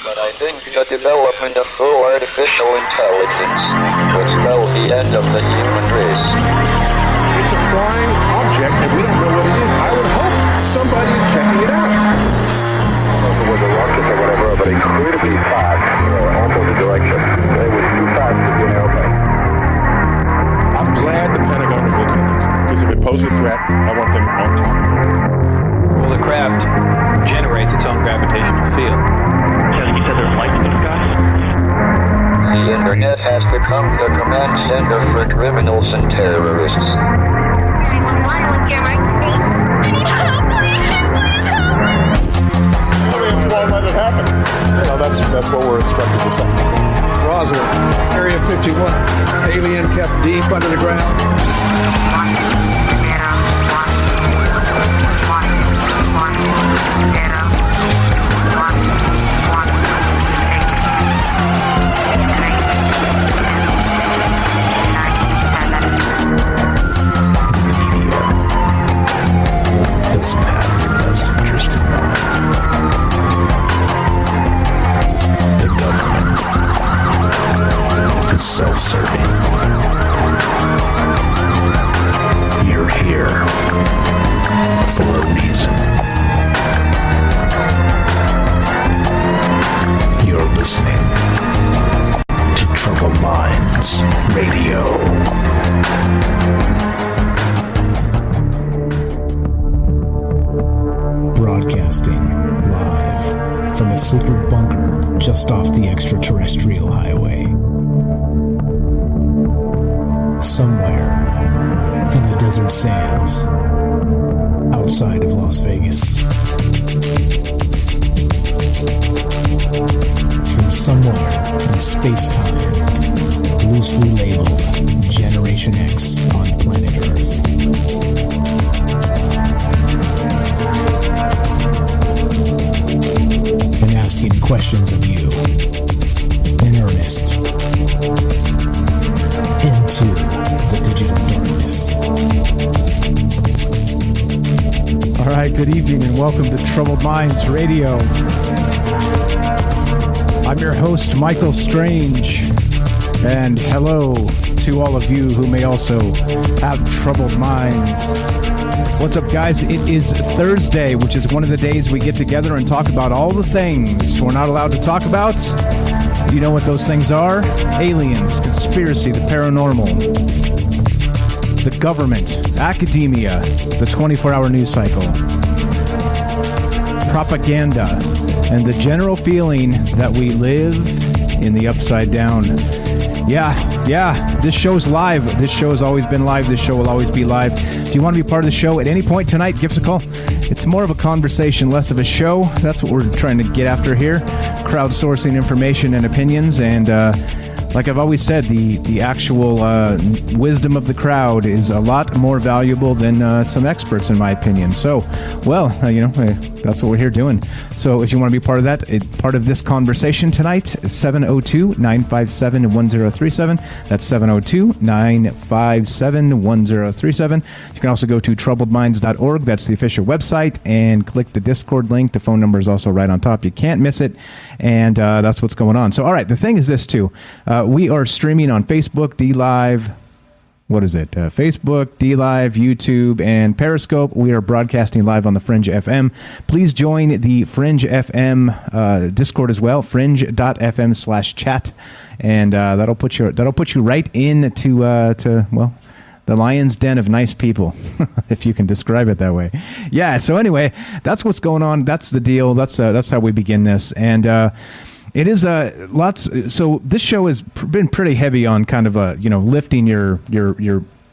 But I think the development of full artificial intelligence will spell the end of the human race. It's a flying object, and we don't know what it is. I would hope somebody is checking it out. With a rocket or whatever, but incredibly fast, opposite direction. It was too fast to be an airplane. I'm glad the Pentagon is looking at this, because if it poses a threat, I want them on top of it. Well, the craft generates its own gravitational field. You said there's lights in the sky? The internet has become the command center for criminals and terrorists. 911, what's your emergency? I need help, please help me! Aliens won't let it happen. That's what we're instructed to say. Roswell, Area 51. Alien kept deep under the ground. 1, 0, 1, 1, 0. Doesn't have your best interest in mind. The government is self-serving. You're here for a reason. You're listening to Troubled Minds Radio. Broadcasting live from a secret bunker just off the extraterrestrial highway. Somewhere in the desert sands outside of Las Vegas. From somewhere in space-time, loosely labeled Generation X on planet Earth. And asking questions of you in earnest into the digital darkness. All right, good evening and welcome to Troubled Minds Radio. I'm your host, Michael Strange, and hello to all of you who may also have troubled minds. What's up, guys? It is Thursday, which is one of the days we get together and talk about all the things we're not allowed to talk about. You know what those things are? Aliens, conspiracy, the paranormal, the government, academia, the 24-hour news cycle, propaganda, and the general feeling that we live in the upside down. Yeah, this show's live. This show has always been live. This show will always be live. If you want to be part of the show at any point tonight, give us a call. It's more of a conversation, less of a show. That's what we're trying to get after here. Crowdsourcing information and opinions. And like I've always said, the actual wisdom of the crowd is a lot more valuable than some experts, in my opinion. So, well, that's what we're here doing. So if you want to be part of that, part of this conversation tonight, 702-957-1037. That's 702-957-1037. You can also go to troubledminds.org. That's the official website, and click the Discord link. The phone number is also right on top. You can't miss it, and that's what's going on. So, all right, the thing is this, too. We are streaming on Facebook, DLive, Facebook, DLive, YouTube, and Periscope. We are broadcasting live on the Fringe FM. Please join the Fringe FM Discord as well, fringe.fm/chat, and that'll put you right into the lion's den of nice people, if you can describe it that way. Yeah. So anyway, that's what's going on. That's the deal. That's how we begin this, and. It is lots. So this show has been pretty heavy on kind of lifting your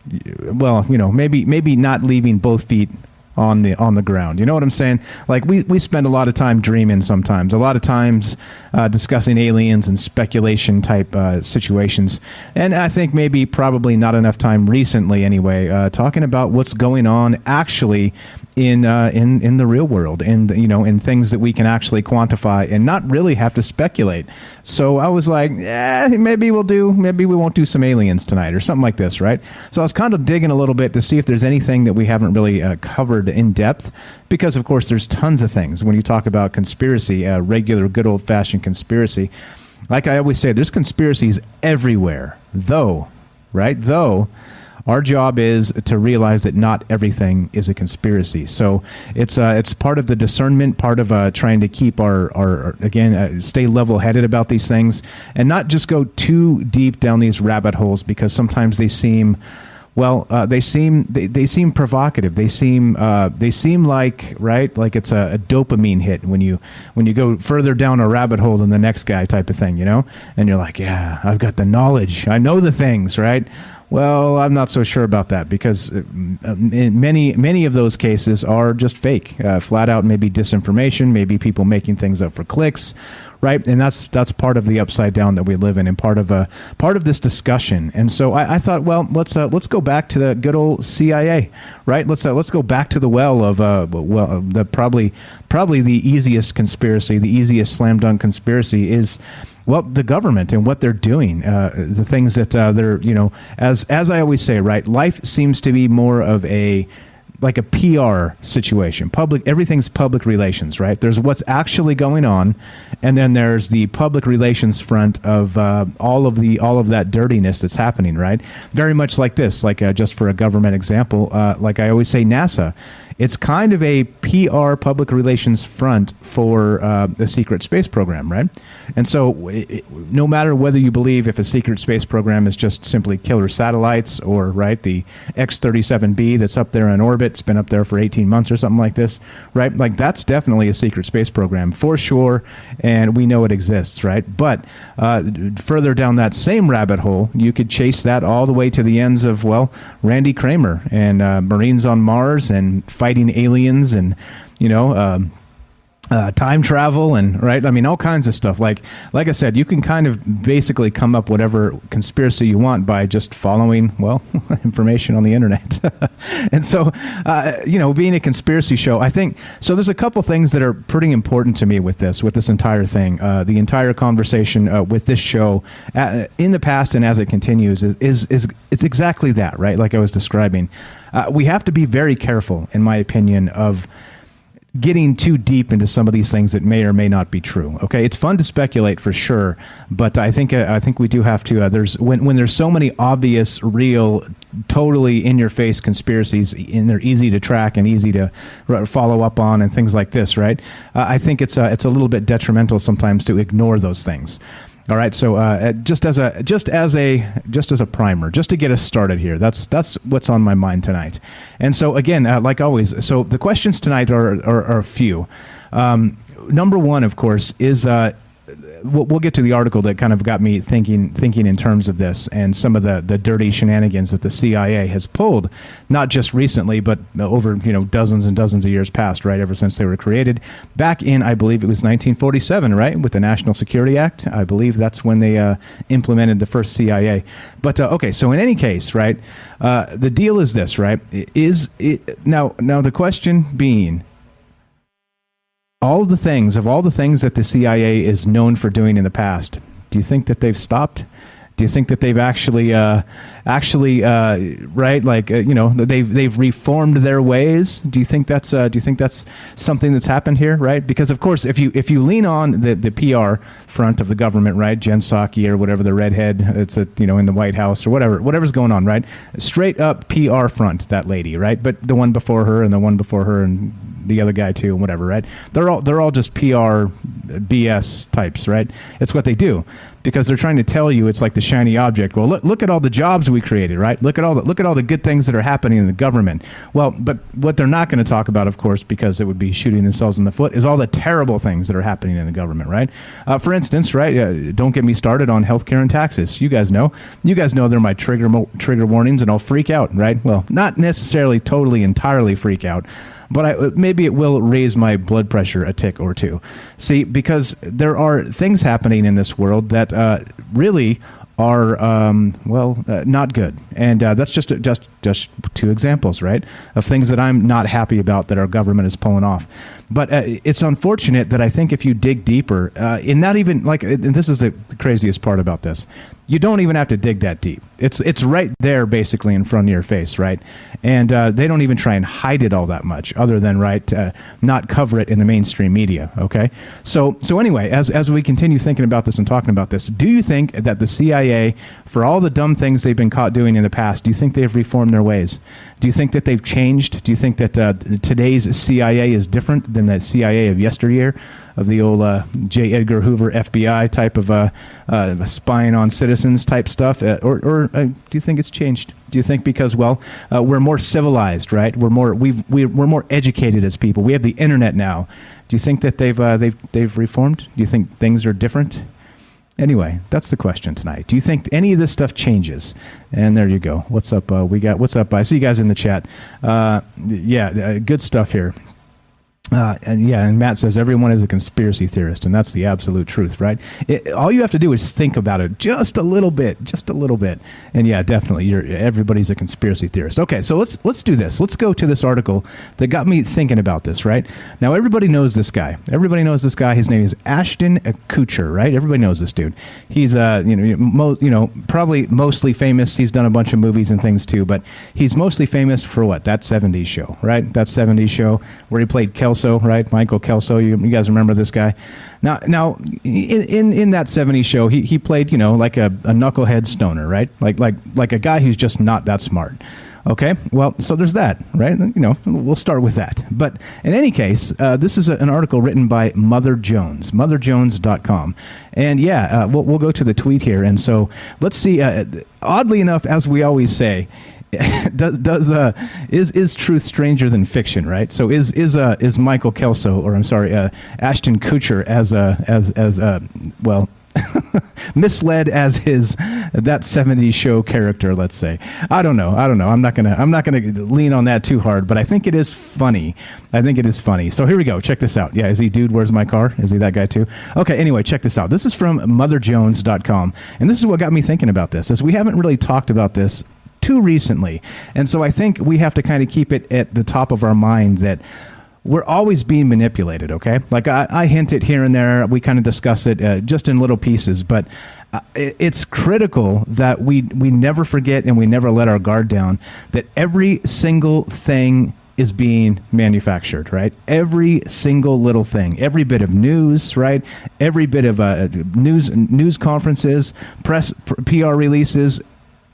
maybe not leaving both feet on the ground. You know what I'm saying? Like we spend a lot of time dreaming sometimes, a lot of times discussing aliens and speculation type situations. And I think probably not enough time recently anyway, talking about what's going on actually in the real world, and in things that we can actually quantify and not really have to speculate. So I was like, maybe we won't do some aliens tonight or something like this, right? So I was kind of digging a little bit to see if there's anything that we haven't really covered in depth, because of course there's tons of things when you talk about conspiracy, regular good old fashioned conspiracy. Like I always say, there's conspiracies everywhere, though, right? Though our job is to realize that not everything is a conspiracy. So it's part of the discernment, part of trying to keep our stay level-headed about these things, and not just go too deep down these rabbit holes, because sometimes they seem, they seem provocative. They seem like, right, like it's a dopamine hit when you go further down a rabbit hole than the next guy, type of thing, and you're like, yeah, I've got the knowledge, I know the things, right? Well, I'm not so sure about that, because in many of those cases are just fake, flat out, maybe disinformation, maybe people making things up for clicks, right? And that's part of the upside down that we live in, and part of this discussion. And so I thought, well, let's go back to the good old CIA, right? Let's go back to the well of the probably the easiest conspiracy, the easiest slam dunk conspiracy is, well, the government and what they're doing, the things that they're, as I always say, right, life seems to be more of a PR situation. Everything's public relations, right? There's what's actually going on, and then there's the public relations front of all of that dirtiness that's happening, right? Very much like this, just for a government example, like I always say, NASA. It's kind of a PR, public relations front for the secret space program, right? And so no matter whether you believe if a secret space program is just simply killer satellites, or, right, the X-37B that's up there in orbit, it's been up there for 18 months or something like this, right? Like, that's definitely a secret space program for sure, and we know it exists, right? But further down that same rabbit hole, you could chase that all the way to the ends of, Randy Kramer and Marines on Mars and fighting aliens and time travel and, right, I mean, all kinds of stuff. Like I said, you can kind of basically come up whatever conspiracy you want by just following information on the internet. And so being a conspiracy show, I think so. There's a couple things that are pretty important to me with this entire thing, the entire conversation with this show in the past and as it continues is it's exactly that, right? Like I was describing, we have to be very careful, in my opinion, of getting too deep into some of these things that may or may not be true. Okay, it's fun to speculate for sure, but I think we do have to. There's when there's so many obvious, real, totally in your face conspiracies, and they're easy to track and easy to follow up on and things like this, right? I think it's a little bit detrimental sometimes to ignore those things. All right, so just as a primer, just to get us started here, that's what's on my mind tonight. And so again, like always, so the questions tonight are a few. Number one, of course, is we'll get to the article that kind of got me thinking in terms of this and some of the dirty shenanigans that the CIA has pulled, not just recently, but over dozens and dozens of years past, right? Ever since they were created, back in, I believe it was 1947, right, with the National Security Act. I believe that's when they implemented the first CIA. But okay, so in any case, right, the deal is this, right? Now the question being, all the things that the CIA is known for doing in the past, do you think that they've stopped? Do you think that they've actually right, like they've reformed their ways? Do you think that's something that's happened here, right? Because of course, if you lean on the PR front of the government, right, Jen Psaki or whatever, the redhead, it's in the White House or whatever's going on, right? Straight up PR front, that lady, right? But the one before her and the one before her and the other guy too, and whatever, right? They're all just PR BS types, right? It's what they do, because they're trying to tell you it's like the shiny object. Well, look at all the jobs we created, right? Look at all the good things that are happening in the government. Well, but what they're not going to talk about, of course, because it would be shooting themselves in the foot, is all the terrible things that are happening in the government, right? For instance, right? Don't get me started on healthcare and taxes. You guys know they're my trigger warnings, and I'll freak out, right? Well, not necessarily totally entirely freak out, but maybe it will raise my blood pressure a tick or two. See, because there are things happening in this world that really are not good, and that's just two examples, right, of things that I'm not happy about that our government is pulling off. But it's unfortunate that I think if you dig deeper, in not even like, and this is the craziest part about this, you don't even have to dig that deep. It's right there, basically in front of your face, right? And they don't even try and hide it all that much, other than not cover it in the mainstream media. Okay, so anyway, as we continue thinking about this and talking about this, do you think that the CIA, for all the dumb things they've been caught doing in the past, do you think they've reformed their ways? Do you think that they've changed? Do you think that today's CIA is different than that CIA of yesteryear, of the old J. Edgar Hoover FBI type of spying on citizens type stuff, or do you think it's changed? Do you think because we're more civilized, right? We're more educated as people. We have the internet now. Do you think that they've reformed? Do you think things are different? Anyway, that's the question tonight. Do you think any of this stuff changes? And there you go. What's up? What's up? I see you guys in the chat. Good stuff here. And Matt says everyone is a conspiracy theorist, and that's the absolute truth, right? All you have to do is think about it just a little bit, and yeah, definitely, everybody's a conspiracy theorist. Okay, so let's do this. Let's go to this article that got me thinking about this. Right now, everybody knows this guy. His name is Ashton Kutcher, right? Everybody knows this dude. He's probably mostly famous. He's done a bunch of movies and things too, but he's mostly famous for what? That 70s show, right? That 70s show where he played Kelso, right? Michael Kelso. You guys remember this guy? Now, in that 70s show, he played, like a knucklehead stoner, right? Like a guy who's just not that smart. Okay, well, so there's that, right? We'll start with that. But in any case, this is an article written by Mother Jones, motherjones.com. And we'll go to the tweet here. And so let's see, oddly enough, as we always say, is truth stranger than fiction, right? So is Michael Kelso, or I'm sorry, Ashton Kutcher misled as that 70s show character, let's say. I don't know. I'm not gonna lean on that too hard, but I think it is funny. So here we go. Check this out. Yeah, is he Dude, Where's My Car? Is he that guy too? Okay, anyway, check this out. This is from motherjones.com, and this is what got me thinking about this, is we haven't really talked about this too recently. And so I think we have to kind of keep it at the top of our mind that we're always being manipulated, okay? Like I hint it here and there. We kind of discuss it just in little pieces, but it's critical that we never forget and we never let our guard down that every single thing is being manufactured, right? Every single little thing, every bit of news, right? Every bit of news conferences, press, PR releases,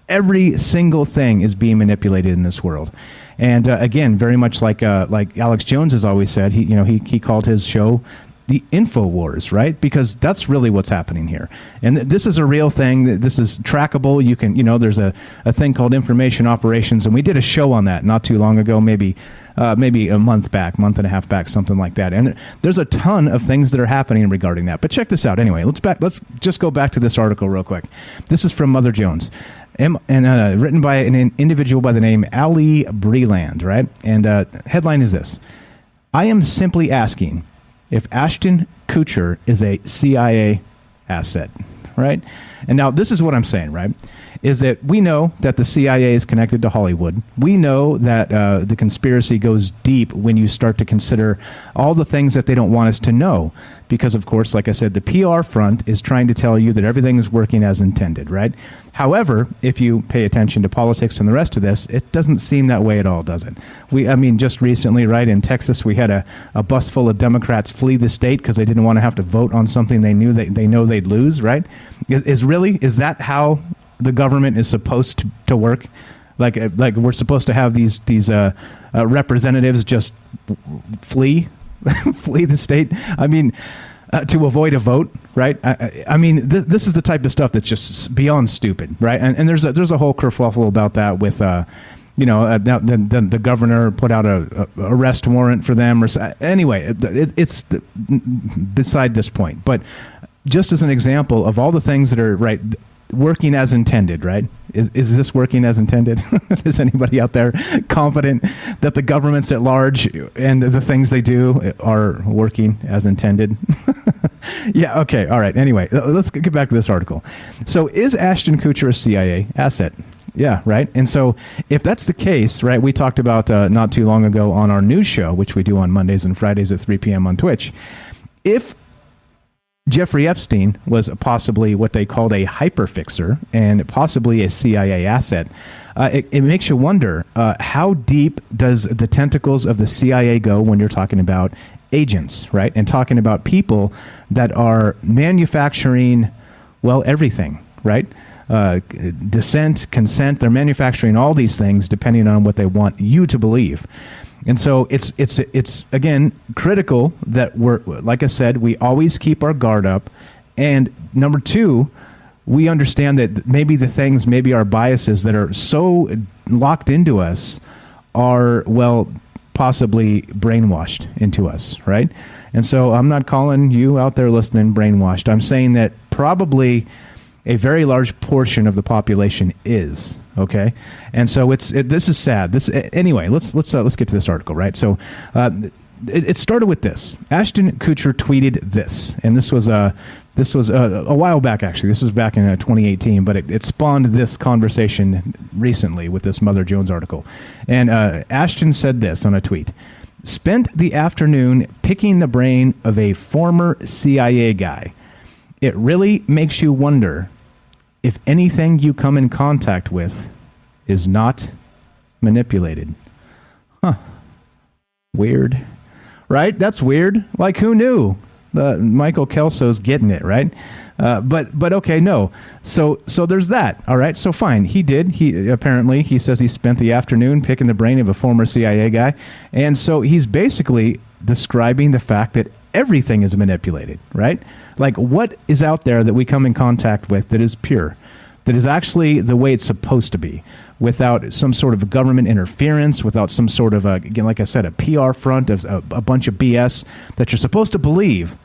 every single thing is being manipulated in this world. And again, very much like Alex Jones has always said, he called his show the InfoWars, right? Because that's really what's happening here. And this is a real thing. This is trackable. You can, there's a thing called information operations, and we did a show on that not too long ago, maybe a month and a half back, something like that. And there's a ton of things that are happening regarding that. But check this out anyway. Let's just go back to this article real quick. This is from Mother Jones. And written by an individual by the name Ali Breland, right? And headline is this: I am simply asking if Ashton Kutcher is a CIA asset, right? And now this is what I'm saying, right? Is that we know that the CIA is connected to Hollywood. We know that the conspiracy goes deep when you start to consider all the things that they don't want us to know. Because, of course, like I said, the PR front is trying to tell you that everything is working as intended, right? However, if you pay attention to politics and the rest of this, it doesn't seem that way at all, does it? Just recently, right, in Texas, we had a bus full of Democrats flee the state because they didn't want to have to vote on something they know they'd lose, right? Is that how the government is supposed to work? Like we're supposed to have these representatives just flee the state? To avoid a vote, right? This is the type of stuff that's just beyond stupid, right? And there's a whole kerfuffle about that with, the governor put out a arrest warrant for them. Anyway, it's beside this point. But just as an example of all the things that are working as intended, right? Is this working as intended? Is anybody out there confident that the governments at large and the things they do are working as intended? Yeah, okay, all right. Anyway, let's get back to this article. So is Ashton Kutcher a CIA asset? Yeah, right. And so if that's the case, right, we talked about not too long ago on our news show, which we do on Mondays and Fridays at 3 p.m. on Twitch, if Jeffrey Epstein was possibly what they called a hyperfixer and possibly a CIA asset, it makes you wonder, how deep does the tentacles of the CIA go when you're talking about agents, right? And talking about people that are manufacturing, well, everything, right? Dissent, consent, they're manufacturing all these things depending on what they want you to believe. And so it's again critical that we're, like I said, we always keep our guard up. And number two, we understand that maybe our biases that are so locked into us are, well, possibly brainwashed into us, right? And so I'm not calling you out there listening brainwashed. I'm saying that probably a very large portion of the population is, okay? And so this is sad. Anyway, let's get to this article, right? So it started with this. Ashton Kutcher tweeted this, and this was a while back, actually. This was back in 2018, but it spawned this conversation recently with this Mother Jones article. And Ashton said this on a tweet: "Spent the afternoon picking the brain of a former CIA guy. It really makes you wonder if anything you come in contact with is not manipulated." Huh. Weird. Right? That's weird. Like, who knew? Michael Kelso's getting it, right? But okay, no. So there's that. All right. So fine. He apparently says he spent the afternoon picking the brain of a former CIA guy. And so he's basically describing the fact that everything is manipulated, right? Like, what is out there that we come in contact with that is pure, that is actually the way it's supposed to be, without some sort of government interference, without some sort of, again, like I said, a PR front of a bunch of BS that you're supposed to believe,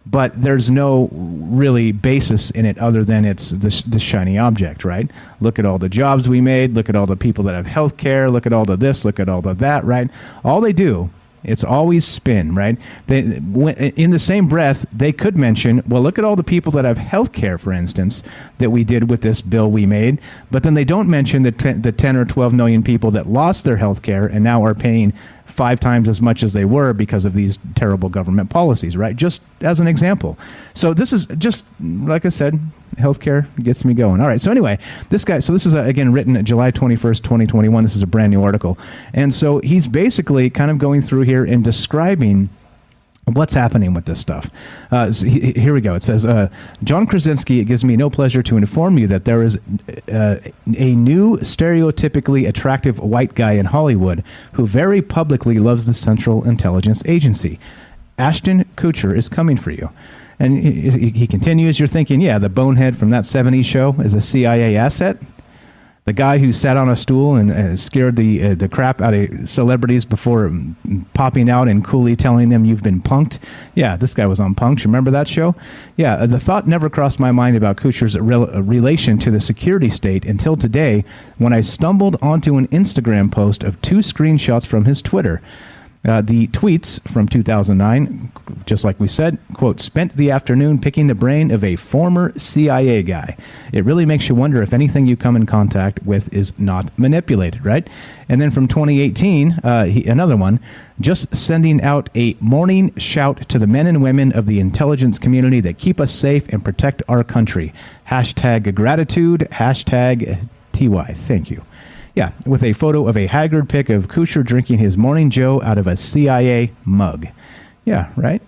but there's no really basis in it other than it's this shiny object, right? Look at all the jobs we made. Look at all the people that have health care. Look at all the this. Look at all the that, right? All they do, it's always spin, right? In the same breath, they could mention, well, look at all the people that have health care, for instance, that we did with this bill we made. But then they don't mention the 10 or 12 million people that lost their health care and now are paying 5 times as much as they were because of these terrible government policies, right? Just as an example. So this is just, like I said, healthcare gets me going. All right. So anyway, this guy, so this is again written July 21st, 2021. This is a brand new article. And so he's basically kind of going through here and describing what's happening with this stuff. Here we go. It says, John Krasinski, it gives me no pleasure to inform you that there is a new stereotypically attractive white guy in Hollywood who very publicly loves the Central Intelligence Agency. Ashton Kutcher is coming for you. And he continues, you're thinking, yeah, the bonehead from that 70s show is a CIA asset? The guy who sat on a stool and scared the crap out of celebrities before popping out and coolly telling them you've been punked? Yeah, this guy was on Punked. Remember that show? Yeah, the thought never crossed my mind about Kutcher's relation to the security state until today when I stumbled onto an Instagram post of 2 screenshots from his Twitter. The tweets from 2009, just like we said, quote, "Spent the afternoon picking the brain of a former CIA guy. It really makes you wonder if anything you come in contact with is not manipulated," right? And then from 2018, another one, "Just sending out a morning shout to the men and women of the intelligence community that keep us safe and protect our country. Hashtag gratitude, hashtag TY. Thank you." Yeah, with a photo of a haggard pic of Kutcher drinking his morning joe out of a CIA mug. Yeah, right?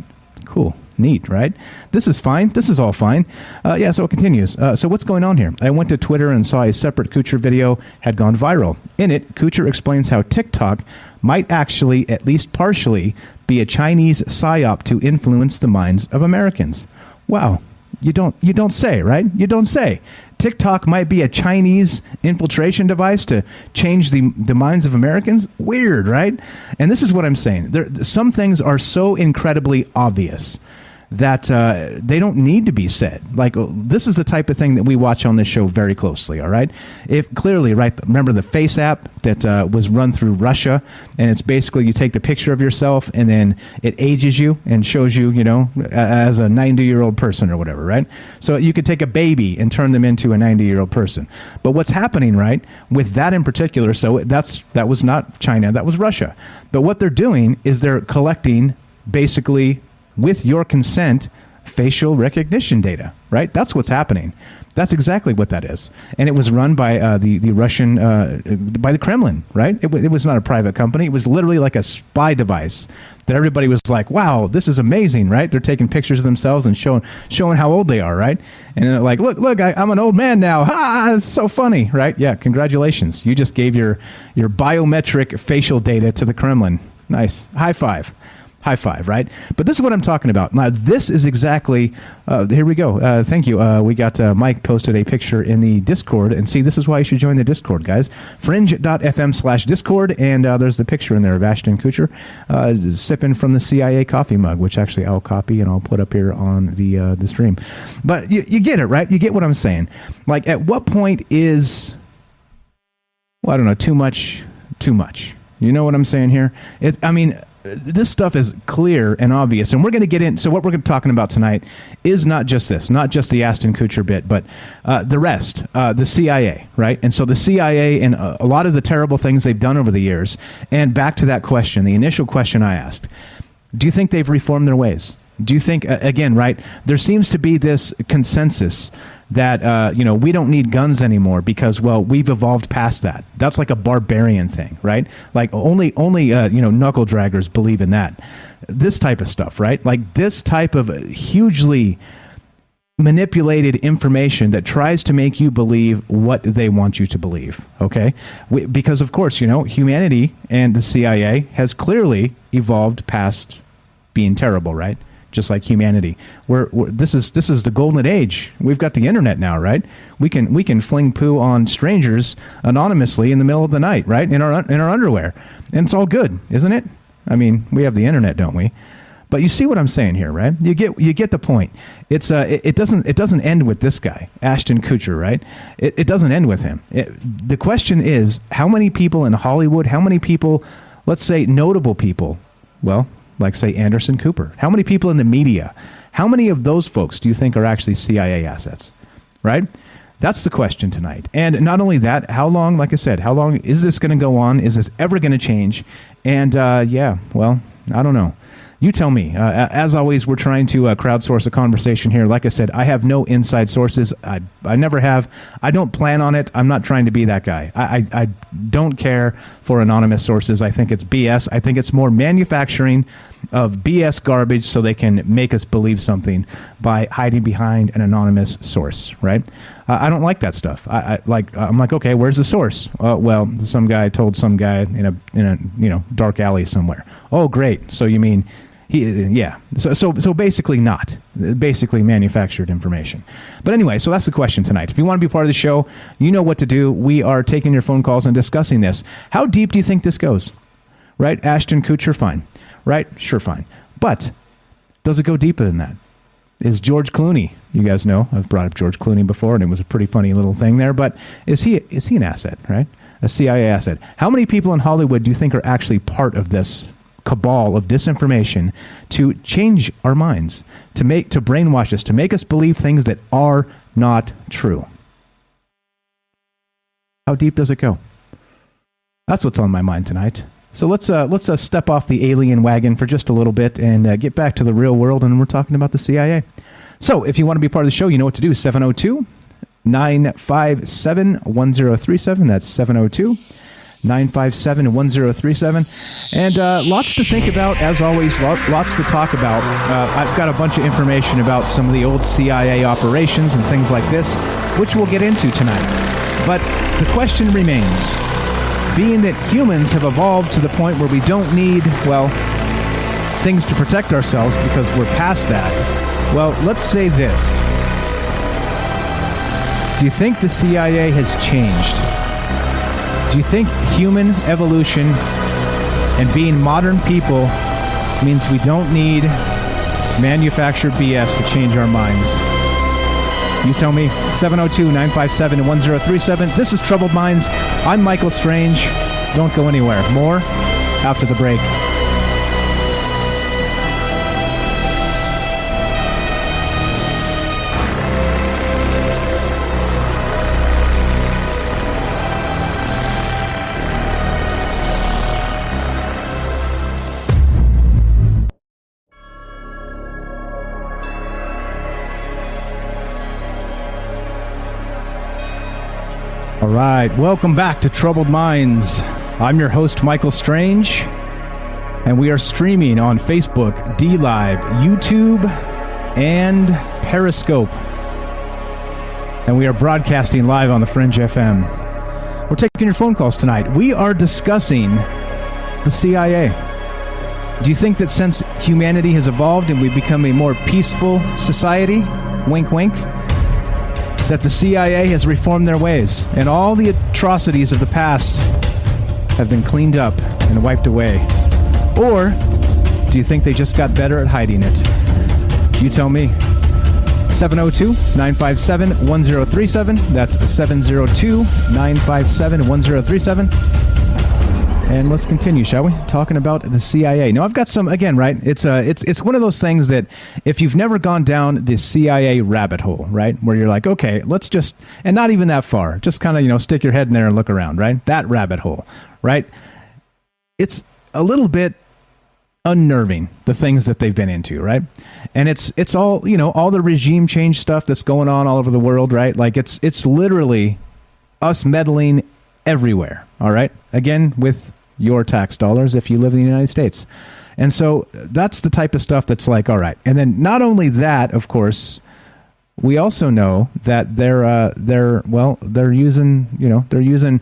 Cool. Neat, right? This is fine. This is all fine. Yeah, so it continues. So what's going on here? I went to Twitter and saw a separate Kutcher video had gone viral. In it, Kutcher explains how TikTok might actually, at least partially, be a Chinese psyop to influence the minds of Americans. Wow. You don't say, right? You don't say. TikTok might be a Chinese infiltration device to change the minds of Americans? Weird, right? And this is what I'm saying. Some things are so incredibly obvious that they don't need to be said. Like, this is the type of thing that we watch on this show very closely, all right? If clearly, right, remember the Face app that was run through Russia, and it's basically you take the picture of yourself and then it ages you and shows you, as a 90-year-old person or whatever, right? So you could take a baby and turn them into a 90-year-old person. But what's happening, right, with that in particular, so that was not China, that was Russia. But what they're doing is they're collecting basically, with your consent, facial recognition data, right? That's what's happening. That's exactly what that is. And it was run by the Russian, by the Kremlin, right? It was not a private company. It was literally like a spy device that everybody was like, wow, this is amazing, right? They're taking pictures of themselves and showing how old they are, right? And they're like, look, I'm an old man now. Ha, it's so funny, right? Yeah, congratulations. You just gave your biometric facial data to the Kremlin. Nice. High five. High five, right? But this is what I'm talking about. Now, this is exactly, here we go. Thank you. We got Mike posted a picture in the Discord. And see, this is why you should join the Discord, guys. Fringe.fm/Discord. And there's the picture in there of Ashton Kutcher sipping from the CIA coffee mug, which actually I'll copy and I'll put up here on the stream. But you get it, right? You get what I'm saying. Like, at what point is, well, I don't know, too much? You know what I'm saying here? This stuff is clear and obvious, and we're going to get in. So what we're talking about tonight is not just this, not just the Ashton Kutcher bit, but the rest, the CIA, right? And so the CIA and a lot of the terrible things they've done over the years. And back to that question, the initial question I asked, do you think they've reformed their ways? Do you think, again, right, there seems to be this consensus that, we don't need guns anymore because, well, we've evolved past that. That's like a barbarian thing, right? Like only knuckle draggers believe in that. This type of stuff, right? Like this type of hugely manipulated information that tries to make you believe what they want you to believe, okay? Because, of course, humanity and the CIA has clearly evolved past being terrible, right? Just like humanity, this is the golden age. We've got the internet now, right? We can fling poo on strangers anonymously in the middle of the night, right? In our underwear, and it's all good, isn't it? I mean, we have the internet, don't we? But you see what I'm saying here, right? You get the point. It's it doesn't end with this guy, Ashton Kutcher, right? It doesn't end with him. The question is, how many people in Hollywood? How many people, let's say notable people? Well, like, say, Anderson Cooper. How many people in the media? How many of those folks do you think are actually CIA assets? Right? That's the question tonight. And not only that, how long, like I said, how long is this going to go on? Is this ever going to change? And, well, I don't know. You tell me. As always, we're trying to crowdsource a conversation here. Like I said, I have no inside sources. I never have. I don't plan on it. I'm not trying to be that guy. I don't care for anonymous sources. I think it's BS. I think it's more manufacturing of BS garbage so they can make us believe something by hiding behind an anonymous source, right? I don't like that stuff. I'm like, okay, where's the source? Well, some guy told some guy in a dark alley somewhere. Oh, great. So you mean So basically basically manufactured information. But anyway, so that's the question tonight. If you want to be part of the show, you know what to do. We are taking your phone calls and discussing this. How deep do you think this goes? Right? Ashton Kutcher, fine. Right? Sure, fine. But does it go deeper than that? Is George Clooney, you guys know, I've brought up George Clooney before, and it was a pretty funny little thing there, but is he an asset, right? A CIA asset. How many people in Hollywood do you think are actually part of this cabal of disinformation to change our minds, to brainwash us, to make us believe things that are not true? How deep does it go? That's what's on my mind tonight. So let's step off the alien wagon for just a little bit and get back to the real world, and we're talking about the CIA. So if you want to be part of the show, you know what to do. 702-957-1037. That's 702-957-1037. And lots to think about, as always, lots to talk about. I've got a bunch of information about some of the old CIA operations and things like this, which we'll get into tonight. But the question remains, being that humans have evolved to the point where we don't need, well, things to protect ourselves because we're past that. Well, let's say this. Do you think the CIA has changed? Do you think human evolution and being modern people means we don't need manufactured BS to change our minds? You tell me. 702-957-1037. This is Troubled Minds. I'm Michael Strange. Don't go anywhere. More after the break. All right, welcome back to Troubled Minds. I'm your host, Michael Strange, and we are streaming on Facebook, DLive, YouTube, and Periscope. And we are broadcasting live on the Fringe FM. We're taking your phone calls tonight. We are discussing the CIA. Do you think that since humanity has evolved and we've become a more peaceful society, wink, wink, that the CIA has reformed their ways and all the atrocities of the past have been cleaned up and wiped away? Or do you think they just got better at hiding it? You tell me. 702-957-1037. That's 702-957-1037. And let's continue, shall we? Talking about the CIA. Now, I've got some, again, right? It's one of those things that if you've never gone down the CIA rabbit hole, right? Where you're like, okay, let's just, and not even that far, just kind of, stick your head in there and look around, right? That rabbit hole, right? It's a little bit unnerving, the things that they've been into, right? And it's all, all the regime change stuff that's going on all over the world, right? Like it's literally us meddling everywhere, all right? Again, with your tax dollars if you live in the United States. And so that's the type of stuff that's like, all right. And then not only that, of course, we also know that they're using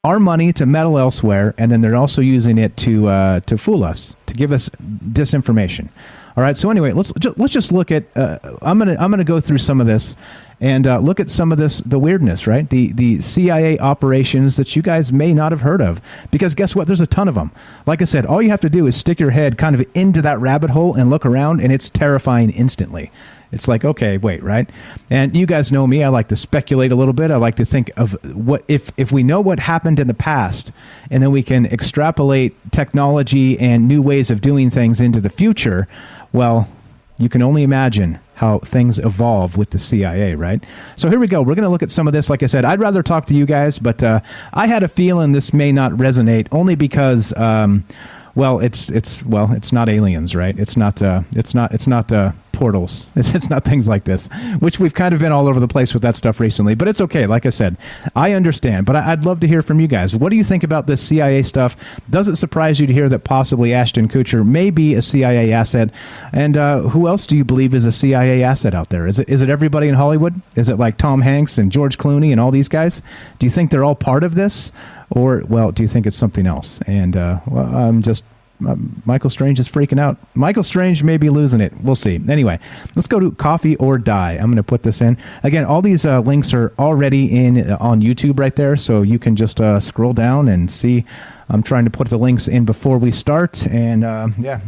our money to meddle elsewhere, and then they're also using it to fool us, to give us disinformation. All right. So anyway, let's just look at. I'm gonna go through some of this and look at some of the weirdness, right? The CIA operations that you guys may not have heard of, because guess what? There's a ton of them. Like I said, all you have to do is stick your head kind of into that rabbit hole and look around, and it's terrifying instantly. It's like, okay, wait, right? And you guys know me. I like to speculate a little bit. I like to think of what if we know what happened in the past, and then we can extrapolate technology and new ways of doing things into the future. Well, you can only imagine how things evolve with the CIA, right? So here we go. We're going to look at some of this. Like I said, I'd rather talk to you guys, but I had a feeling this may not resonate, only because it's not aliens, right? It's not portals. It's not things like this, which we've kind of been all over the place with that stuff recently, but it's okay. Like I said, I understand, but I'd love to hear from you guys. What do you think about this CIA stuff? Does it surprise you to hear that possibly Ashton Kutcher may be a CIA asset? And who else do you believe is a CIA asset out there? Is it everybody in Hollywood? Is it like Tom Hanks and George Clooney and all these guys? Do you think they're all part of this? Or, well, do you think it's something else? And, Michael Strange is freaking out. Michael Strange may be losing it. We'll see. Anyway, let's go to Coffee or Die. I'm going to put this in. Again, all these links are already on YouTube right there, so you can just scroll down and see. I'm trying to put the links in before we start, and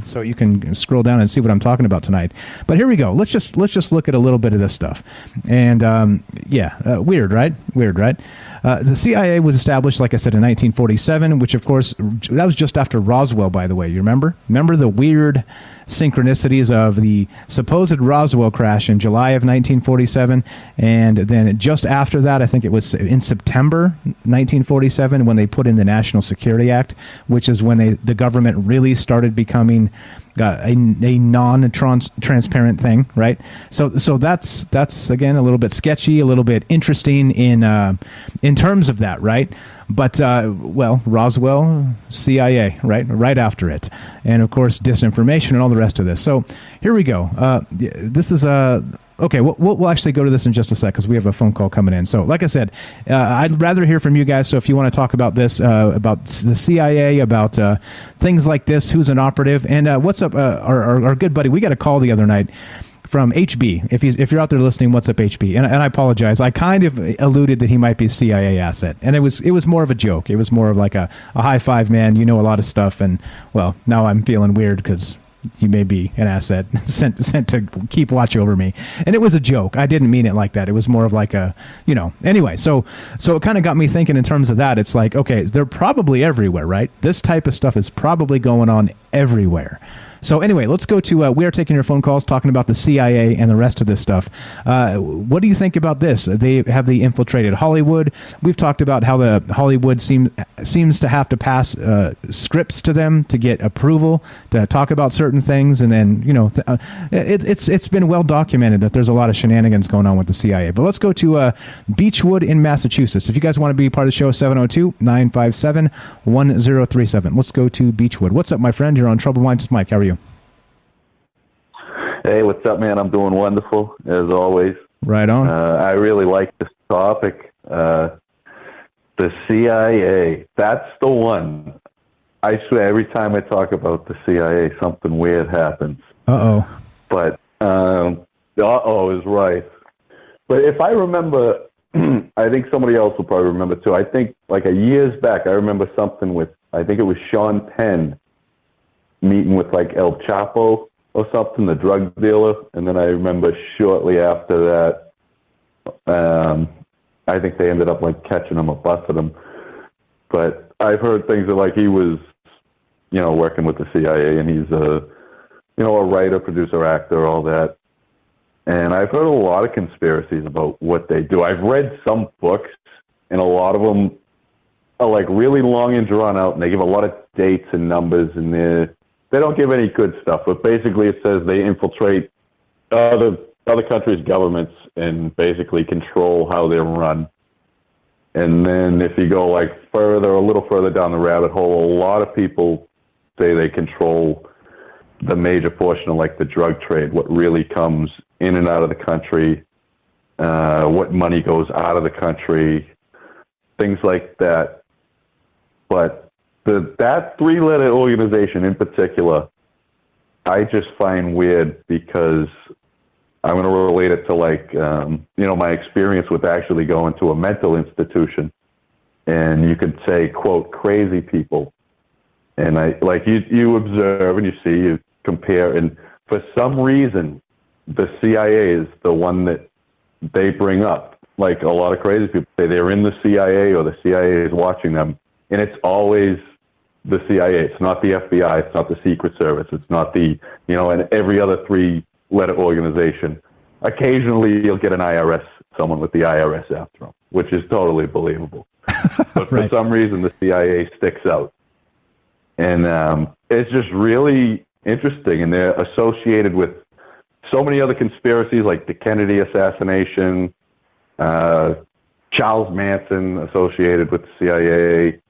so you can scroll down and see what I'm talking about tonight. But here we go. Let's just look at a little bit of this stuff. And weird, right? Weird, right? The CIA was established, like I said, in 1947, which, of course, that was just after Roswell, by the way. You remember? Remember the weird synchronicities of the supposed Roswell crash in July of 1947, and then just after that, I think it was in September 1947, when they put in the National Security Act, which is when the government really started becoming a non-transparent thing, right? So that's again a little bit sketchy, a little bit interesting in terms of that, right? But Roswell, CIA, right after it, and of course disinformation and all the rest of this. So here we go. This is okay. We'll actually go to this in just a sec because we have a phone call coming in. So like I said, I'd rather hear from you guys. So if you want to talk about this, about the CIA, about things like this, who's an operative, and what's up, our good buddy. We got a call the other night from HB. If you're out there listening, what's up, HB? And I apologize. I kind of alluded that he might be a CIA asset, and it was more of a joke. It was more of like a high five, man. You know a lot of stuff, and well, now I'm feeling weird because you may be an asset sent to keep watch over me. And it was a joke. I didn't mean it like that. It was more of like a, anyway. So it kind of got me thinking in terms of that. It's like, okay, they're probably everywhere, right? This type of stuff is probably going on everywhere. So anyway, let's go to, we are taking your phone calls, talking about the CIA and the rest of this stuff. What do you think about this? They infiltrated Hollywood. We've talked about how the Hollywood seems to have to pass scripts to them to get approval to talk about certain things. And then, it's been well documented that there's a lot of shenanigans going on with the CIA. But let's go to Beechwood in Massachusetts. If you guys want to be part of the show, 702-957-1037. Let's go to Beechwood. What's up, my friend? You're on Troubled Minds with Mike. How are you? Hey, what's up, man? I'm doing wonderful, as always. Right on. I really like this topic. The CIA, that's the one. I swear, every time I talk about the CIA, something weird happens. Uh-oh. But, uh-oh is right. But if I remember, I think somebody else will probably remember, too. I think, like, years back, I remember something with, I think it was Sean Penn, meeting with, like, El Chapo or something, the drug dealer, and then I remember shortly after that, I think they ended up like catching him or busting him. But I've heard things that like he was, working with the CIA, and he's a writer, producer, actor, all that. And I've heard a lot of conspiracies about what they do. I've read some books, and a lot of them are like really long and drawn out, and they give a lot of dates and numbers, and they don't give any good stuff, but basically it says they infiltrate other countries' governments and basically control how they're run. And then if you go like a little further down the rabbit hole, a lot of people say they control the major portion of like the drug trade, what really comes in and out of the country, what money goes out of the country, things like that. But that three-letter organization in particular, I just find weird because I'm going to relate it to like, my experience with actually going to a mental institution, and you could say, quote, crazy people. And you observe and you see, you compare, and for some reason, the CIA is the one that they bring up. Like a lot of crazy people say they're in the CIA or the CIA is watching them, and it's always the CIA. It's not the FBI. It's not the Secret Service. It's not the, and every other three-letter organization. Occasionally, you'll get an IRS, someone with the IRS after them, which is totally believable. But for some reason, the CIA sticks out. And it's just really interesting. And they're associated with so many other conspiracies, like the Kennedy assassination, Charles Manson associated with the CIA.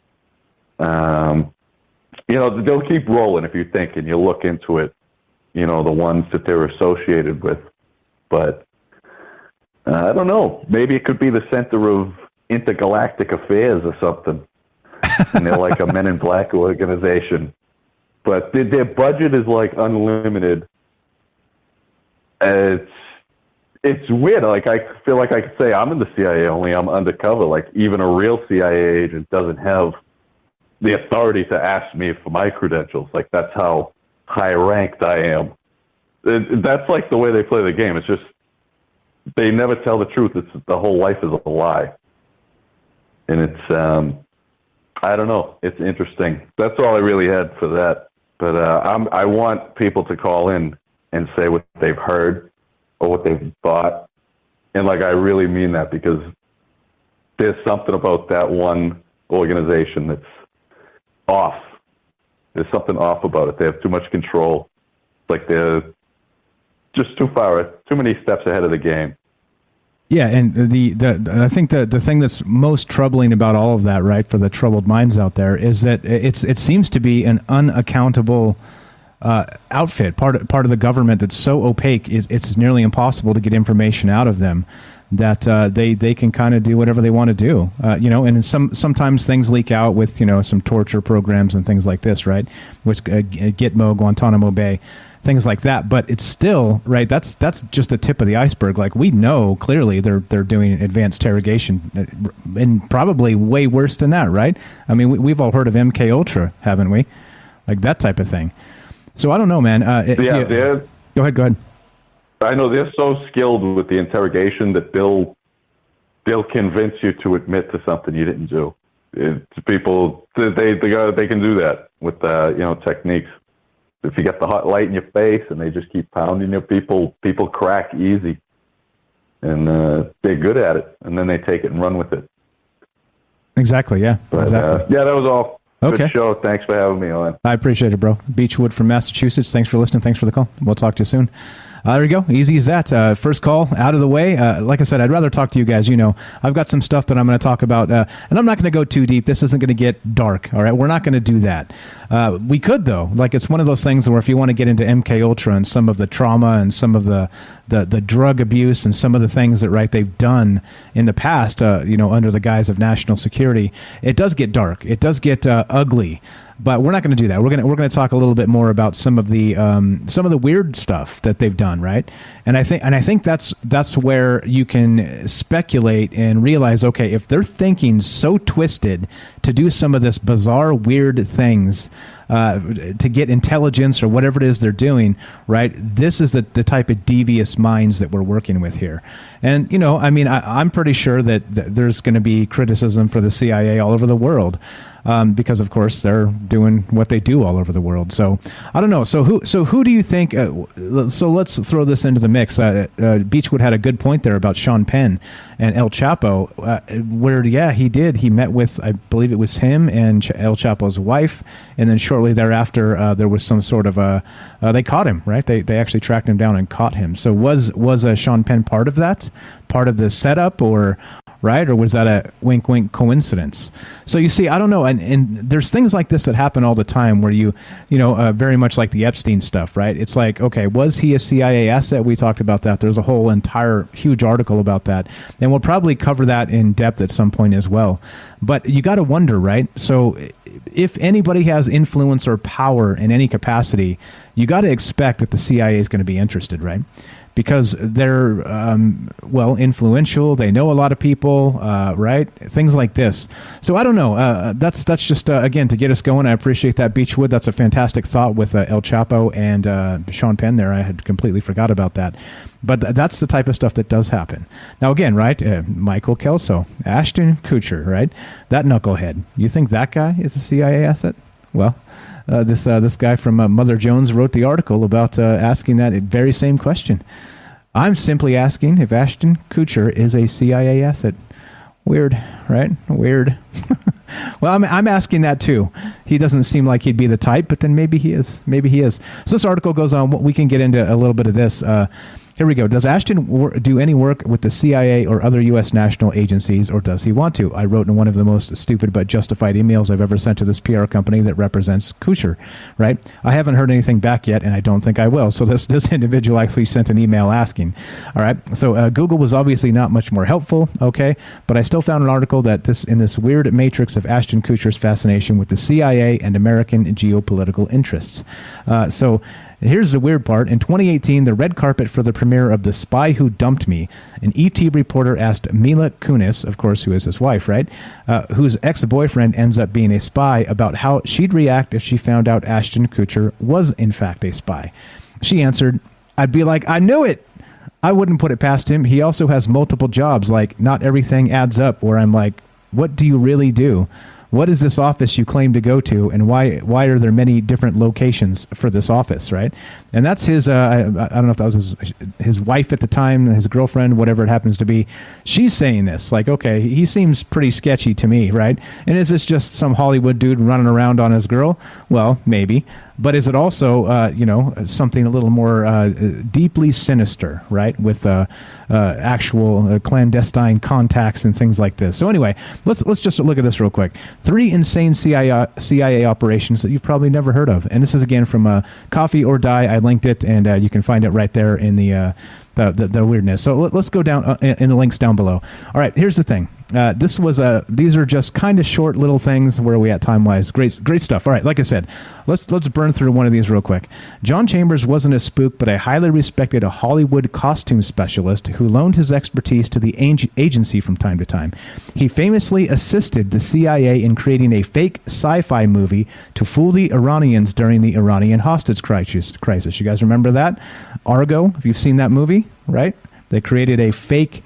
They'll keep rolling if you think and you look into it, the ones that they're associated with. But I don't know. Maybe it could be the center of intergalactic affairs or something. And they're like a Men in Black organization. But their budget is like unlimited. It's weird. Like, I feel like I could say I'm in the CIA, only I'm undercover. Like, even a real CIA agent doesn't have the authority to ask me for my credentials. Like, that's how high ranked I am. That's like the way they play the game. It's just, they never tell the truth. The whole life is a lie. And it's, I don't know. It's interesting. That's all I really had for that. But I want people to call in and say what they've heard or what they've thought. And like, I really mean that, because there's something about that one organization that's off. There's something off about it. They have too much control. Like, they're just too many steps ahead of the game. Yeah, and I think the thing that's most troubling about all of that, right, for the troubled minds out there, is that it seems to be an unaccountable outfit, part of the government that's so opaque, it's nearly impossible to get information out of them, that they can kind of do whatever they want to do, and sometimes things leak out with some torture programs and things like this, right, which Gitmo, Guantanamo Bay, things like that. But it's still, right, that's just the tip of the iceberg. Like, we know clearly they're doing advanced interrogation, and probably way worse than that, right? I mean, we've all heard of MK Ultra, haven't we? Like that type of thing. So I don't know, man. Go ahead. I know they're so skilled with the interrogation that they'll convince you to admit to something you didn't do. People they can do that with techniques. If you get the hot light in your face and they just keep pounding you, people crack easy, and they're good at it. And then they take it and run with it. Exactly. Yeah. But, exactly. That was all. Okay. Good show. Thanks for having me on. I appreciate it, bro. Beechwood from Massachusetts. Thanks for listening. Thanks for the call. We'll talk to you soon. There you go. Easy as that. First call out of the way. Like I said, I'd rather talk to you guys. I've got some stuff that I'm going to talk about, and I'm not going to go too deep. This isn't going to get dark. All right, we're not going to do that. We could though. Like it's one of those things where if you want to get into MK Ultra and some of the trauma and some of the drug abuse and some of the things that they've done in the past, under the guise of national security, it does get dark. It does get ugly. But we're not going to do that. We're going to talk a little bit more about some of the weird stuff that they've done, right? And I think that's where you can speculate and realize, okay, if they're thinking so twisted to do some of this bizarre, weird things to get intelligence or whatever it is they're doing, right? This is the type of devious minds that we're working with here. And I'm pretty sure that there's going to be criticism for the CIA all over the world. Because of course they're doing what they do all over the world. So I don't know. So who do you think? So let's throw this into the mix. Beechwood had a good point there about Sean Penn and El Chapo. He did. He met with, I believe it was him and El Chapo's wife, and then shortly thereafter there was some sort of they caught him. Right? They actually tracked him down and caught him. So was Sean Penn part of that? Part of the setup, or was that a wink wink coincidence? So you see, I don't know, and there's things like this that happen all the time where you very much like the Epstein stuff, right? It's like, okay, was he a CIA asset? We talked about that. There's a whole entire huge article about that, and we'll probably cover that in depth at some point as well. But you got to wonder, right? So if anybody has influence or power in any capacity, you got to expect that the CIA is going to be interested, right? Because they're, influential. They know a lot of people, right? Things like this. So I don't know. That's just, again, to get us going. I appreciate that, Beechwood. That's a fantastic thought with El Chapo and Sean Penn there. I had completely forgot about that. But that's the type of stuff that does happen. Now, again, right, Michael Kelso, Ashton Kutcher, right? That knucklehead. You think that guy is a CIA asset? Well, this guy from Mother Jones wrote the article about asking that very same question. I'm simply asking if Ashton Kutcher is a CIA asset. Weird, right? Weird. Well, I'm asking that too. He doesn't seem like he'd be the type, but then maybe he is. Maybe he is. So this article goes on. We can get into a little bit of this. Here we go. Does Ashton do any work with the CIA or other U.S. national agencies, or does he want to? I wrote in one of the most stupid but justified emails I've ever sent to this PR company that represents Kutcher, right? I haven't heard anything back yet, and I don't think I will. So this individual actually sent an email asking. All right. So Google was obviously not much more helpful, okay? But I still found an article that in this weird matrix of Ashton Kutcher's fascination with the CIA and American geopolitical interests. So here's the weird part. In 2018, the red carpet for the premiere of The Spy Who Dumped Me, an ET reporter asked Mila Kunis, of course, who is his wife, right, whose ex-boyfriend ends up being a spy, about how she'd react if she found out Ashton Kutcher was, in fact, a spy. She answered, "I'd be like, I knew it. I wouldn't put it past him. He also has multiple jobs. Like, not everything adds up," where I'm like, what do you really do? What is this office you claim to go to, and why are there many different locations for this office, right? And that's his, I don't know if that was his wife at the time, his girlfriend, whatever it happens to be. She's saying this, like, okay, he seems pretty sketchy to me, right? And is this just some Hollywood dude running around on his girl? Well, maybe. But is it also, something a little more deeply sinister, right, with actual clandestine contacts and things like this? So anyway, let's just look at this real quick. 3 insane CIA operations that you've probably never heard of, and this is again from Coffee or Die. I linked it, and you can find it right there in the weirdness. So let's go down in the links down below. All right, here's the thing. These are just kind of short little things. Where are we at time-wise? Great stuff. All right, like I said, let's burn through one of these real quick. John Chambers wasn't a spook, but a highly respected Hollywood costume specialist who loaned his expertise to the agency from time to time. He famously assisted the CIA in creating a fake sci-fi movie to fool the Iranians during the Iranian hostage crisis. You guys remember that? Argo, if you've seen that movie, right? They created a fake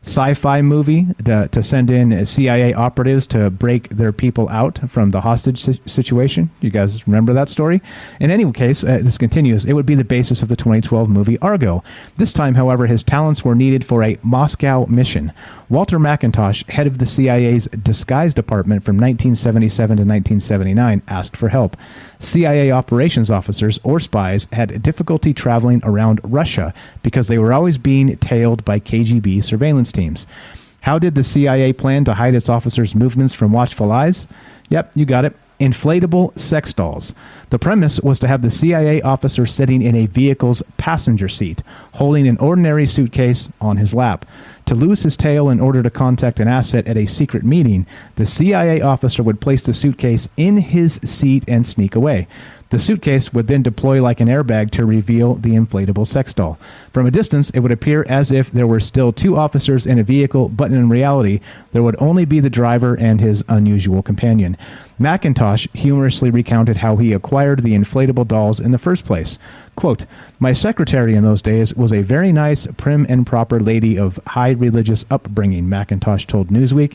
sci-fi movie to send in CIA operatives to break their people out from the hostage situation. You guys remember that story? In any case, this continues. It would be the basis of the 2012 movie Argo. This time, however, his talents were needed for a Moscow mission. Walter McIntosh, head of the CIA's disguise department from 1977 to 1979, asked for help. CIA operations officers or spies had difficulty traveling around Russia because they were always being tailed by KGB surveillance teams. How did the CIA plan to hide its officers' movements from watchful eyes? Yep, you got it. Inflatable sex dolls. The premise was to have the CIA officer sitting in a vehicle's passenger seat, holding an ordinary suitcase on his lap. To lose his tail in order to contact an asset at a secret meeting, the CIA officer would place the suitcase in his seat and sneak away. The suitcase would then deploy like an airbag to reveal the inflatable sex doll. From a distance, it would appear as if there were still two officers in a vehicle, but in reality, there would only be the driver and his unusual companion. McIntosh humorously recounted how he acquired the inflatable dolls in the first place. Quote, "My secretary in those days was a very nice, prim and proper lady of high religious upbringing," McIntosh told Newsweek.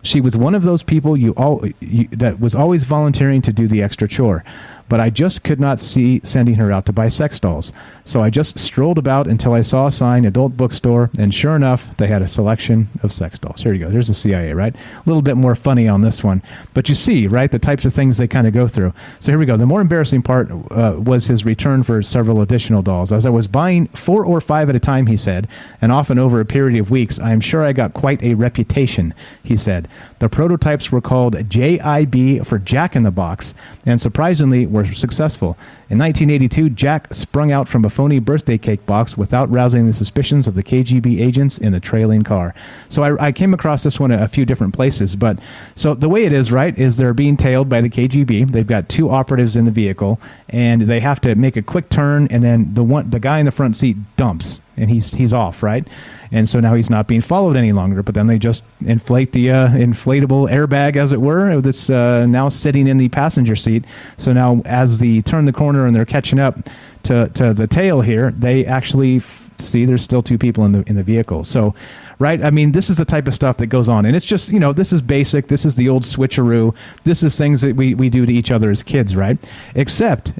"She was one of those people that was always volunteering to do the extra chore. But I just could not see sending her out to buy sex dolls. So I just strolled about until I saw a sign, adult bookstore, and sure enough, they had a selection of sex dolls." Here you go. There's the CIA, right? A little bit more funny on this one. But you see, right, the types of things they kind of go through. So here we go. The more embarrassing part was his return for several additional dolls. "As I was buying 4 or 5 at a time," he said, "and often over a period of weeks, I am sure I got quite a reputation," he said. "The prototypes were called JIB for Jack in the Box, and surprisingly were successful. In 1982, Jack sprung out from a phony birthday cake box without rousing the suspicions of the KGB agents in the trailing car." So I came across this one a few different places, but so the way it is, right, is they're being tailed by the KGB. They've got 2 operatives in the vehicle, and they have to make a quick turn, and then the guy in the front seat dumps, and he's off, right? And so now he's not being followed any longer, but then they just inflate the inflatable airbag, as it were, that's now sitting in the passenger seat. So now as they turn the corner and they're catching up to the tail here, they actually see there's still 2 people in the vehicle. So, right, I mean, this is the type of stuff that goes on. And it's just, this is basic. This is the old switcheroo. This is things that we do to each other as kids, right? Except,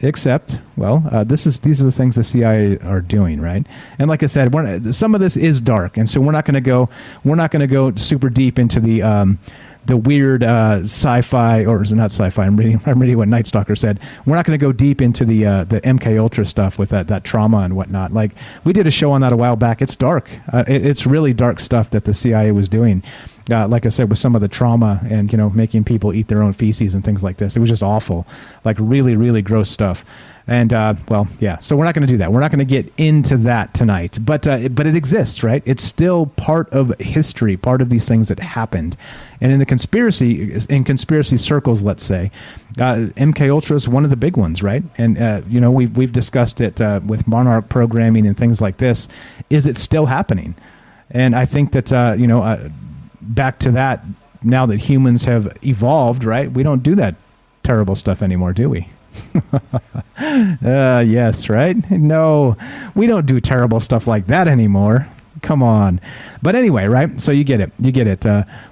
well, these are the things the CIA are doing, right? And like I said, some of this is dark, and so we're not going to go super deep into the weird sci-fi, or is it not sci-fi? I'm reading what Night Stalker said. We're not going to go deep into the MK Ultra stuff with that trauma and whatnot. Like, we did a show on that a while back. It's dark. It's really dark stuff that the CIA was doing. Like I said, with some of the trauma and making people eat their own feces and things like this. It was just awful. Like, really, really gross stuff. And well, yeah. So we're not going to do that. We're not going to get into that tonight. But it exists, right? It's still part of history, part of these things that happened. And in conspiracy circles, let's say, MK Ultra is one of the big ones, right? And we've discussed it with Monarch programming and things like this. Is it still happening? And I think that back to that, now that humans have evolved, right? We don't do that terrible stuff anymore, do we? Yes, right? No, we don't do terrible stuff like that anymore. Come on. But anyway, right? So you get it.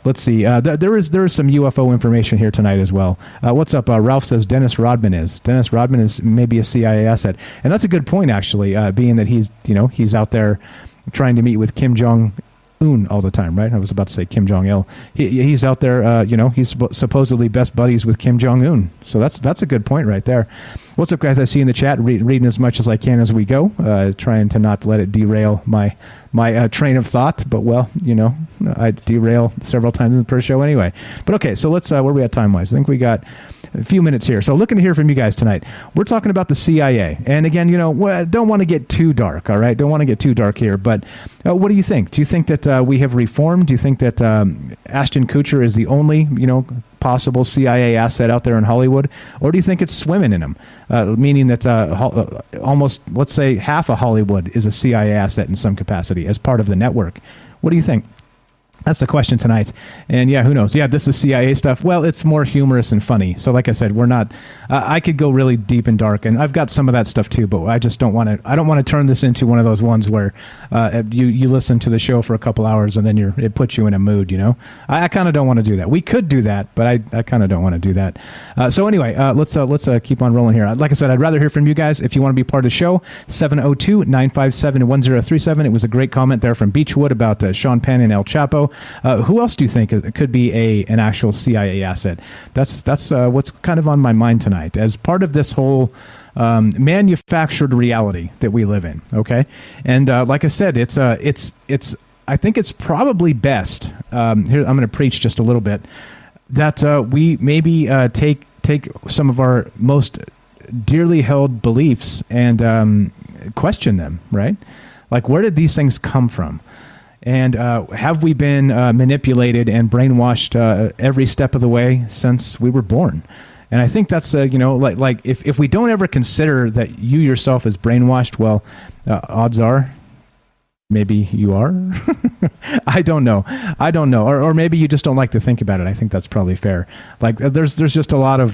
Let's see. There is some UFO information here tonight as well. What's up? Ralph says Dennis Rodman is maybe a CIA asset. And that's a good point, actually, being that he's out there trying to meet with Kim Jong-un all the time, right? I was about to say Kim Jong-il. He's out there, he's supposedly best buddies with Kim Jong-un. So that's a good point right there. What's up, guys? I see you in the chat, reading as much as I can as we go, trying to not let it derail my train of thought. But, well, I derail several times per show anyway. But, okay, so let's, where are we at time-wise? I think we got a few minutes here. So looking to hear from you guys tonight. We're talking about the CIA. And, again, don't want to get too dark, all right? Don't want to get too dark here. But what do you think? Do you think that we have reformed? Do you think that Ashton Kutcher is the only, possible CIA asset out there in Hollywood? Or do you think it's swimming in them? Meaning that almost, let's say, half of Hollywood is a CIA asset in some capacity as part of the network. What do you think? That's the question tonight. And yeah, who knows? Yeah, this is CIA stuff. Well, it's more humorous and funny. So like I said, we're not, I could go really deep and dark, and I've got some of that stuff too, but I just don't want to, I don't want to turn this into one of those ones where you listen to the show for a couple hours and then it puts you in a mood, I kind of don't want to do that. We could do that, but I kind of don't want to do that. So anyway, let's keep on rolling here. Like I said, I'd rather hear from you guys. If you want to be part of the show, 702-957-1037. It was a great comment there from Beechwood about Sean Penn and El Chapo. Who else do you think could be an actual CIA asset? That's what's kind of on my mind tonight as part of this whole manufactured reality that we live in. Okay, and like I said, it's I think it's probably best. Here, I'm going to preach just a little bit that we maybe take some of our most dearly held beliefs and question them. Right, like where did these things come from? And have we been manipulated and brainwashed every step of the way since we were born? And I think that's, like if we don't ever consider that you yourself is brainwashed, well, odds are maybe you are. I don't know. Or maybe you just don't like to think about it. I think that's probably fair. Like there's just a lot of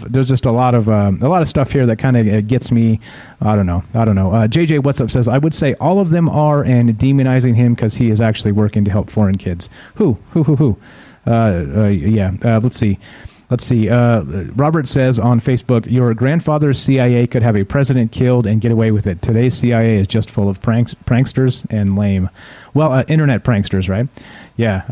stuff here that kind of gets me. I don't know. JJ What's Up says, I would say all of them are and demonizing him because he is actually working to help foreign kids. Who? Yeah. Let's see. Robert says on Facebook, your grandfather's CIA could have a president killed and get away with it. Today's CIA is just full of pranksters and lame. Well, internet pranksters, right? Yeah.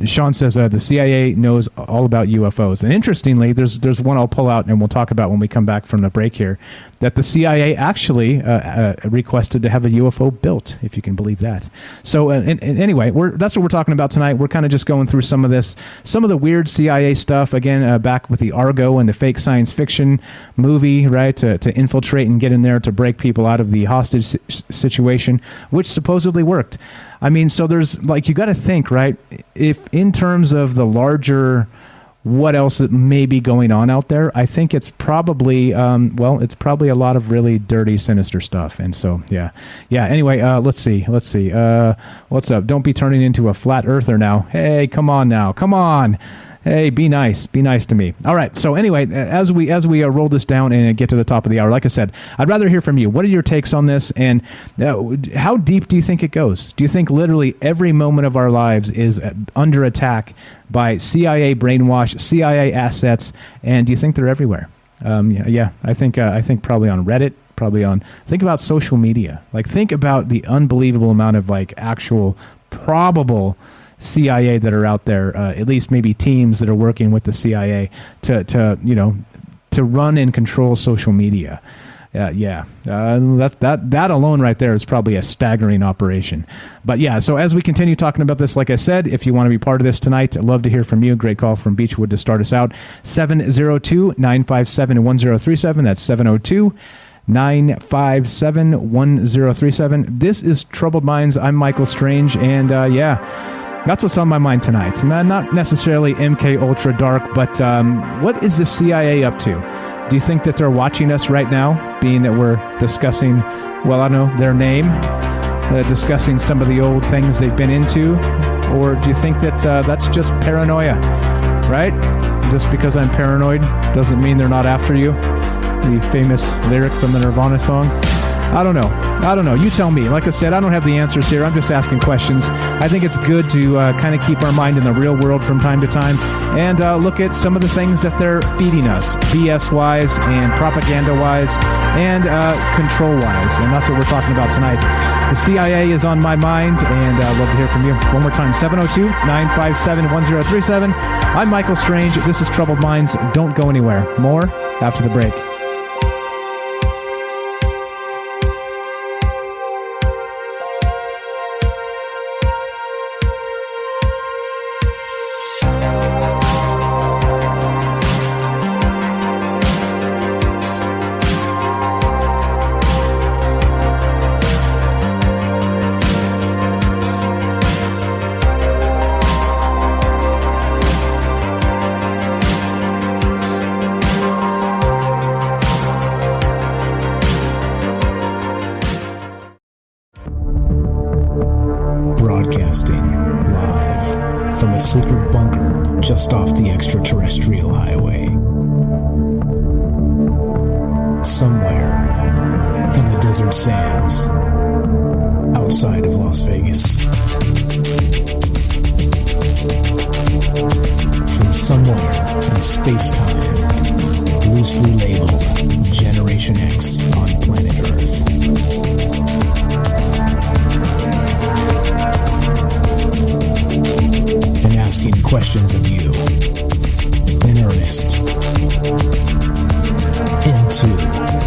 Sean says the CIA knows all about UFOs. And interestingly, there's one I'll pull out and we'll talk about when we come back from the break here, that the CIA actually requested to have a UFO built, if you can believe that. So anyway, that's what we're talking about tonight. We're kind of just going through some of the weird CIA stuff, again, back with the Argo and the fake science fiction movie, right, to infiltrate and get in there to break people out of the hostage situation, which supposedly worked. I mean, so there's, like, you got to think, right, if in terms of the larger what else may be going on out there, I think it's probably, it's probably a lot of really dirty, sinister stuff. And so, yeah. Anyway, let's see. What's up? Don't be turning into a flat earther now. Hey, come on. Hey, be nice to me. All right. So anyway, as we roll this down and get to the top of the hour, like I said, I'd rather hear from you. What are your takes on this? And how deep do you think it goes? Do you think literally every moment of our lives is under attack by CIA brainwash, CIA assets? And do you think they're everywhere? Yeah. I think probably on Reddit, think about social media. Like, think about the unbelievable amount of like actual probable CIA that are out there, at least maybe teams that are working with the CIA to run and control social media. That alone right there is probably a staggering operation. But yeah, so as we continue talking about this, like I said, if you want to be part of this tonight, I'd love to hear from you. Great call from Beechwood to start us out. 702-957-1037. That's 702-957-1037. This is Troubled Minds. I'm Michael Strange, and that's what's on my mind tonight. Not necessarily MK Ultra Dark, but what is the CIA up to? Do you think that they're watching us right now, being that we're discussing, well, I don't know, their name, discussing some of the old things they've been into? Or do you think that that's just paranoia, right? Just because I'm paranoid doesn't mean they're not after you. The famous lyric from the Nirvana song. I don't know. You tell me. Like I said, I don't have the answers here. I'm just asking questions. I think it's good to kind of keep our mind in the real world from time to time and look at some of the things that they're feeding us, BS-wise and propaganda-wise and control-wise. And that's what we're talking about tonight. The CIA is on my mind, and I'd love to hear from you. One more time, 702-957-1037. I'm Michael Strange. This is Troubled Minds. Don't go anywhere. More after the break. Broadcasting live from a secret bunker just off the extraterrestrial highway. Somewhere in the desert sands outside of Las Vegas. From somewhere in space-time, loosely labeled Generation X on planet Earth. And asking questions of you in earnest into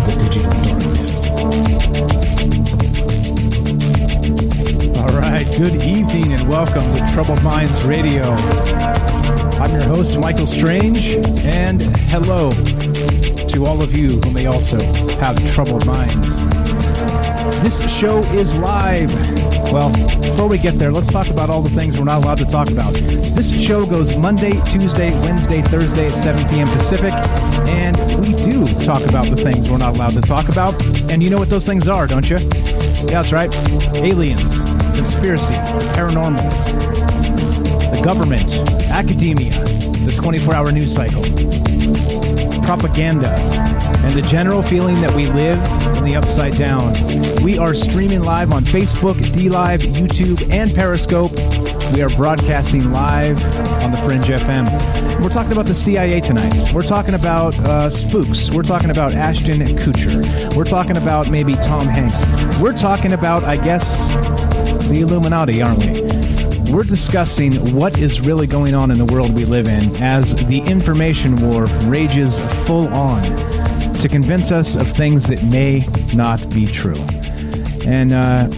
the digital darkness. All right, good evening and welcome to Troubled Minds Radio. I'm your host, Michael Strange, and hello to all of you who may also have troubled minds. This show is live. Well, before we get there, let's talk about all the things we're not allowed to talk about. This show goes Monday, Tuesday, Wednesday, Thursday at 7 p.m. Pacific, and we do talk about the things we're not allowed to talk about. And you know what those things are, don't you? Yeah, that's right. Aliens, conspiracy, paranormal, the government, academia, the 24-hour news cycle, propaganda, and the general feeling that we live in the upside down. We are streaming live on Facebook, DLive, YouTube, and Periscope. We are broadcasting live on the Fringe FM. We're talking about the CIA tonight. We're talking about spooks. We're talking about Ashton Kutcher. We're talking about maybe Tom Hanks. We're talking about, I guess, the Illuminati, aren't we? We're discussing what is really going on in the world we live in as the information war rages full on to convince us of things that may not be true. And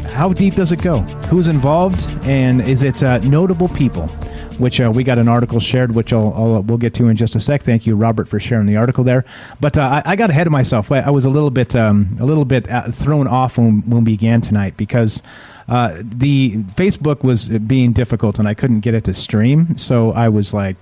how deep does it go? Who's involved? And is it notable people? Which we got an article shared, which we'll get to in just a sec. Thank you, Robert, for sharing the article there. But I got ahead of myself. I was a little bit thrown off when we began tonight because the Facebook was being difficult and I couldn't get it to stream. So I was like,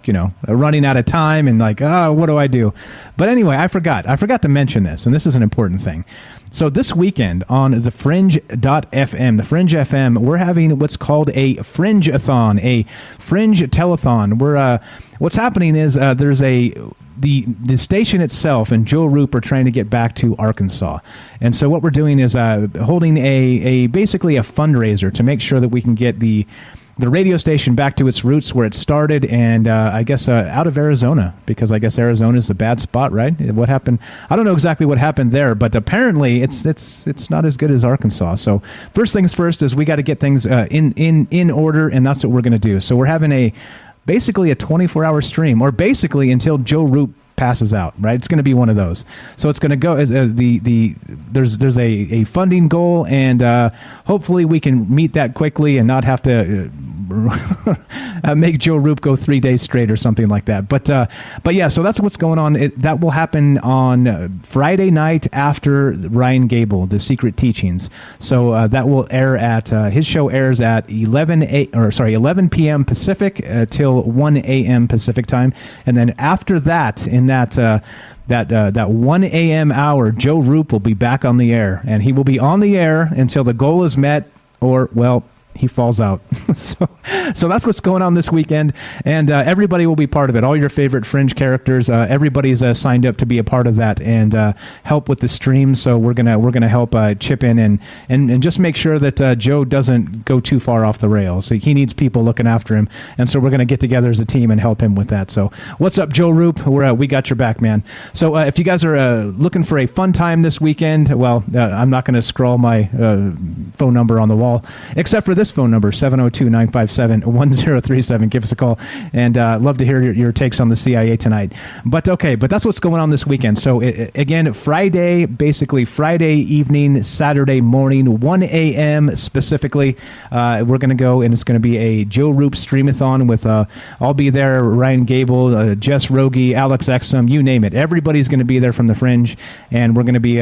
running out of time and like, what do I do? But anyway, I forgot to mention this, and this is an important thing. So this weekend on the Fringe.fm, the Fringe FM, we're having what's called a Fringe-a-thon, a Fringe telethon. What's happening is there's the station itself and Joe Roop are trying to get back to Arkansas. And so what we're doing is holding basically a fundraiser to make sure that we can get the radio station back to its roots where it started, and I guess out of Arizona, because I guess Arizona is the bad spot, right? What happened? I don't know exactly what happened there, but apparently it's not as good as Arkansas. So first things first is we got to get things in order, and that's what we're going to do. So we're having basically a 24-hour stream, or basically until Joe Roop passes out, right? It's going to be one of those. So it's going to go there's a funding goal, and hopefully we can meet that quickly and not have to make Joe Roop go 3 days straight or something like that. But yeah, so that's what's going on. That will happen on Friday night after Ryan Gable, The Secret Teachings. So that will air at his show airs at 11 p.m. Pacific till 1 a.m. Pacific time, and then after that, in that 1 a.m. hour, Joe Roop will be back on the air, and he will be on the air until the goal is met, or well, he falls out. So that's what's going on this weekend, and everybody will be part of it. All your favorite Fringe characters, everybody's signed up to be a part of that and help with the stream. So we're gonna help chip in and just make sure that Joe doesn't go too far off the rails. So he needs people looking after him, and so we're gonna get together as a team and help him with that. So what's up, Joe Roop? We got your back, man. So if you guys are looking for a fun time this weekend, well, I'm not gonna scroll my phone number on the wall, except for this phone number, 702-957-1037. Give us a call, and love to hear your takes on the CIA tonight. But that's what's going on this weekend. So again, Friday evening, Saturday morning, 1 a.m. specifically, we're going to go, and it's going to be a Joe Roop streamathon with I'll be there, Ryan Gable, Jess Rogie, Alex Exum, you name it. Everybody's going to be there from the Fringe, and we're going to be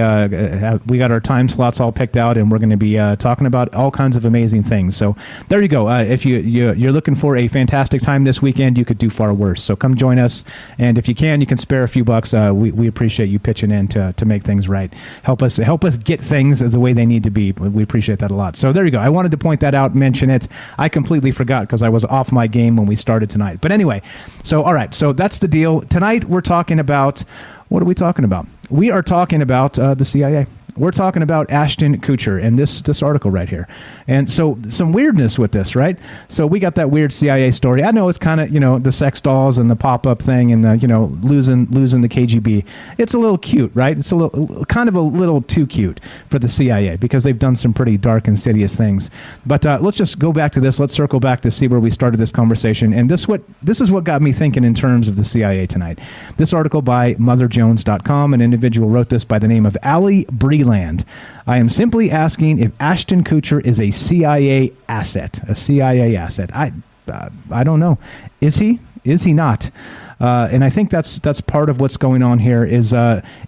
we got our time slots all picked out, and we're going to be talking about all kinds of amazing things. things. So there you go. If you're looking for a fantastic time this weekend, you could do far worse. So come join us, and if you can spare a few bucks. We appreciate you pitching in to make things right. Help us get things the way they need to be. We appreciate that a lot. So there you go. I wanted to point that out, mention it. I completely forgot because I was off my game when we started tonight. But anyway, so all right. So that's the deal. Tonight we're talking about, what are we talking about? We are talking about the CIA. We're talking about Ashton Kutcher and this article right here. And so some weirdness with this, right? So we got that weird CIA story. I know it's kind of, the sex dolls and the pop-up thing and the, losing the KGB. It's a little cute, right? It's a little too cute for the CIA because they've done some pretty dark, insidious things. But let's just go back to this. Let's circle back to see where we started this conversation. And this is what got me thinking in terms of the CIA tonight. This article by MotherJones.com, an individual wrote this by the name of Allie Breland. I am simply asking if Ashton Kutcher is a CIA asset. A CIA asset. I don't know. Is he? Is he not? And I think that's part of what's going on here is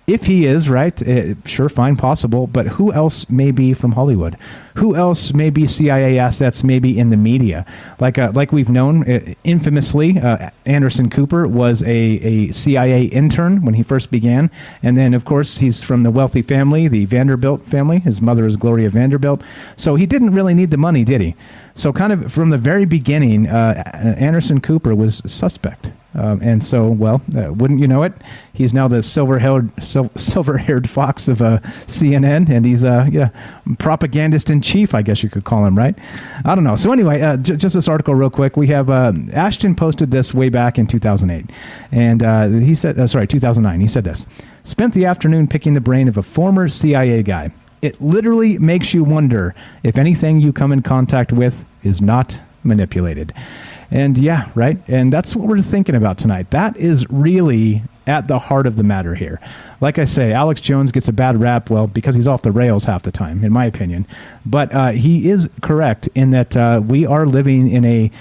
if he is, right, sure, fine, possible, but who else may be from Hollywood? Who else may be CIA assets, maybe in the media? Like we've known, infamously, Anderson Cooper was a CIA intern when he first began. And then, of course, he's from the wealthy family, the Vanderbilt family. His mother is Gloria Vanderbilt. So he didn't really need the money, did he? So kind of from the very beginning, Anderson Cooper was suspect. And so, wouldn't you know it? He's now the silver-haired fox of CNN, and he's propagandist in chief, I guess you could call him, right? I don't know. So anyway, just this article real quick. We have Ashton posted this way back in 2008, and he said, 2009. He said this: spent the afternoon picking the brain of a former CIA guy. It literally makes you wonder if anything you come in contact with is not manipulated. And yeah, right. And that's what we're thinking about tonight. That is really at the heart of the matter here. Like I say, Alex Jones gets a bad rap, because he's off the rails half the time, in my opinion. But he is correct in that we are living in in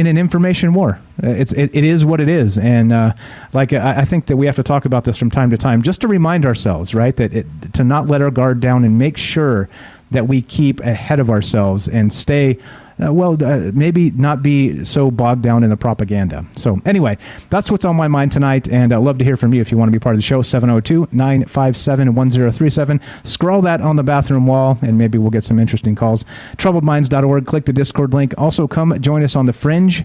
an information war. It is what it is. And I think that we have to talk about this from time to time, just to remind ourselves, right, that to not let our guard down and make sure that we keep ahead of ourselves and stay, maybe not be so bogged down in the propaganda. So anyway, that's what's on my mind tonight, and I'd love to hear from you if you want to be part of the show. 702-957-1037. Scroll that on the bathroom wall, and maybe we'll get some interesting calls. TroubledMinds.org. Click the Discord link. Also, come join us on the Fringe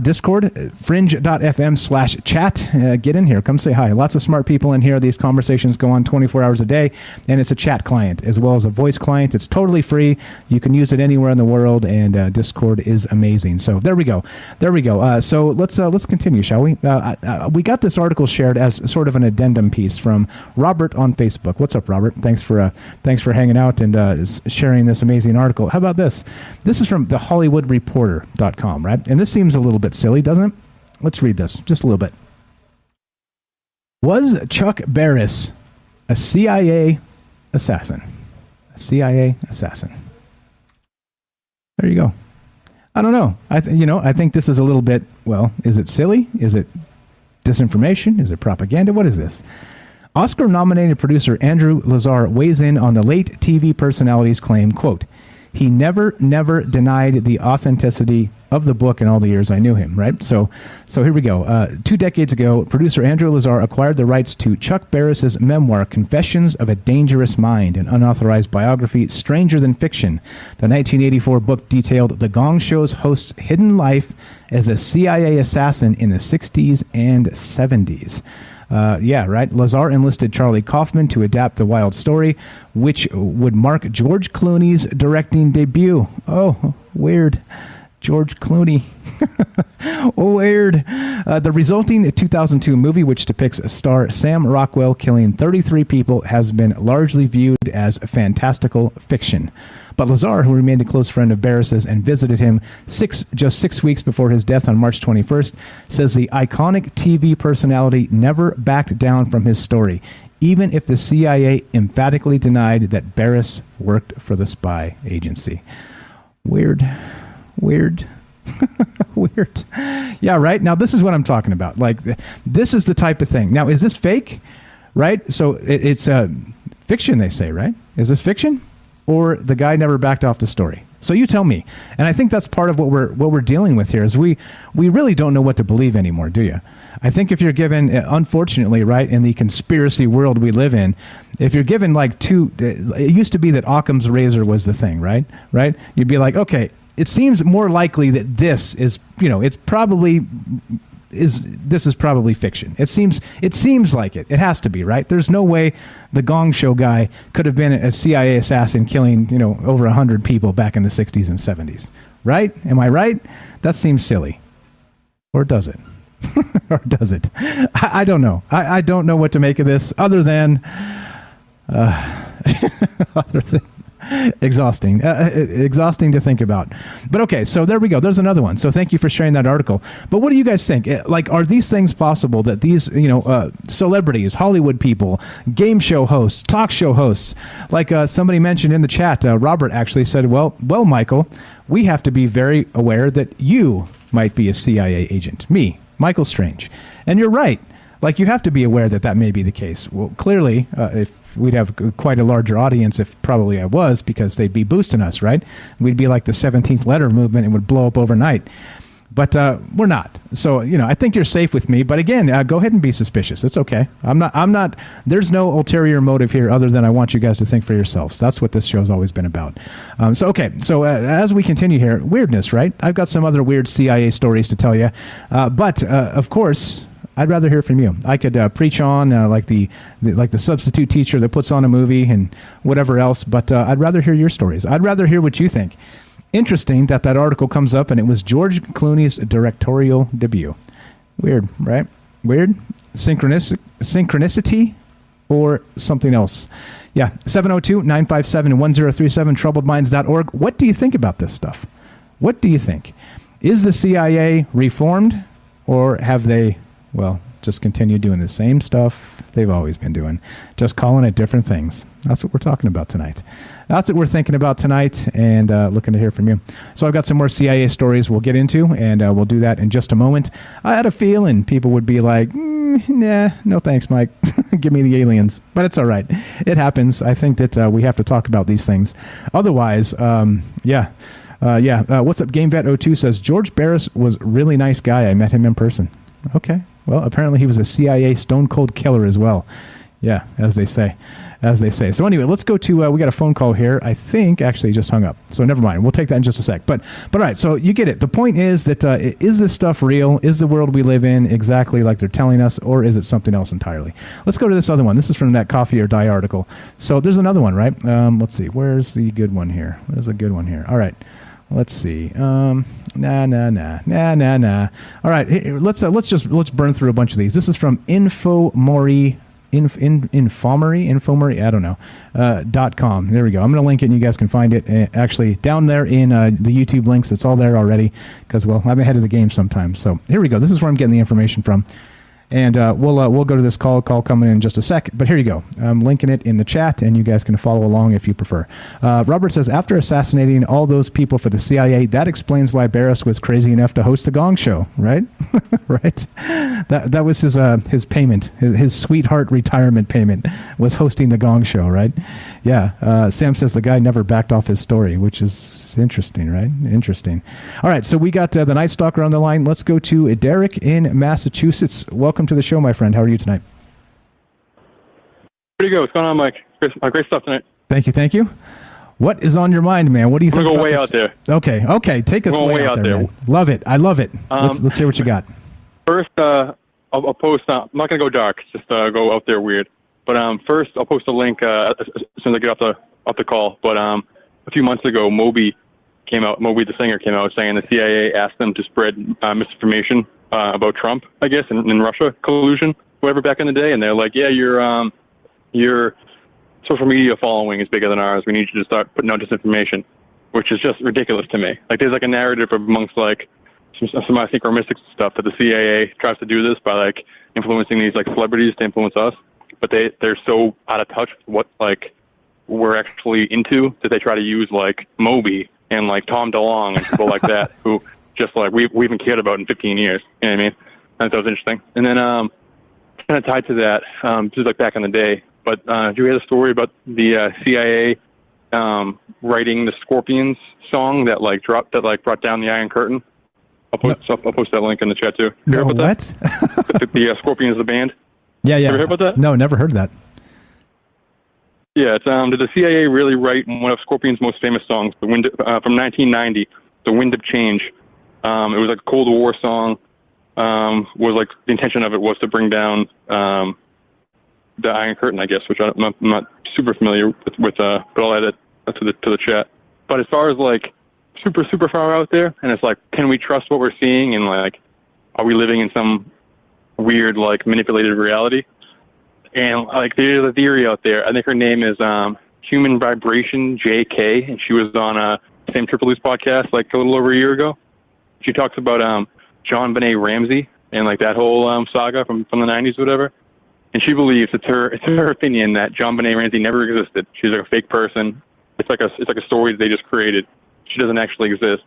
Discord, fringe.fm/chat. Get in here. Come say hi. Lots of smart people in here. These conversations go on 24 hours a day, and it's a chat client as well as a voice client. It's totally free. You can use it anywhere in the world, and Discord is amazing. So there we go. So let's continue, shall we? We got this article shared as sort of an addendum piece from Robert on Facebook. What's up, Robert? Thanks for hanging out and sharing this amazing article. How about this? This is from thehollywoodreporter.com, right? And this seems a little bit silly, doesn't it? Let's read this just a little bit. Was Chuck Barris a CIA assassin? A CIA assassin. There you go. I don't know. I think this is a little bit, is it silly? Is it disinformation? Is it propaganda? What is this? Oscar-nominated producer Andrew Lazar weighs in on the late TV personality's claim, quote, he never denied the authenticity of the book in all the years I knew him, right? So here we go. 2 decades ago, producer Andrew Lazar acquired the rights to Chuck Barris's memoir, Confessions of a Dangerous Mind, an unauthorized biography, Stranger Than Fiction. The 1984 book detailed The Gong Show's host's hidden life as a CIA assassin in the 60s and 70s. Lazar enlisted Charlie Kaufman to adapt the wild story, which would mark George Clooney's directing debut. Oh, weird. George Clooney. Weird. The resulting 2002 movie, which depicts star Sam Rockwell killing 33 people, has been largely viewed as fantastical fiction. But Lazar, who remained a close friend of Barris's and visited him just 6 weeks before his death on March 21st, says the iconic TV personality never backed down from his story, even if the CIA emphatically denied that Barris worked for the spy agency. Weird. Weird. Yeah, right? Now, this is what I'm talking about. This is the type of thing. Now, is this fake? Right? So it's fiction, they say, right? Is this fiction? or the guy never backed off the story. So you tell me. And I think that's part of what we're dealing with here is we really don't know what to believe anymore, do you? I think if you're given, unfortunately, right, in the conspiracy world we live in, if you're given like it used to be that Occam's razor was the thing, right? Right? You'd be like, okay, it seems more likely that this is, this is probably fiction. It seems like it. It has to be, right? There's no way the Gong Show guy could have been a CIA assassin killing, over 100 people back in the 60s and 70s. Right? Am I right? That seems silly. Or does it? Or does it? I don't know. I don't know what to make of this other than exhausting to think about. But okay, so there we go. There's another one. So thank you for sharing that article. But what do you guys think? Like, are these things possible that these, celebrities, Hollywood people, game show hosts, talk show hosts, like somebody mentioned in the chat, Robert actually said, well, Michael, we have to be very aware that you might be a CIA agent. Me, Michael Strange. And you're right. Like, you have to be aware that may be the case. Well, clearly, if we'd have quite a larger audience if probably I was, because they'd be boosting us, right? We'd be like the 17th letter movement and would blow up overnight. But we're not. So, I think you're safe with me. But again, go ahead and be suspicious. It's okay. I'm not, there's no ulterior motive here other than I want you guys to think for yourselves. That's what this show's always been about. So as we continue here, weirdness, right? I've got some other weird CIA stories to tell you. But of course, I'd rather hear from you. I could preach on like the substitute teacher that puts on a movie and whatever else, but I'd rather hear your stories. I'd rather hear what you think. Interesting that article comes up and it was George Clooney's directorial debut. Weird, right? Weird? Synchronicity or something else? Yeah, 702-957-1037, troubledminds.org. What do you think about this stuff? What do you think? Is the CIA reformed, or have they just continue doing the same stuff they've always been doing, just calling it different things? That's what we're talking about tonight. That's what we're thinking about tonight, and looking to hear from you. So I've got some more CIA stories we'll get into, and we'll do that in just a moment. I had a feeling people would be like, nah, no thanks, Mike. Give me the aliens. But it's all right. It happens. I think that we have to talk about these things. Otherwise, what's up? GameVet02 says, George Barris was a really nice guy. I met him in person. Okay. Well, apparently he was a CIA stone cold killer as well. Yeah, as they say. So anyway, let's go to, we got a phone call here. I think actually just hung up. So never mind. We'll take that in just a sec. But all right, so you get it. The point is that is this stuff real? Is the world we live in exactly like they're telling us, or is it something else entirely? Let's go to this other one. This is from that Coffee or Die article. So there's another one, right? Let's see. Where's the good one here? There's a good one here. All right. Let's see. Nah. All right, let's burn through a bunch of these. This is from Infomory. I don't know. .com. There we go. I'm going to link it, and you guys can find it actually down there in the YouTube links. It's all there already because, I'm ahead of the game sometimes. So here we go. This is where I'm getting the information from. And we'll go to this call coming in just a sec. But here you go. I'm linking it in the chat, and you guys can follow along if you prefer. Robert says, after assassinating all those people for the CIA, that explains why Barris was crazy enough to host the Gong Show, right? Right? That was his payment. His sweetheart retirement payment was hosting the Gong Show, right? Yeah. Sam says the guy never backed off his story, which is interesting, right? Interesting. All right, so we got the Night Stalker on the line. Let's go to Derek in Massachusetts. Welcome to the show, my friend. How are you tonight? Pretty good. What's going on, Mike? Great stuff tonight. Thank you. What is on your mind, man? What do you think? We're going to go way out there. Okay. Take us way out there. Man. Love it. I love it. Let's hear what you got. First, I'll post. I'm not going to go dark. Just go out there weird. But first, I'll post a link as soon as I get off the call. But a few months ago, Moby the singer came out saying the CIA asked them to spread misinformation about Trump, I guess, and Russia collusion, whatever, back in the day. And they're like, yeah, your social media following is bigger than ours. We need you to start putting out disinformation, which is just ridiculous to me. Like, there's like a narrative amongst like some I think are mystics stuff that the CIA tries to do this by like influencing these like celebrities to influence us, but they're so out of touch with what like we're actually into that they try to use like Moby and like Tom DeLonge and people like that who just like we haven't cared about in 15 years. You know what I mean? I thought that was interesting. And then kind of tied to that, just like back in the day. But did you hear the story about the CIA writing the Scorpions song that brought down the Iron Curtain. I'll post that link in the chat too. You heard about that? The Scorpions, the band. Yeah. Ever heard about that? No, never heard that. Yeah, it's did the CIA really write one of Scorpion's most famous songs, from 1990, "The Wind of Change"? It was like a Cold War song. Was like the intention of it was to bring down the Iron Curtain, I guess, which I'm not super familiar with. But I'll add it to the chat. But as far as like super far out there, and it's like, can we trust what we're seeing, and like, are we living in some weird like manipulated reality? And like, there's a theory out there. I think her name is Human Vibration JK, and she was on Sam Tripoli's podcast like a little over a year ago. She talks about John Benet Ramsey and like that whole saga from the 90s, or whatever. And she believes it's her opinion that John Benet Ramsey never existed. She's like a fake person. It's like a story that they just created. She doesn't actually exist.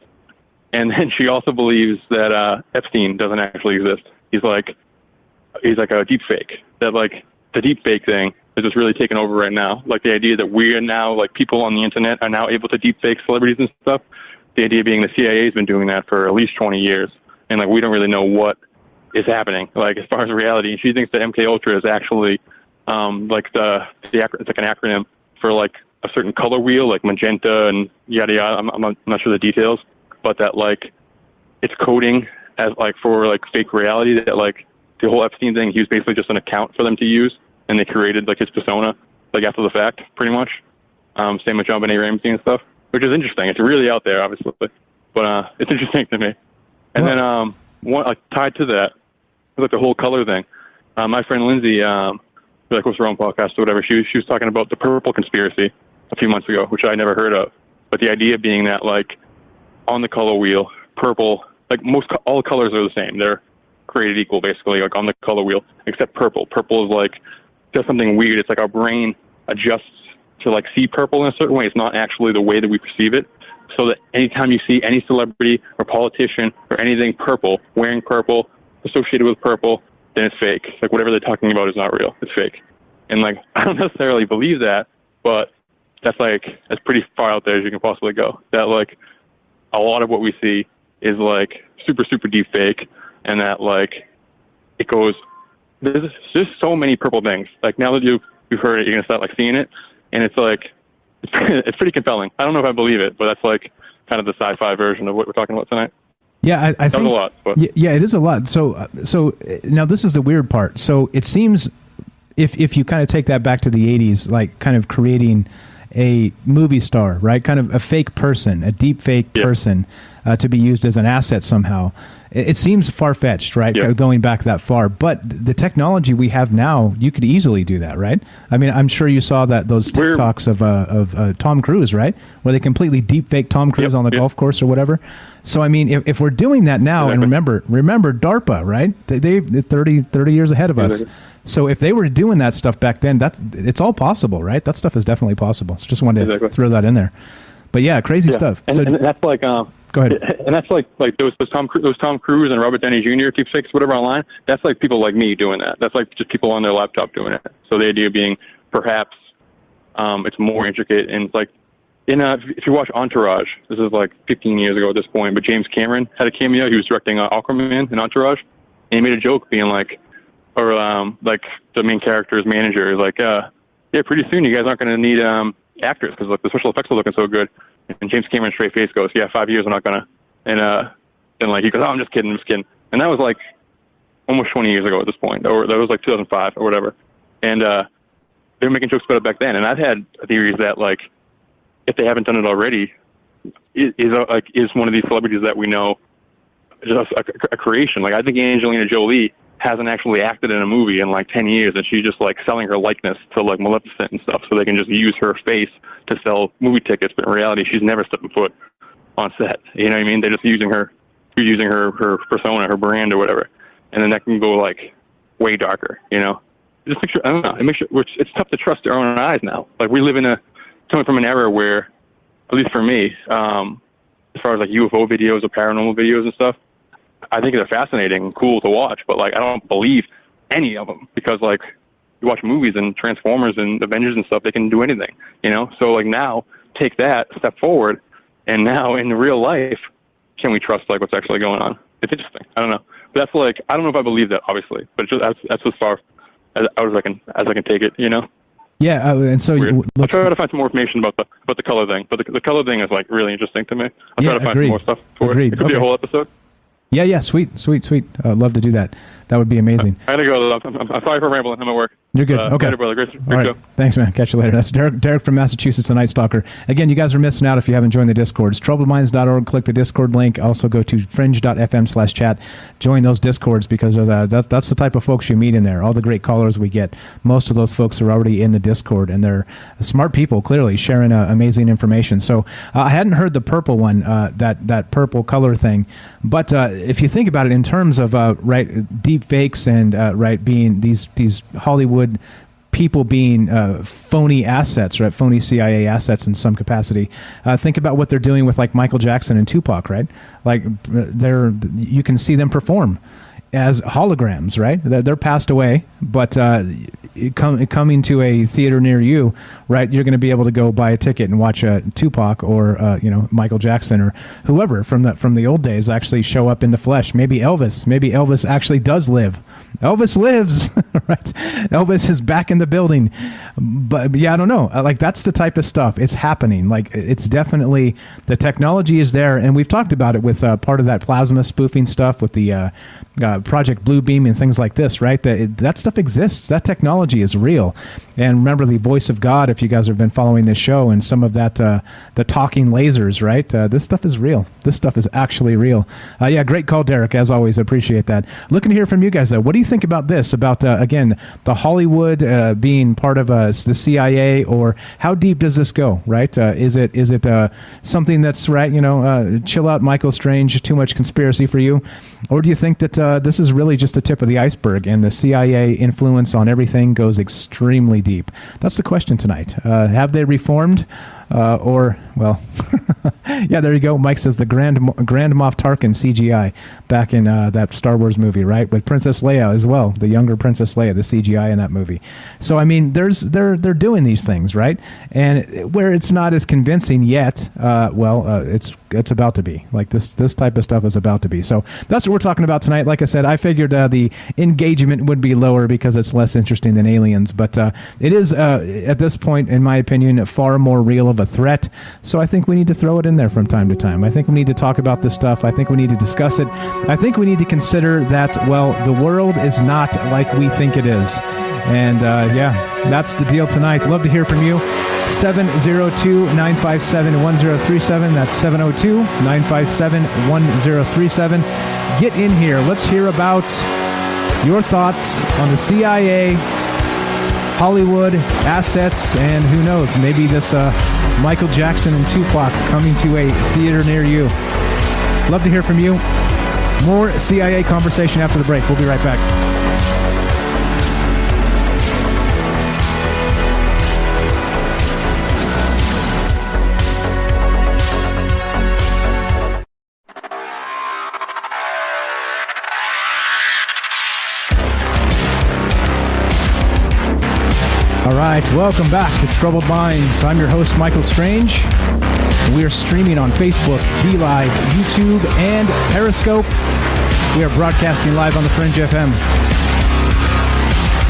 And then she also believes that Epstein doesn't actually exist. He's like a deep fake. That like the deep fake thing is just really taking over right now. Like the idea that we are now, like people on the internet are now able to deep fake celebrities and stuff. The idea being the CIA has been doing that for at least 20 years. And like, we don't really know what is happening, like as far as reality. And she thinks that MK Ultra is actually like it's like an acronym for like a certain color wheel, like magenta and yada yada. I'm not sure the details, but that like it's coding as like for like fake reality. That like the whole Epstein thing, he was basically just an account for them to use, and they created like his persona like after the fact, pretty much. Same with John Benet Ramsey and stuff, which is interesting. It's really out there, obviously, but it's interesting to me. And then one like tied to that, like the whole color thing. My friend Lindsay, like hosts her own podcast or whatever, she was talking about the purple conspiracy a few months ago, which I never heard of. But the idea being that like on the color wheel, purple, like all colors are the same. They're created equal, basically, like on the color wheel, except purple. Purple is like does something weird. It's like our brain adjusts to like see purple in a certain way. It's not actually the way that we perceive it. So that anytime you see any celebrity or politician or anything purple, wearing purple, associated with purple, then it's fake. Like whatever they're talking about is not real. It's fake. And like, I don't necessarily believe that, but that's pretty far out there as you can possibly go. That like a lot of what we see is like super deep fake, and that like it goes. There's just so many purple things. Like now that you've heard it, you're gonna start like seeing it, and it's like it's pretty compelling. I don't know if I believe it, but that's like kind of the sci-fi version of what we're talking about tonight. Yeah, I think a lot. But. Yeah, it is a lot. So now this is the weird part. So it seems if you kind of take that back to the 80s, like kind of creating a movie star, right? Kind of a fake person, a deep fake person to be used as an asset somehow. It seems far-fetched, right? Yeah. Going back that far. But the technology we have now, you could easily do that, right? I mean, I'm sure you saw those TikToks of Tom Cruise, right? Where they completely deep fake Tom Cruise on the golf course or whatever. So, I mean, if we're doing that now, and remember DARPA, right? They're 30 years ahead of us. So if they were doing that stuff back then, it's all possible, right? That stuff is definitely possible. So just wanted to throw that in there. But yeah, crazy stuff. And, so, and that's like go ahead. And that's like those Tom Cruise and Robert Downey Jr. deepfakes, whatever online. That's like people like me doing that. That's like just people on their laptop doing it. So the idea being perhaps it's more intricate, and it's like if you watch Entourage, this is like 15 years ago at this point, but James Cameron had a cameo. He was directing Aquaman in Entourage, and he made a joke being like, or like the main character's manager is like, yeah, pretty soon you guys aren't going to need actors because like the special effects are looking so good. And James Cameron straight face goes, yeah, 5 years I'm not gonna. And then like he goes, oh, I'm just kidding. And that was like almost 20 years ago at this point, or that was like 2005 or whatever. And they were making jokes about it back then. And I've had theories that like if they haven't done it already, is one of these celebrities that we know just a creation. Like I think Angelina Jolie hasn't actually acted in a movie in like 10 years, and she's just like selling her likeness to like Maleficent and stuff, so they can just use her face to sell movie tickets. But in reality, she's never stepped foot on set. You know what I mean? They're just using her persona, her brand or whatever, and then that can go like way darker. You know, just picture. I don't know. It's tough to trust our own eyes now. Like we live coming from an era where, at least for me, as far as like UFO videos or paranormal videos and stuff, I think they're fascinating and cool to watch, but like I don't believe any of them because like you watch movies and Transformers and Avengers and stuff, they can do anything, you know? So like now take that step forward, and now in real life, can we trust like what's actually going on? It's interesting. I don't know. But that's like, I don't know if I believe that, obviously, but it's just, that's as far as I can take it, you know? Yeah, and so I'll try to find some more information about the color thing. But the color thing is like really interesting to me. I'll try to find some more stuff for it. It could be a whole episode. Yeah, sweet. Love to do that. That would be amazing. I gotta go. I'm sorry for rambling. I'm at work. You're good. Okay. Later, brother. Great All right. show. Thanks, man. Catch you later. That's Derek from Massachusetts, the Night Stalker. Again, you guys are missing out if you haven't joined the Discords. TroubledMinds.org. Click the Discord link. Also go to fringe.fm/chat. Join those Discords because that's the type of folks you meet in there. All the great callers we get. Most of those folks are already in the Discord, and they're smart people, clearly, sharing amazing information. So I hadn't heard the purple one, that purple color thing. But if you think about it in terms of deep fakes and being these Hollywood people being phony assets, right? Phony CIA assets in some capacity. Think about what they're doing with like Michael Jackson and Tupac, right? Like you can see them perform as holograms, right? They're passed away, but coming to a theater near you, right? You're going to be able to go buy a ticket and watch Tupac or Michael Jackson or whoever from the old days actually show up in the flesh. Maybe Elvis actually does live. Elvis lives, right? Elvis is back in the building, but yeah, I don't know. Like that's the type of stuff. It's happening. Like it's definitely the technology is there, and we've talked about it with part of that plasma spoofing stuff with the Project Bluebeam and things like this, right? That stuff exists. That technology is real. And remember the voice of God, if you guys have been following this show, and some of that, the talking lasers, right? This stuff is real. This stuff is actually real. Yeah, great call, Derek. As always, appreciate that. Looking to hear from you guys, though. What do you think about this? About, again, the Hollywood being part of the CIA, or how deep does this go, right? Is it something that's, right, chill out, Michael Strange, too much conspiracy for you? Or do you think that this is really just the tip of the iceberg, and the CIA influence on everything goes extremely deep? That's the question tonight. Have they reformed? Yeah, there you go. Mike says the Grand Moff Tarkin CGI back in that Star Wars movie, right? With Princess Leia as well, the younger Princess Leia, the CGI in that movie. So I mean, they're doing these things, right? And where it's not as convincing yet, it's about to be. Like this type of stuff is about to be. So that's what we're talking about tonight. Like I said, I figured the engagement would be lower because it's less interesting than aliens, but it is at this point, in my opinion, far more real of a threat. So I think we need to throw it in there from time to time. I think we need to talk about this stuff. I think we need to discuss it. I think we need to consider that, the world is not like we think it is. And that's the deal tonight. Love to hear from you. 702-957-1037. That's 702-957-1037. Get in here. Let's hear about your thoughts on the CIA, Hollywood assets, and who knows, maybe this Michael Jackson and Tupac coming to a theater near you. Love to hear from you. More CIA conversation after the break. We'll be right back. All right, welcome back to Troubled Minds. I'm your host, Michael Strange. We are streaming on Facebook, DLive, YouTube, and Periscope. We are broadcasting live on the Fringe FM.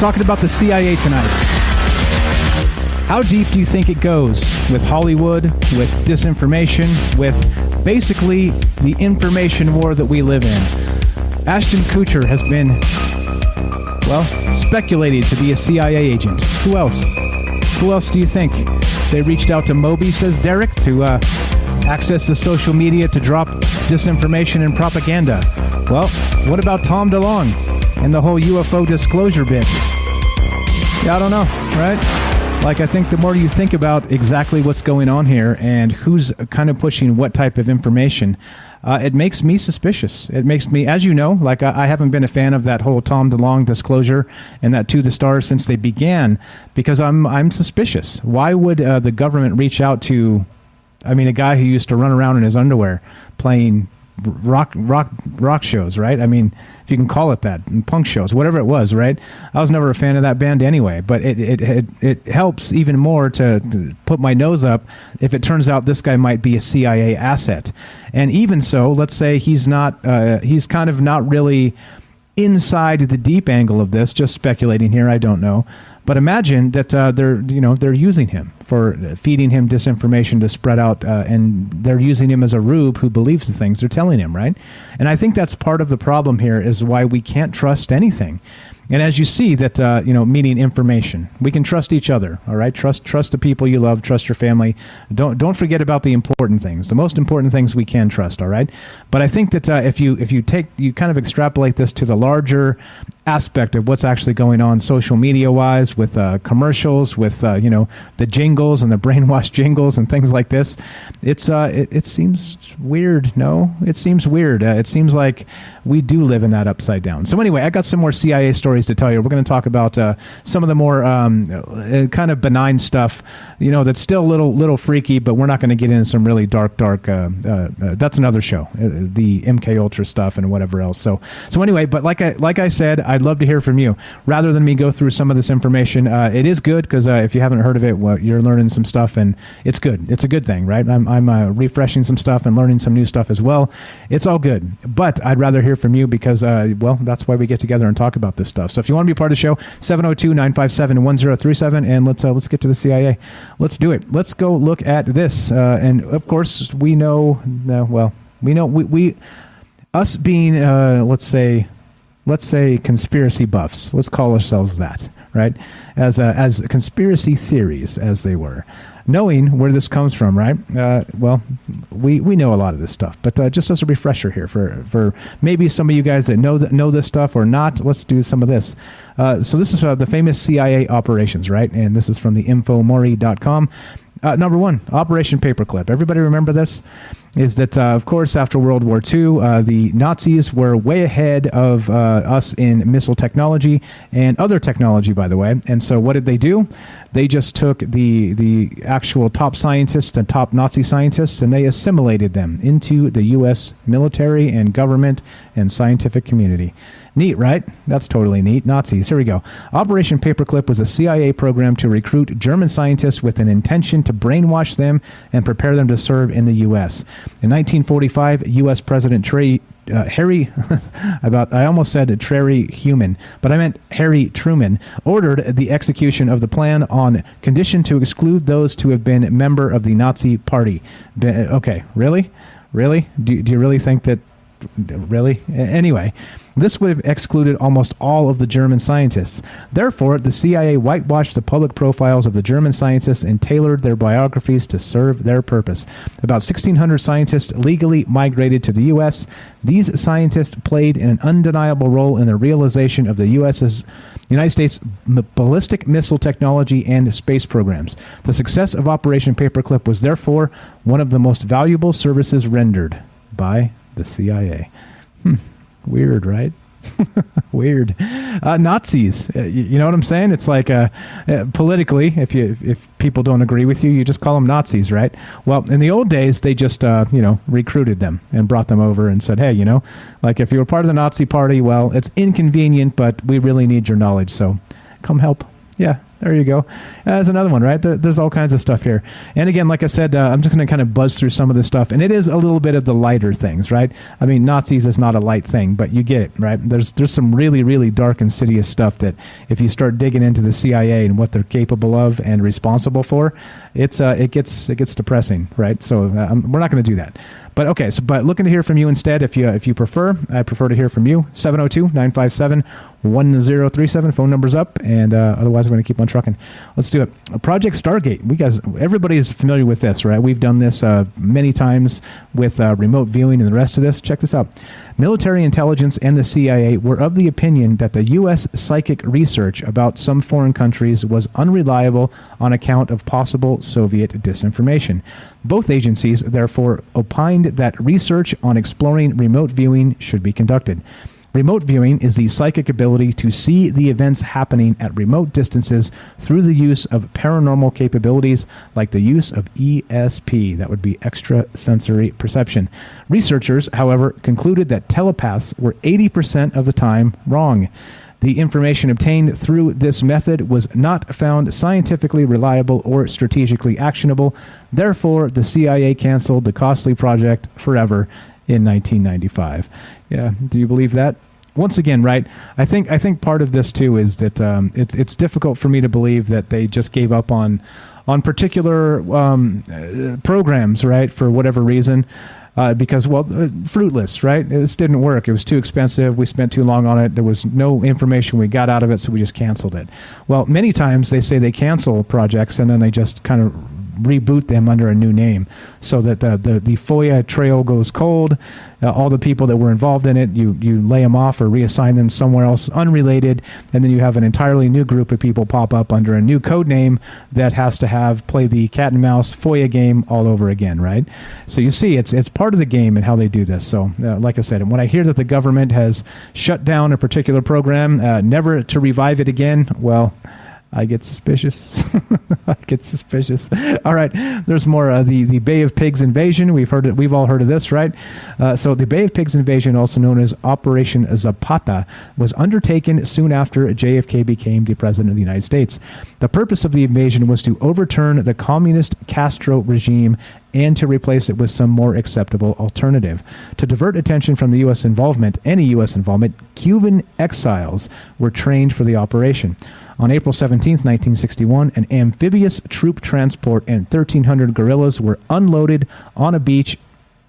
Talking about the CIA tonight. How deep do you think it goes with Hollywood, with disinformation, with basically the information war that we live in? Ashton Kutcher has been speculated to be a CIA agent. Who else? Who else do you think? They reached out to Moby, says Derek, to access the social media to drop disinformation and propaganda. Well, what about Tom DeLonge and the whole UFO disclosure bit? Yeah, I don't know, right? Like, I think the more you think about exactly what's going on here and who's kind of pushing what type of information, it makes me suspicious. It makes me, as you know, like I haven't been a fan of that whole Tom DeLonge disclosure and that To the Stars since they began, because I'm suspicious. Why would the government reach out to, a guy who used to run around in his underwear playing rock shows, right? I mean, if you can call it that, and punk shows, whatever it was, right? I was never a fan of that band anyway, but it helps even more to put my nose up if it turns out this guy might be a CIA asset. And even so, let's say he's kind of not really inside the deep angle of this, just speculating here, I don't know. But imagine that they're using him for feeding him disinformation to spread out, and they're using him as a rube who believes the things they're telling him, right? And I think that's part of the problem here, is why we can't trust anything. And as you see that, meaning information, we can trust each other. All right, trust the people you love, trust your family. Don't forget about the important things, the most important things we can trust. All right, but I think that if you kind of extrapolate this to the larger aspect of what's actually going on social media wise, with commercials, with the jingles and the brainwashed jingles and things like this, it seems weird. No, it seems weird. It seems like we do live in that upside down. So anyway, I got some more CIA stories to tell you. We're going to talk about some of the more kind of benign stuff, that's still a little freaky, but we're not going to get into some really dark. That's another show, the MK Ultra stuff and whatever else. So anyway, but like I said, I'd love to hear from you rather than me go through some of this information. It is good because if you haven't heard of it, well, you're learning some stuff, and it's good. It's a good thing, right? I'm refreshing some stuff and learning some new stuff as well. It's all good, but I'd rather hear from you because, that's why we get together and talk about this stuff. So if you want to be part of the show, 702-957-1037, and let's get to the CIA. Let's do it. Let's go look at this. And of course, we know, us being, let's say conspiracy buffs. Let's call ourselves that, right? As conspiracy theories, as they were. Knowing where this comes from, right? We know a lot of this stuff, but just as a refresher here for maybe some of you guys that know this stuff or not, let's do some of this. So this is the famous CIA operations, right? And this is from the infomori.com. Number one, Operation Paperclip. Everybody remember this? Is that, of course, after World War II, the Nazis were way ahead of us in missile technology and other technology, by the way. And so what did they do? They just took the actual top scientists, the top Nazi scientists, and they assimilated them into the U.S. military and government and scientific community. Neat, right? That's totally neat. Nazis. Here we go. Operation Paperclip was a CIA program to recruit German scientists with an intention to brainwash them and prepare them to serve in the U.S. In 1945, U.S. President Harry, I almost said Trary Human, but I meant Harry Truman, ordered the execution of the plan on condition to exclude those to have been a member of the Nazi Party. Okay, really? Do you really think that? Really? Anyway, this would have excluded almost all of the German scientists. Therefore, the CIA whitewashed the public profiles of the German scientists and tailored their biographies to serve their purpose. About 1,600 scientists legally migrated to the U.S. These scientists played an undeniable role in the realization of the United States ballistic missile technology and space programs. The success of Operation Paperclip was therefore one of the most valuable services rendered by the CIA. Weird, right? Weird. Nazis. You know what I'm saying? It's like politically, if people don't agree with you, you just call them Nazis, right? Well, in the old days, they just recruited them and brought them over and said, hey, like if you were part of the Nazi party, well, it's inconvenient, but we really need your knowledge, so come help. Yeah. There you go. There's another one, right? There's all kinds of stuff here. And again, like I said, I'm just going to kind of buzz through some of this stuff. And it is a little bit of the lighter things, right? I mean, Nazis is not a light thing, but you get it, right? There's some really, really dark, insidious stuff that if you start digging into the CIA and what they're capable of and responsible for, it gets depressing, right? So we're not going to do that. But okay, but looking to hear from you instead. If you prefer, I prefer to hear from you. 702-957-1037. Phone number's up, and otherwise we're going to keep on trucking. Let's do it. Project Stargate. Everybody is familiar with this, right? We've done this many times with remote viewing and the rest of this. Check this out. Military intelligence and the CIA were of the opinion that the U.S. psychic research about some foreign countries was unreliable on account of possible Soviet disinformation. Both agencies, therefore, opined that research on exploring remote viewing should be conducted. Remote viewing is the psychic ability to see the events happening at remote distances through the use of paranormal capabilities like the use of ESP. That would be extrasensory perception. Researchers, however, concluded that telepaths were 80% of the time wrong. The information obtained through this method was not found scientifically reliable or strategically actionable. Therefore, the CIA canceled the costly project forever in 1995. Yeah, do you believe that? Once again, right? I think part of this too is that it's difficult for me to believe that they just gave up on particular programs, right? For whatever reason. Because, fruitless, right? This didn't work. It was too expensive. We spent too long on it. There was no information we got out of it, so we just canceled it. Well, many times they say they cancel projects and then they just kind of reboot them under a new name so that the FOIA trail goes cold. All the people that were involved in it, you lay them off or reassign them somewhere else unrelated, and then you have an entirely new group of people pop up under a new code name that has to play the cat and mouse FOIA game all over again, right? So you see, it's part of the game and how they do this. So like I said, when I hear that the government has shut down a particular program, never to revive it again, well, I get suspicious. I get suspicious. All right, there's more. The Bay of Pigs invasion. We've all heard of this, right? So the Bay of Pigs invasion, also known as Operation Zapata, was undertaken soon after JFK became the president of the United States. The purpose of the invasion was to overturn the communist Castro regime and to replace it with some more acceptable alternative. To divert attention from the U.S. involvement, Cuban exiles were trained for the operation. On April 17, 1961, an amphibious troop transport and 1,300 guerrillas were unloaded on a beach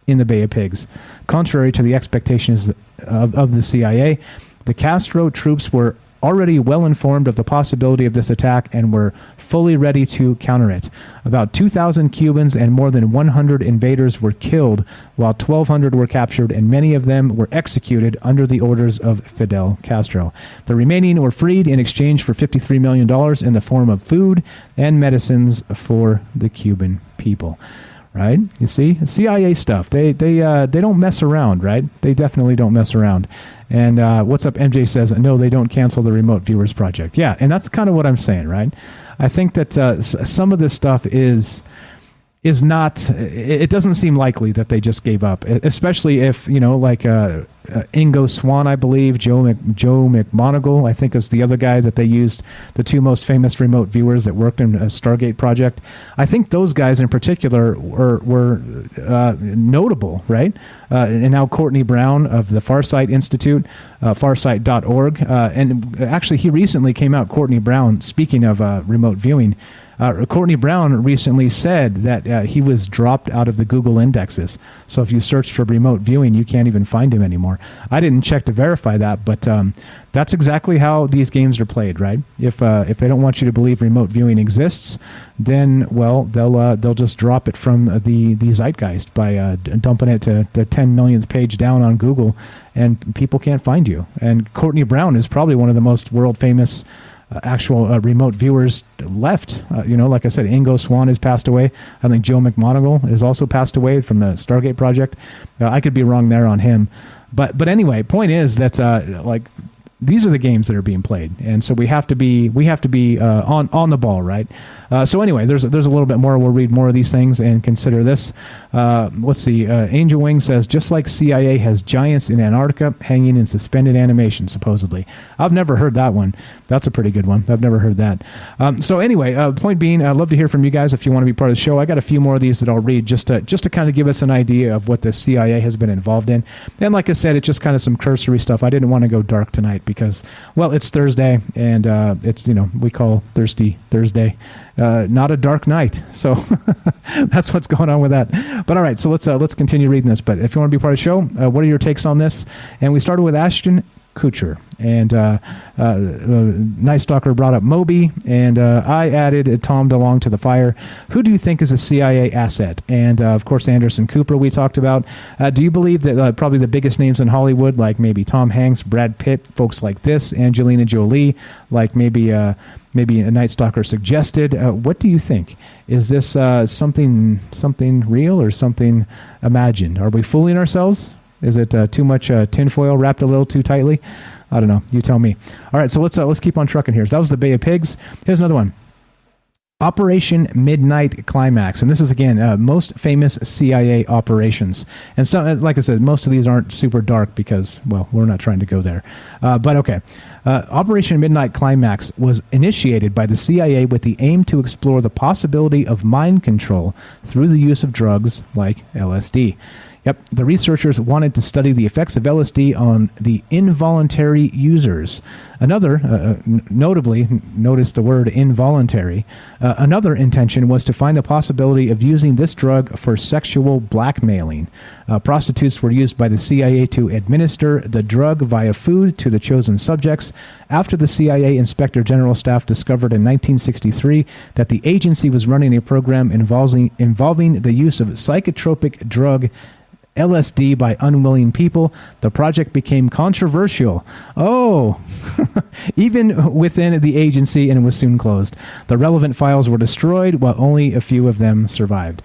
in the Bay of Pigs. Contrary to the expectations of the CIA, the Castro troops were already well informed of the possibility of this attack and were fully ready to counter it. About 2,000 Cubans and more than 100 invaders were killed, while 1,200 were captured, and many of them were executed under the orders of Fidel Castro. The remaining were freed in exchange for $53 million in the form of food and medicines for the Cuban people. Right? You see, CIA stuff. They don't mess around, right? They definitely don't mess around. And what's up? MJ says, no, they don't cancel the Remote Viewers Project. Yeah, and that's kind of what I'm saying, right? I think that some of this stuff is not. It doesn't seem likely that they just gave up, especially if like Ingo Swann, I believe, Joe McMoneagle, I think is the other guy that they used, the two most famous remote viewers that worked in a Stargate project. I think those guys in particular were notable, right? And now Courtney Brown of the Farsight Institute, farsight.org, and actually he recently came out, Courtney Brown, speaking of remote viewing. Courtney Brown recently said that he was dropped out of the Google indexes. So if you search for remote viewing, you can't even find him anymore. I didn't check to verify that, but that's exactly how these games are played, right? If they don't want you to believe remote viewing exists, then they'll just drop it from the zeitgeist by dumping it to the 10 millionth page down on Google, and people can't find you. And Courtney Brown is probably one of the most world famous actual remote viewers left. Like I said, Ingo Swann has passed away. I think Joe McMoneagle has also passed away from the Stargate project. I could be wrong there on him, but anyway, point is that these are the games that are being played, and so we have to be on the ball, right? So anyway, there's a little bit more. We'll read more of these things and consider this. Let's see. Angel Wing says, just like CIA has giants in Antarctica hanging in suspended animation, supposedly. I've never heard that one. That's a pretty good one. I've never heard that. So anyway, point being, I'd love to hear from you guys if you want to be part of the show. I got a few more of these that I'll read just to kind of give us an idea of what the CIA has been involved in. And like I said, it's just kind of some cursory stuff. I didn't want to go dark tonight because, well, it's Thursday, and it's we call Thirsty Thursday. Not a dark night, so that's what's going on with that. But all right, so let's continue reading this. But if you want to be part of the show, what are your takes on this? And we started with Ashton Kutcher, and Night Stalker brought up Moby, and I added Tom DeLonge to the fire. Who do you think is a CIA asset? And of course, Anderson Cooper we talked about. Do you believe that probably the biggest names in Hollywood, like maybe Tom Hanks, Brad Pitt, folks like this, Angelina Jolie, like maybe a Night Stalker suggested? What do you think? Is this something real or something imagined? Are we fooling ourselves? Is it too much tinfoil wrapped a little too tightly? I don't know. You tell me. All right, so let's keep on trucking here. So that was the Bay of Pigs. Here's another one. Operation Midnight Climax, and this is again most famous CIA operations. And so, like I said, most of these aren't super dark because, well, we're not trying to go there. But okay, Operation Midnight Climax was initiated by the CIA with the aim to explore the possibility of mind control through the use of drugs like LSD. Yep, the researchers wanted to study the effects of LSD on the involuntary users. Another, notably, notice the word involuntary, another intention was to find the possibility of using this drug for sexual blackmailing. Prostitutes were used by the CIA to administer the drug via food to the chosen subjects. After the CIA Inspector General staff discovered in 1963 that the agency was running a program involving the use of psychotropic drug LSD by unwilling people, the project became controversial. Oh, even within the agency, and was soon closed. The relevant files were destroyed, while only a few of them survived.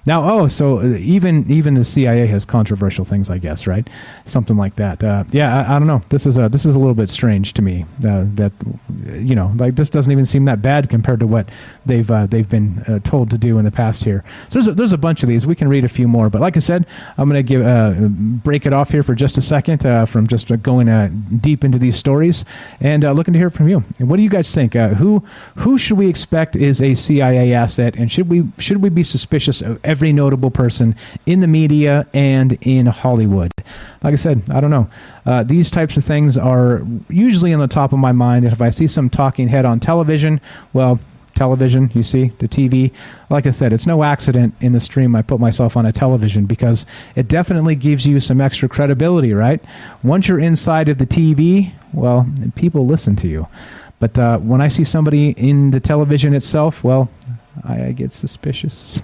Now, so even the CIA has controversial things, I guess, right? Something like that. I don't know. This is a little bit strange to me. That like this doesn't even seem that bad compared to what they've been told to do in the past here. So there's a bunch of these. We can read a few more, but like I said, I'm going to break it off here for just a second from just going deep into these stories and looking to hear from you. And what do you guys think? Who should we expect is a CIA asset, and should we be suspicious of every notable person in the media and in Hollywood? Like I said, I don't know. These types of things are usually on the top of my mind. And if I see some talking head on television, well, television, you see, the TV. Like I said, it's no accident in the stream I put myself on a television because it definitely gives you some extra credibility, right? Once you're inside of the TV, well, people listen to you. But when I see somebody in the television itself, well, I get suspicious.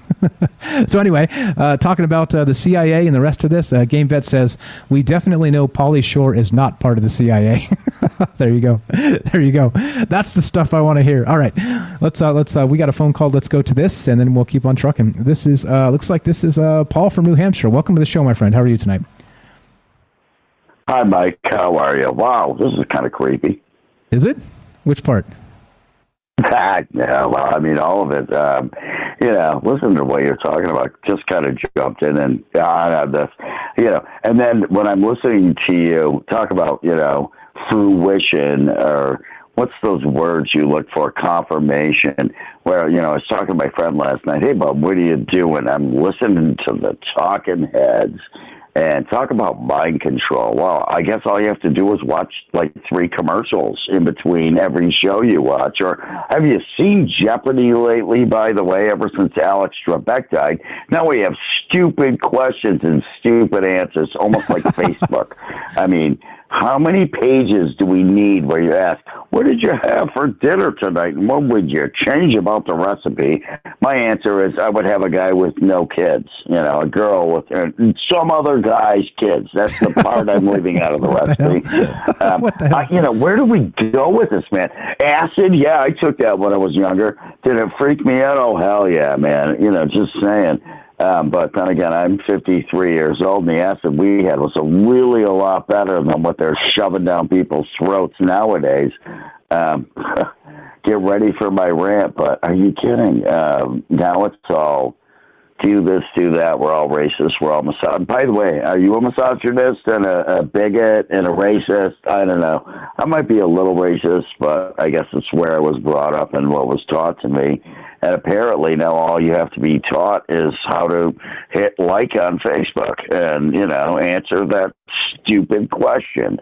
So anyway, talking about the CIA and the rest of this, Game Vet says, we definitely know Pauly Shore is not part of the CIA. There you go. There you go. That's the stuff I want to hear. All right. Let's we got a phone call. Let's go to this, and then we'll keep on trucking. This is, looks like this is Paul from New Hampshire. Welcome to the show, my friend. How are you tonight? Hi, Mike. How are you? Wow, this is kind of creepy. Is it? Which part? Yeah, well, I mean, all of it. Listen to what you're talking about. Just kind of jumped in and on this, And then when I'm listening to you talk about, fruition, or what's those words you look for, confirmation, where, I was talking to my friend last night. Hey, Bob, what are you doing? I'm listening to the talking heads. And talk about mind control. Well, I guess all you have to do is watch like 3 commercials in between every show you watch. Or have you seen Jeopardy lately, by the way, ever since Alex Trebek died? Now we have stupid questions and stupid answers, almost like Facebook. I mean, how many pages do we need where you ask, what did you have for dinner tonight? And what would you change about the recipe? My answer is I would have a guy with no kids, a girl with some other guy's kids. That's the part I'm leaving out of the recipe. What the hell? Where do we go with this, man? Acid? Yeah, I took that when I was younger. Did it freak me out? Oh, hell yeah, man. Just saying. But then again, I'm 53 years old, and the acid we had was really a lot better than what they're shoving down people's throats nowadays. Get ready for my rant, but are you kidding? Now it's all do this, do that. We're all racist. We're all misogynist. By the way, are you a misogynist and a bigot and a racist? I don't know. I might be a little racist, but I guess it's where I was brought up and what was taught to me. And apparently now all you have to be taught is how to hit like on Facebook and, answer that stupid question.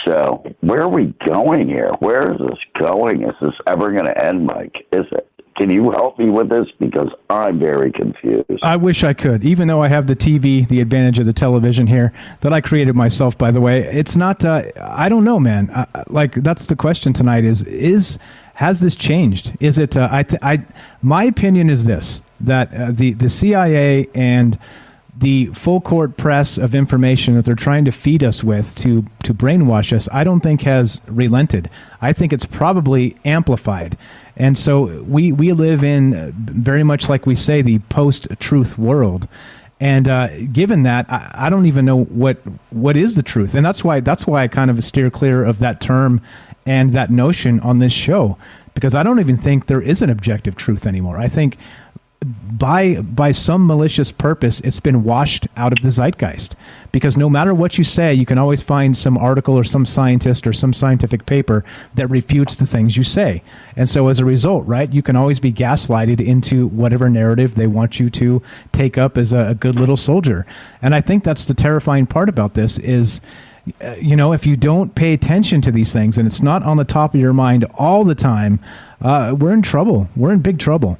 So where are we going here? Where is this going? Is this ever going to end, Mike? Is it? Can you help me with this? Because I'm very confused. I wish I could, even though I have the TV, the advantage of the television here that I created myself, by the way. It's not, I don't know, man. That's the question tonight has this changed? Is it, my opinion is this, that the CIA and the full court press of information that they're trying to feed us with to brainwash us, I don't think has relented. I think it's probably amplified. And so we live in very much like we say the post-truth world. And given that, I don't even know what is the truth, and that's why I kind of steer clear of that term and that notion on this show, because I don't even think there is an objective truth anymore. I think by some malicious purpose, it's been washed out of the zeitgeist, because no matter what you say, you can always find some article or some scientist or some scientific paper that refutes the things you say. And so as a result, right, you can always be gaslighted into whatever narrative they want you to take up as a good little soldier. And I think that's the terrifying part about this is, if you don't pay attention to these things and it's not on the top of your mind all the time, we're in trouble. We're in big trouble.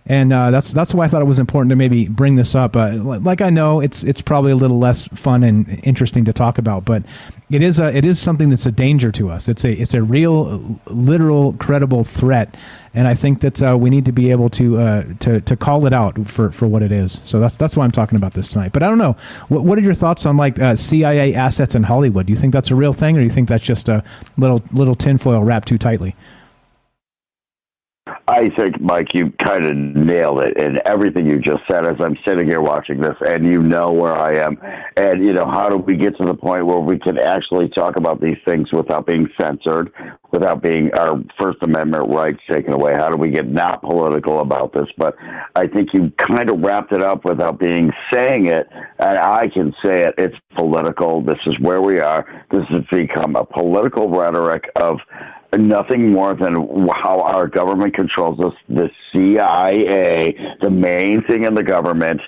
And that's why I thought it was important to maybe bring this up. Like, I know it's probably a little less fun and interesting to talk about, but it is something that's a danger to us. It's a real, literal, credible threat, and I think that we need to be able to call it out for what it is. So that's why I'm talking about this tonight. But I don't know. What are your thoughts on CIA assets in Hollywood? Do you think that's a real thing, or do you think that's just a little tinfoil wrapped too tightly? I think, Mike, you kind of nailed it in everything you just said as I'm sitting here watching this, and you know where I am. And, how do we get to the point where we can actually talk about these things without being censored, without being our First Amendment rights taken away? How do we get not political about this? But I think you kind of wrapped it up without saying it, and I can say it. It's political. This is where we are. This has become a political rhetoric of nothing more than how our government controls us. The CIA, the main thing in the government.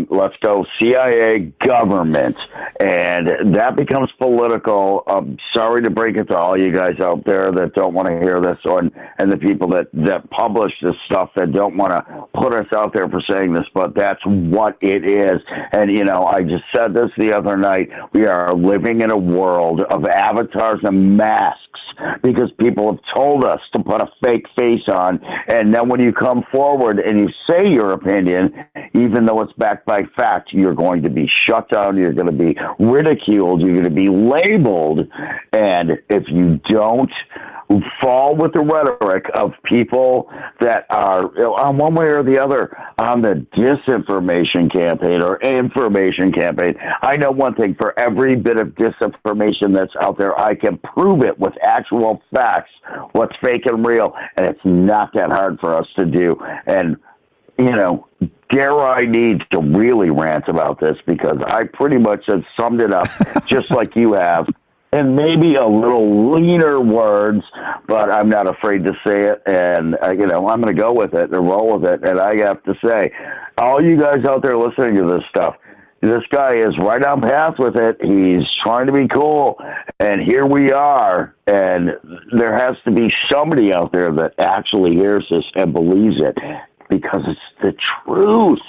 Let's go CIA government, and that becomes political. Sorry to break it to all you guys out there that don't want to hear this, and the people that publish this stuff that don't want to put us out there for saying this, but that's what it is. And I just said this the other night. We are living in a world of avatars and masks, because people have told us to put a fake face on, and then when you come forward and you say your opinion, even though it's backed by fact, you're going to be shut down, you're going to be ridiculed, you're going to be labeled, and if you don't fall with the rhetoric of people that are, on one way or the other, on the disinformation campaign or information campaign. I know one thing: for every bit of disinformation that's out there, I can prove it with actual facts, what's fake and real, and it's not that hard for us to do. And, dare I need to really rant about this, because I pretty much have summed it up just like you have, and maybe a little leaner words, but I'm not afraid to say it, and, I'm going to go with it and roll with it, and I have to say, all you guys out there listening to this stuff, this guy is right on path with it. He's trying to be cool, and here we are, and there has to be somebody out there that actually hears this and believes it, because it's the truth.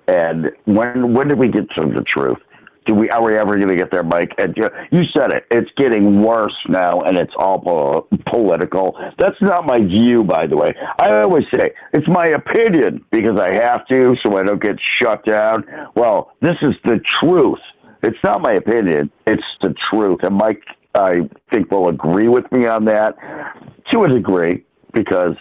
And when did we get to the truth? Are we ever going to get there, Mike? And you said it. It's getting worse now, and it's all political. That's not my view, by the way. I always say it's my opinion because I have to, so I don't get shut down. Well, this is the truth. It's not my opinion. It's the truth. And Mike, I think, will agree with me on that to a degree, because,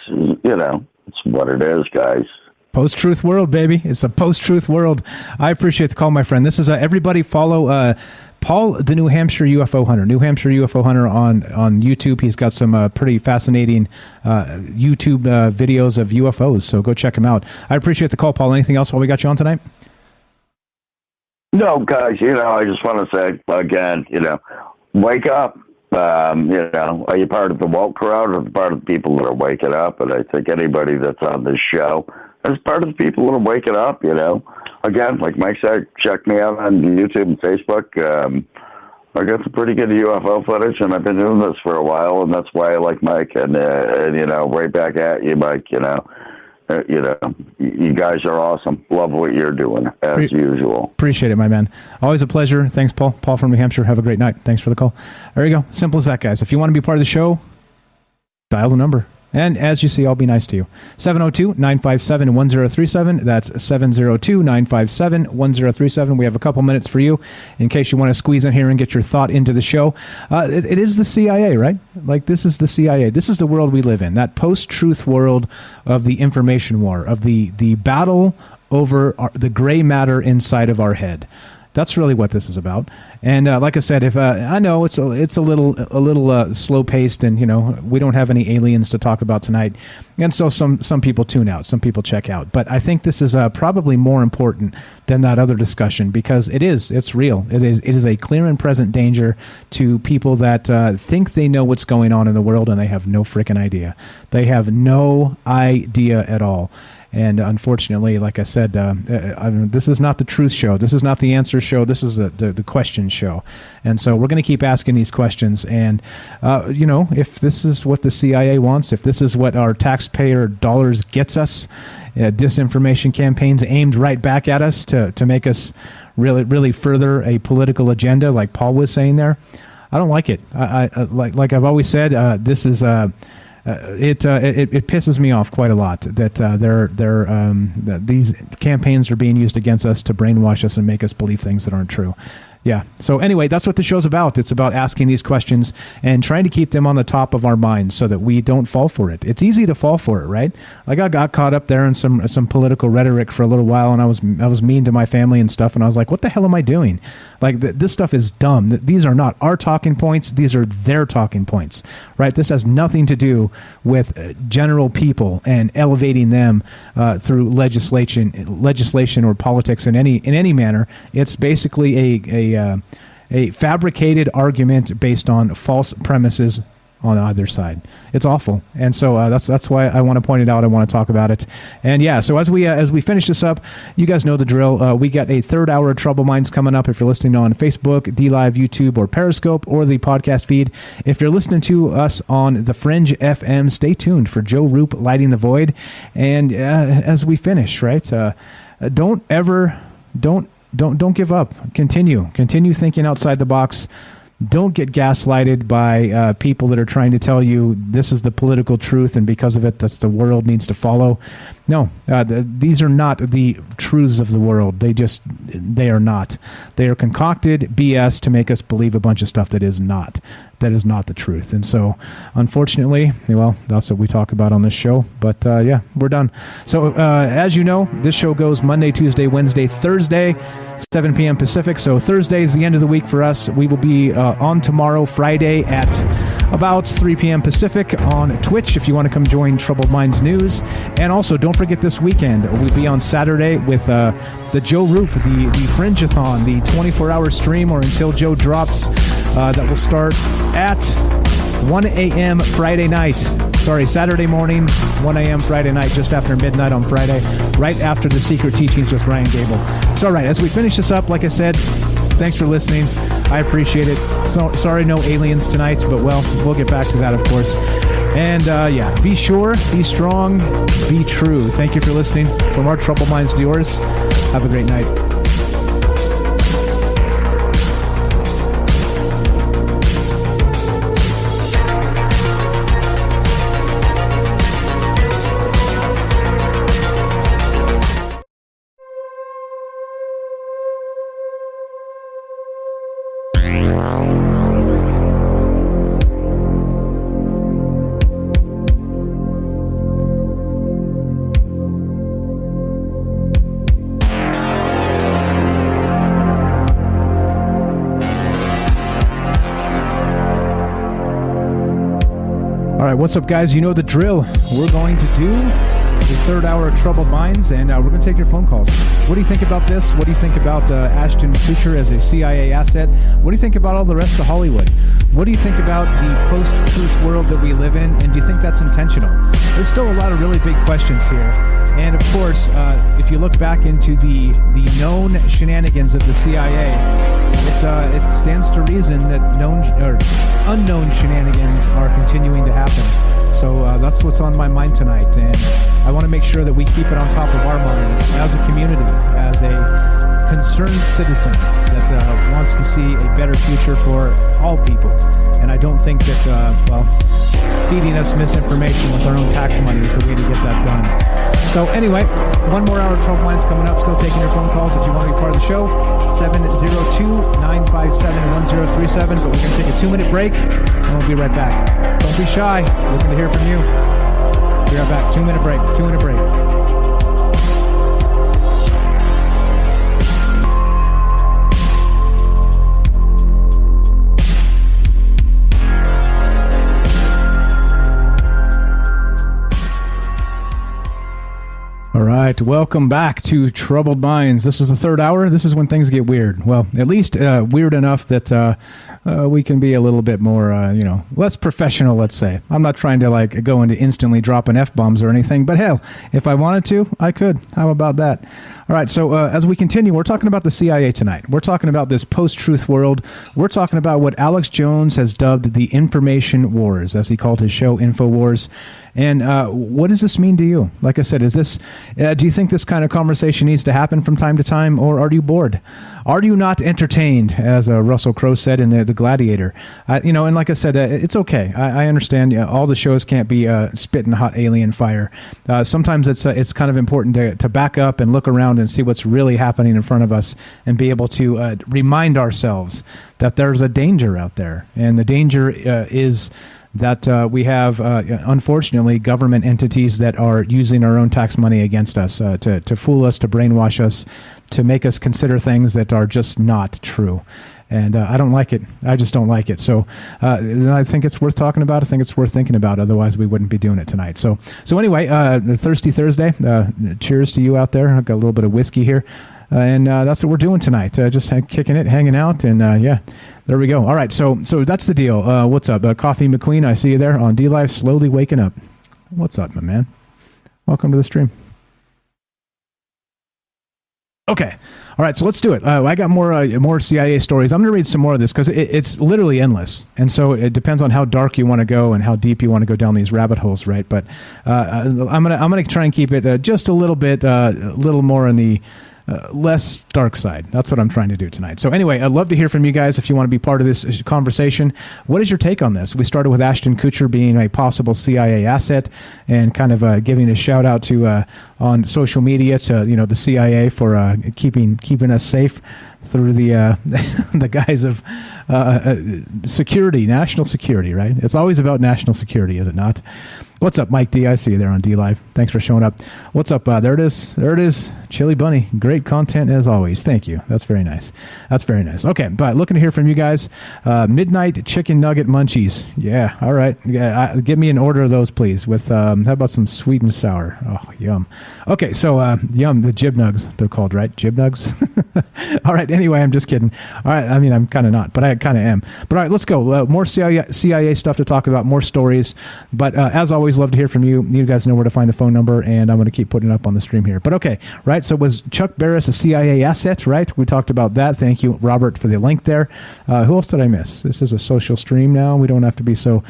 it's what it is, guys. Post-truth world, baby. It's a post-truth world. I appreciate the call, my friend. This is everybody follow Paul, the New Hampshire UFO Hunter. New Hampshire UFO Hunter on YouTube. He's got some pretty fascinating YouTube videos of UFOs, so go check him out. I appreciate the call, Paul. Anything else while we got you on tonight? No, guys, I just want to say, again, wake up. Are you part of the woke crowd or part of the people that are waking up? And I think anybody that's on this show is part of the people that are waking up, Again, like Mike said, check me out on YouTube and Facebook. I got some pretty good UFO footage, and I've been doing this for a while, and that's why I like Mike. And right back at you, Mike, you guys are awesome. Love what you're doing, as usual. Appreciate it, my man. Always a pleasure. Thanks, Paul. Paul from New Hampshire. Have a great night. Thanks for the call. There you go. Simple as that, guys. If you want to be part of the show, dial the number. And as you see, I'll be nice to you. 702-957-1037. That's 702-957-1037. We have a couple minutes for you in case you want to squeeze in here and get your thought into the show. It is the CIA, right? Like, this is the CIA. This is the world we live in, that post-truth world of the information war, of the battle over the gray matter inside of our head. That's really what this is about. And like I said, if I know it's a little slow paced, and we don't have any aliens to talk about tonight, and so some people tune out, some people check out. But I think this is probably more important than that other discussion, because it's real. It is a clear and present danger to people that think they know what's going on in the world, and they have no freaking idea. They have no idea at all. And unfortunately, like I said, this is not the truth show. This is not the answer show. This is the question show. And so we're going to keep asking these questions. And, if this is what the CIA wants, if this is what our taxpayer dollars gets us, disinformation campaigns aimed right back at us to make us really further a political agenda, like Paul was saying there, I don't like it. Like I've always said, this is... It pisses me off quite a lot that that these campaigns are being used against us to brainwash us and make us believe things that aren't true. Yeah. So anyway, that's what the show's about. It's about asking these questions and trying to keep them on the top of our minds so that we don't fall for it. It's easy to fall for it, right? Like I got caught up there in some political rhetoric for a little while, and I was mean to my family and stuff, and I was like, what the hell am I doing? Like this stuff is dumb. These are not our talking points. These are their talking points, right? This has nothing to do with general people and elevating them through legislation or politics in any manner. It's basically a fabricated argument based on false premises on either side. It's awful, and so that's why I want to point it out. I want to talk about it, and yeah. So as we finish this up, you guys know the drill. We got a third hour of Trouble Minds coming up. If you're listening on Facebook, DLive, YouTube, or Periscope, or the podcast feed, if you're listening to us on the Fringe FM, stay tuned for Joe Roop Lighting the Void. And as we finish, right? Don't give up. Continue thinking outside the box. Don't get gaslighted by people that are trying to tell you this is the political truth, and because of it, that's the world needs to follow. No, these are not the truths of the world. They are not. They are concocted BS to make us believe a bunch of stuff that is not the truth. And so, unfortunately, well, that's what we talk about on this show. But yeah, we're done. So as you know, this show goes Monday, Tuesday, Wednesday, Thursday, 7 p.m. Pacific. So Thursday is the end of the week for us. We will be on tomorrow, Friday, at about 3 p.m. Pacific on Twitch if you want to come join Troubled Minds News. And also, don't forget this weekend, we'll be on Saturday with the Joe Roop, the Fringe-a-thon, the 24-hour stream or until Joe drops, that will start at 1 a.m. Friday night. Sorry, Saturday morning, 1 a.m. Friday night, just after midnight on Friday, right after the Secret Teachings with Ryan Gable. So, all right, as we finish this up, like I said, thanks for listening. I appreciate it. So, sorry, no aliens tonight, but, well, we'll get back to that, of course. And, yeah, be sure, be strong, be true. Thank you for listening. From our Troubled Minds to yours, have a great night. What's up, guys? You know the drill. We're going to do the third hour of Troubled Minds, and we're going to take your phone calls. What do you think about this? What do you think about Ashton Kutcher as a CIA asset? What do you think about all the rest of Hollywood? What do you think about the post-truth world that we live in, and do you think that's intentional? There's still a lot of really big questions here. And, of course, if you look back into the known shenanigans of the CIA, it stands to reason that known or unknown shenanigans are continuing to happen. So that's what's on my mind tonight, and I want to make sure that we keep it on top of our minds as a community, as a concerned citizen that wants to see a better future for all people. And I don't think that, well, feeding us misinformation with our own tax money is the way to get that done. So anyway, one more hour of Troubled Minds coming up. Still taking your phone calls if you want to be part of the show. 702-957-1037. But we're going to take a 2-minute break, and we'll be right back. Don't be shy. Looking to hear from you. Be right back. 2-minute break. 2-minute break. right, welcome back to Troubled Minds. This is the third hour. This is when things get weird. Well, at least weird enough that we can be a little bit more, less professional, let's say. I'm not trying to go into instantly dropping F-bombs or anything, but hell, if I wanted to, I could. How about that? All right, so as we continue, we're talking about the CIA tonight. We're talking about this post-truth world. We're talking about what Alex Jones has dubbed the information wars, as he called his show InfoWars. And what does this mean to you? Like I said, do you think this kind of conversation needs to happen from time to time, or are you bored? Are you not entertained, as Russell Crowe said in the Gladiator? And like I said, it's okay. I understand all the shows can't be spitting hot alien fire. Sometimes it's kind of important to back up and look around and see what's really happening in front of us and be able to remind ourselves that there's a danger out there. And the danger is that we have, unfortunately, government entities that are using our own tax money against us to fool us, to brainwash us, to make us consider things that are just not true. And I don't like it. I just don't like it. So I think it's worth talking about. I think it's worth thinking about. Otherwise, we wouldn't be doing it tonight. So anyway, Thirsty Thursday. Cheers to you out there. I've got a little bit of whiskey here. And that's what we're doing tonight. Just kicking it, hanging out, and there we go. All right, so that's the deal. What's up, Coffee McQueen? I see you there on D-Live, slowly waking up. What's up, my man? Welcome to the stream. Okay, all right, so let's do it. I got more CIA stories. I'm going to read some more of this because it's literally endless, and so it depends on how dark you want to go and how deep you want to go down these rabbit holes, right? But I'm gonna try and keep it just a little bit, a little more on the less dark side. That's what I'm trying to do tonight. So anyway, I'd love to hear from you guys if you want to be part of this conversation. What is your take on this? We started with Ashton Kutcher being a possible CIA asset and kind of giving a shout out to on social media to the CIA for keeping us safe through the the guise of security, national security, right? It's always about national security, is it not? What's up, Mike D? I see you there on D-Live. Thanks for showing up. What's up? There it is. Chili Bunny. Great content as always. Thank you. That's very nice. Okay, but looking to hear from you guys. Midnight Chicken Nugget Munchies. Yeah, all right. Yeah, give me an order of those, please, with, how about some sweet and sour? Oh, yum. Okay, so, yum, the Jib Nugs, they're called, right? Jib Nugs? All right, anyway, I'm just kidding. All right, I mean, I'm kind of not, but I kind of am. But all right, let's go. More CIA stuff to talk about, more stories. But as always, love to hear from you. You guys know where to find the phone number, and I'm going to keep putting it up on the stream here. But okay, right, so was Chuck Barris a CIA asset, right? We talked about that. Thank you, Robert, for the link there. Who else did I miss? This is a social stream now. We don't have to be so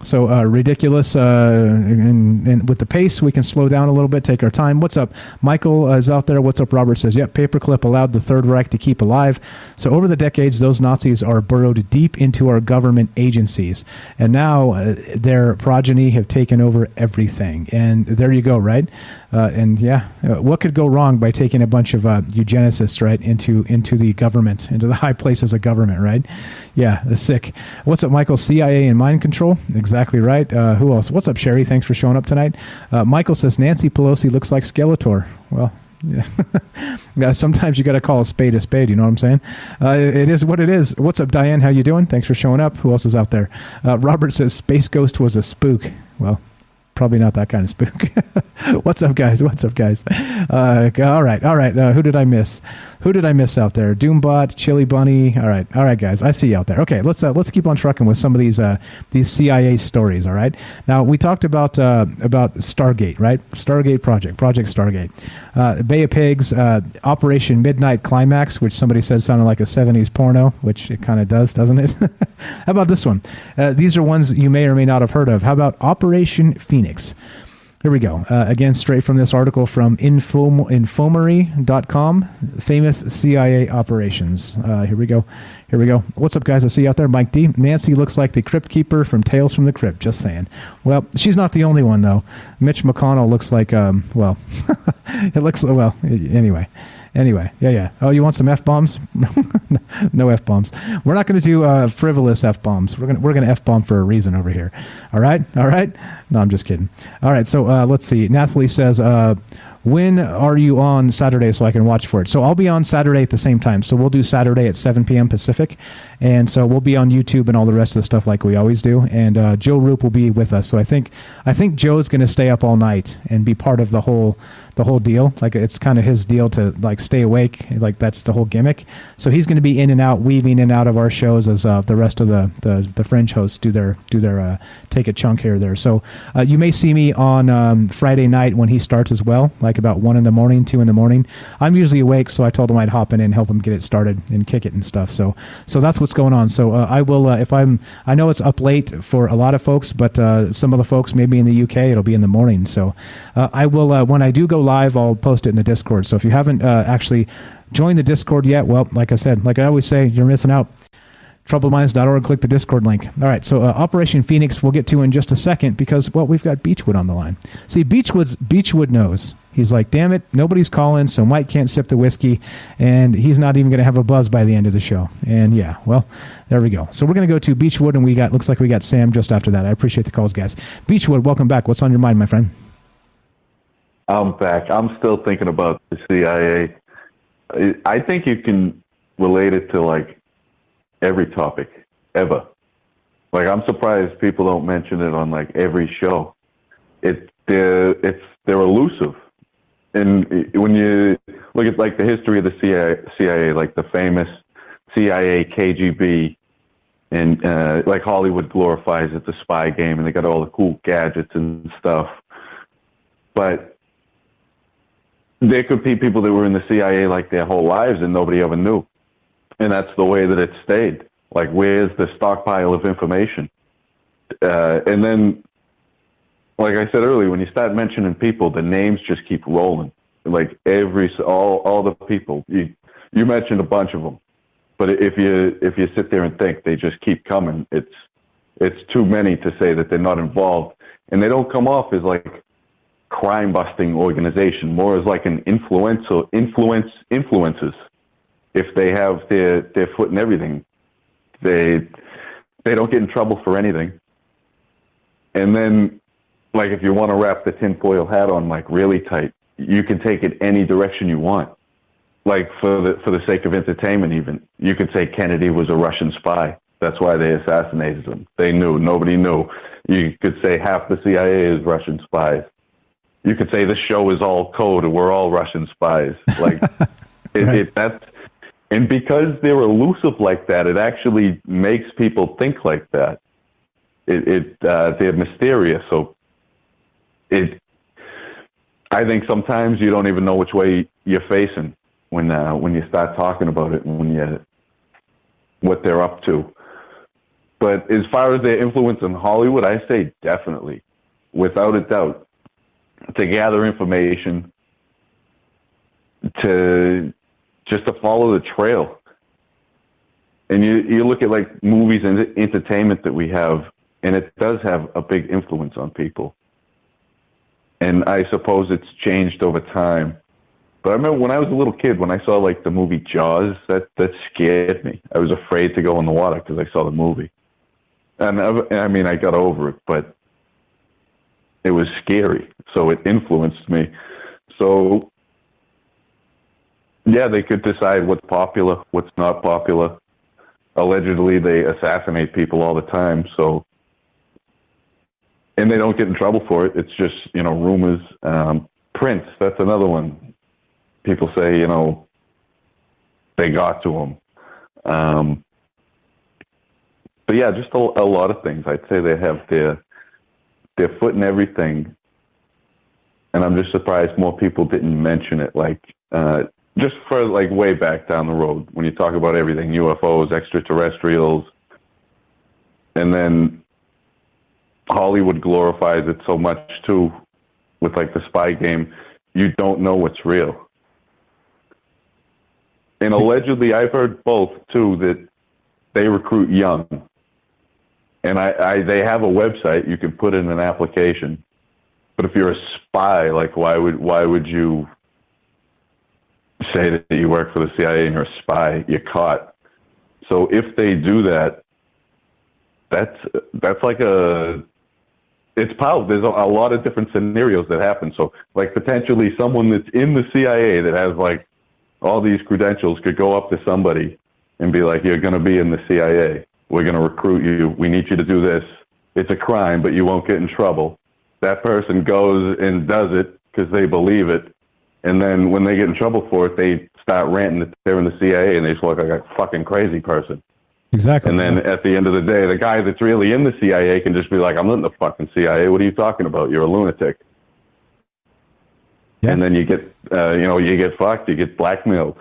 ridiculous, and with the pace, we can slow down a little bit, take our time. What's up? Michael is out there. What's up? Robert says, yep, Paperclip allowed the Third Reich to keep alive. So over the decades, those Nazis are burrowed deep into our government agencies. And now their progeny have taken over everything. And there you go, right? What could go wrong by taking a bunch of eugenicists, right, into the government, into the high places of government, right? Yeah, that's sick. What's up, Michael? CIA and mind control? Exactly right. Who else? What's up, Sherry? Thanks for showing up tonight. Michael says Nancy Pelosi looks like Skeletor. Well, yeah. Sometimes you got to call a spade, you know what I'm saying? It is what it is. What's up, Diane? How you doing? Thanks for showing up. Who else is out there? Robert says Space Ghost was a spook. Well, probably not that kind of spook. What's up, guys? All right. Who did I miss? Out there? Doombot, Chili Bunny. All right, guys. I see you out there. Okay, let's keep on trucking with some of these CIA stories. All right. Now we talked about Stargate, right? Stargate Project Stargate, Bay of Pigs, Operation Midnight Climax, which somebody said sounded like a '70s porno, which it kind of does, doesn't it? How about this one? These are ones you may or may not have heard of. How about Operation Phoenix? Here we go. Again, straight from this article from Infirmary.com, famous CIA operations. Here we go. What's up, guys? I see you out there. Mike D. Nancy looks like the Crypt Keeper from Tales from the Crypt. Just saying. Well, she's not the only one, though. Mitch McConnell looks like, it looks, well, anyway. Yeah. Oh, you want some F-bombs? No F-bombs. We're not going to do frivolous F-bombs. We're going to F-bomb for a reason over here. All right? No, I'm just kidding. All right, so let's see. Nathalie says, when are you on Saturday so I can watch for it? So I'll be on Saturday at the same time. So we'll do Saturday at 7 p.m. Pacific. And so we'll be on YouTube and all the rest of the stuff like we always do. And Joe Roop will be with us. So I think Joe's going to stay up all night and be part of the whole deal. Like, it's kind of his deal to like stay awake. Like, that's the whole gimmick. So he's going to be in and out, weaving in and out of our shows as the rest of the fringe hosts do their take a chunk here or there. So you may see me on Friday night when he starts as well, like about 1 in the morning, 2 in the morning. I'm usually awake, so I told him I'd hop in and help him get it started and kick it and stuff. So that's what's going on. So I will I know it's up late for a lot of folks, but some of the folks maybe in the UK it'll be in the morning. So I will when I do go live, I'll post it in the Discord. So if you haven't actually joined the Discord yet, well, like I said, like I always say, you're missing out. TroubledMinds.org, click the Discord link. All right, so Operation Phoenix we'll get to in just a second because, well, we've got Beechwood on the line. See, Beechwood knows. He's like, damn it, nobody's calling, so Mike can't sip the whiskey, and he's not even going to have a buzz by the end of the show. And yeah, well, there we go. So we're going to go to Beechwood, and looks like we got Sam just after that. I appreciate the calls, guys. Beechwood, welcome back. What's on your mind, my friend? I'm back. I'm still thinking about the CIA. I think you can relate it to like every topic ever. Like, I'm surprised people don't mention it on like every show. They're elusive. And when you look at like the history of the CIA, like the famous CIA, KGB, and like Hollywood glorifies it, the spy game, and they got all the cool gadgets and stuff. But there could be people that were in the CIA like their whole lives and nobody ever knew. And that's the way that it stayed. Like, where's the stockpile of information? And then, like I said earlier, when you start mentioning people, the names just keep rolling. Like all the people. You mentioned a bunch of them, but if you sit there and think, they just keep coming. It's too many to say that they're not involved, and they don't come off as like crime-busting organization, more as like an influences. If they have their foot in everything, they don't get in trouble for anything. And then, like, if you want to wrap the tinfoil hat on like really tight, you can take it any direction you want. Like, for the sake of entertainment, even you could say Kennedy was a Russian spy. That's why they assassinated him. They knew. Nobody knew. You could say half the CIA is Russian spies. You could say the show is all code and we're all Russian spies. Like, that's. And because they're elusive like that, it actually makes people think like that. They're mysterious, so I think sometimes you don't even know which way you're facing when you start talking about it and what they're up to. But as far as their influence in Hollywood, I say definitely, without a doubt, to gather information, to follow the trail. And you look at like movies and entertainment that we have, and it does have a big influence on people. And I suppose it's changed over time. But I remember when I was a little kid, when I saw like the movie Jaws, that scared me. I was afraid to go in the water because I saw the movie. And I mean, I got over it, but it was scary. So it influenced me. So yeah, they could decide what's popular, what's not popular. Allegedly, they assassinate people all the time, so, and they don't get in trouble for it. It's just, rumors. Prince, that's another one. People say, they got to him. But yeah, just a lot of things. I'd say they have their foot in everything, and I'm just surprised more people didn't mention it. Like, just for like way back down the road, when you talk about everything, UFOs, extraterrestrials, and then Hollywood glorifies it so much too, with like the spy game, you don't know what's real. And allegedly, I've heard both too, that they recruit young. And they have a website, you can put in an application. But if you're a spy, like why would you say that you work for the CIA and you're a spy? You're caught. So if they do that, that's like a it's powerful. There's a lot of different scenarios that happen. So, like, potentially someone that's in the CIA that has, like, all these credentials could go up to somebody and be like, you're going to be in the CIA. We're going to recruit you. We need you to do this. It's a crime, but you won't get in trouble. That person goes and does it because they believe it. And then when they get in trouble for it, they start ranting that they're in the CIA and they just look like a fucking crazy person. Exactly. And then at the end of the day, the guy that's really in the CIA can just be like, I'm not in the fucking CIA. What are you talking about? You're a lunatic. Yeah. And then you get, you get fucked. You get blackmailed.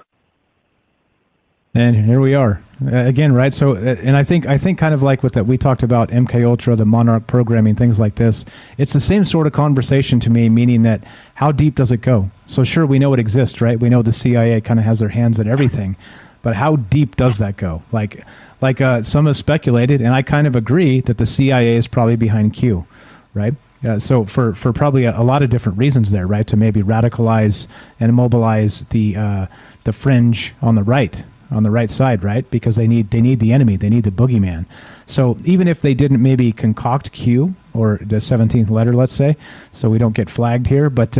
And here we are again, right? So, and I think kind of like with that, we talked about MK Ultra, the Monarch programming, things like this. It's the same sort of conversation to me, meaning that how deep does it go? So sure, we know it exists, right? We know the CIA kind of has their hands in everything, but how deep does that go? Like some have speculated, and I kind of agree that the CIA is probably behind Q, right? So for probably a lot of different reasons there, right? To maybe radicalize and immobilize the fringe on the right side, right? Because they need the enemy, they need the boogeyman. So even if they didn't maybe concoct Q or the 17th letter, let's say, so we don't get flagged here, but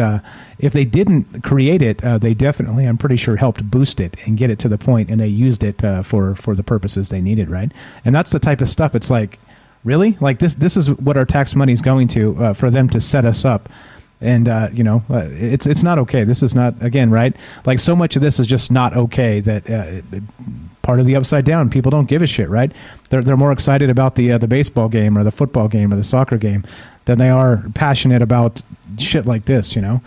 if they didn't create it, they definitely, I'm pretty sure, helped boost it and get it to the point, and they used it for the purposes they needed, right? And that's the type of stuff. It's like, really? Like this is what our tax money is going to for them to set us up. And, it's not okay. This is not, again, right? Like so much of this is just not okay that part of the upside down, people don't give a shit, right? They're more excited about the baseball game or the football game or the soccer game than they are passionate about shit like this, you know?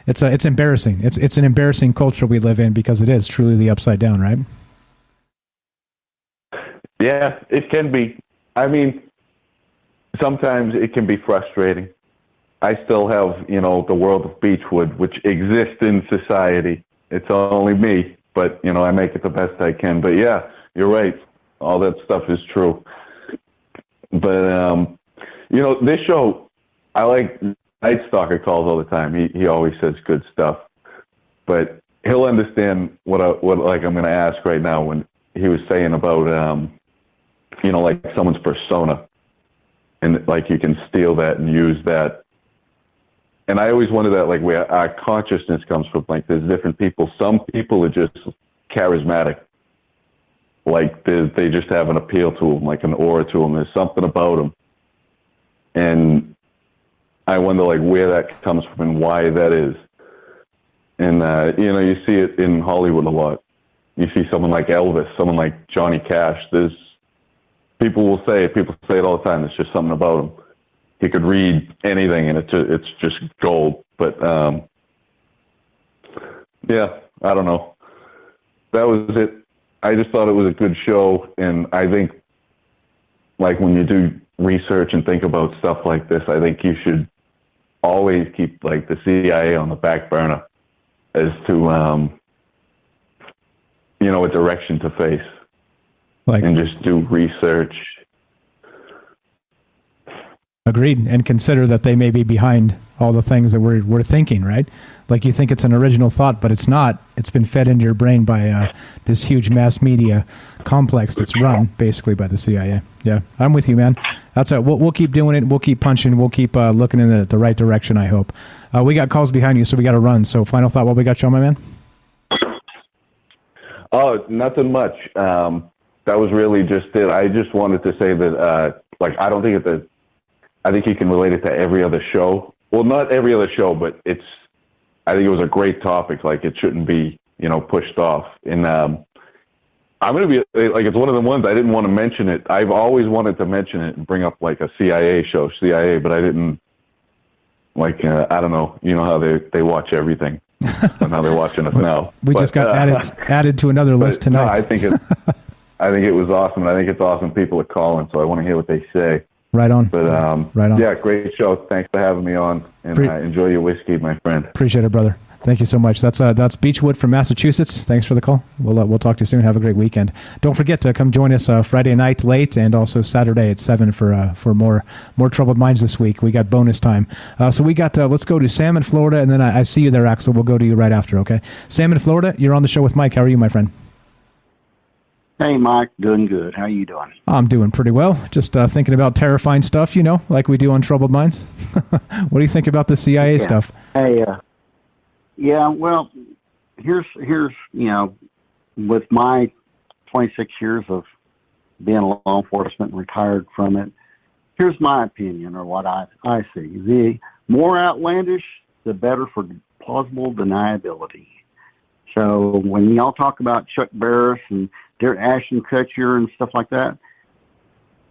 It's embarrassing. It's an embarrassing culture we live in because it is truly the upside down, right? Yeah, it can be. I mean, sometimes it can be frustrating. I still have, the world of Beechwood, which exists in society. It's only me, but, I make it the best I can. But yeah, you're right. All that stuff is true. But, this show, I like Night Stalker calls all the time. He always says good stuff. But he'll understand what I'm going to ask right now when he was saying about, like someone's persona. And, like, you can steal that and use that. And I always wonder that, like, where our consciousness comes from. Like, there's different people. Some people are just charismatic. Like, they just have an appeal to them, like an aura to them. There's something about them. And I wonder, like, where that comes from and why that is. And, you see it in Hollywood a lot. You see someone like Elvis, someone like Johnny Cash. People say it all the time. There's just something about him. He could read anything, and it's just gold. But yeah, I don't know. That was it. I just thought it was a good show, and I think, like, when you do research and think about stuff like this, I think you should always keep, like, the CIA on the back burner as to a direction to face, and just do research. Agreed, and consider that they may be behind all the things that we're thinking, right? Like, you think it's an original thought, but it's not. It's been fed into your brain by this huge mass media complex that's run basically by the CIA. Yeah, I'm with you, man. That's it. We'll keep doing it. We'll keep punching. We'll keep looking in the right direction, I hope. We got calls behind you, so we got to run. So final thought, what we got you on, my man? Oh, nothing much. That was really just it. I just wanted to say that, I don't think I think you can relate it to every other show. Well, not every other show, but I think it was a great topic. Like, it shouldn't be, pushed off. And I'm going to be, like, it's one of the ones I didn't want to mention it. I've always wanted to mention it and bring up, like, a CIA show, but I didn't, like, I don't know. You know how they watch everything. And how they're watching us now. We just got added to another list tonight. No, I think it was awesome. And I think it's awesome people are calling, so I want to hear what they say. Right on. But right on. Yeah, great show. Thanks for having me on, and enjoy your whiskey, my friend. Appreciate it, brother. Thank you so much. That's Beechwood from Massachusetts. Thanks for the call. We'll talk to you soon. Have a great weekend. Don't forget to come join us Friday night late and also Saturday at 7 for more Troubled Minds this week. We got bonus time. So we got let's go to Sam in Florida, and then I see you there, Axel. We'll go to you right after. Okay, Sam in Florida. You're on the show with Mike. How are you, my friend? Hey, Mike. Doing good. How you doing? I'm doing pretty well. Just thinking about terrifying stuff, like we do on Troubled Minds. What do you think about the CIA stuff? Hey, yeah. Well, here's with my 26 years of being a law enforcement and retired from it, here's my opinion, or what I see. The more outlandish, the better for plausible deniability. So when y'all talk about Chuck Barris and Ashton Kutcher and stuff like that,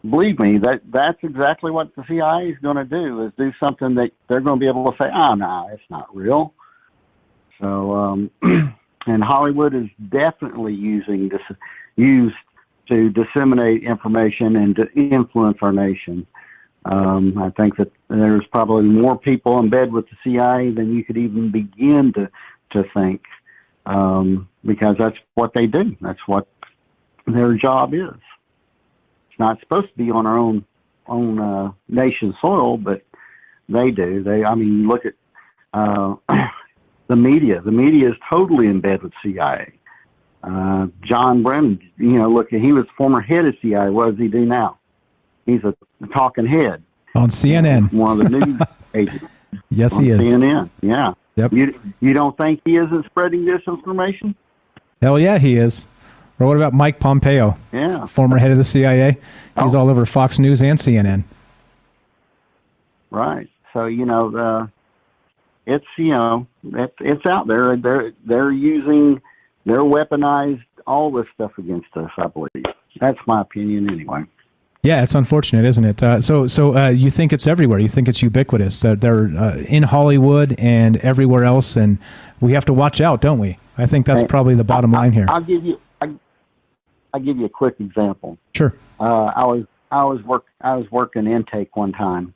believe me, that's exactly what the CIA is going to do, is do something that they're going to be able to say, no, it's not real. So, and Hollywood is definitely used to disseminate information and to influence our nation. I think that there's probably more people in bed with the CIA than you could even begin to think, because that's what they do. That's what their job is. It's not supposed to be on our own nation's soil, but they do. Look at the media. The media is totally in bed with CIA. John Brennan, look, he was former head of CIA. What does he do now? He's a talking head on CNN. One of the news agents. Yes, he is. CNN, yeah. Yep. You don't think he isn't spreading disinformation? Hell yeah, he is. Or what about Mike Pompeo? Yeah. Former head of the CIA. He's all over Fox News and CNN. Right. So, it's out there. They're weaponized all this stuff against us, I believe. That's my opinion anyway. Yeah, it's unfortunate, isn't it? So you think it's everywhere? You think it's ubiquitous? That they're in Hollywood and everywhere else, and we have to watch out, don't we? I think that's probably the bottom line here. I'll give you a quick example. Sure. I was working intake one time,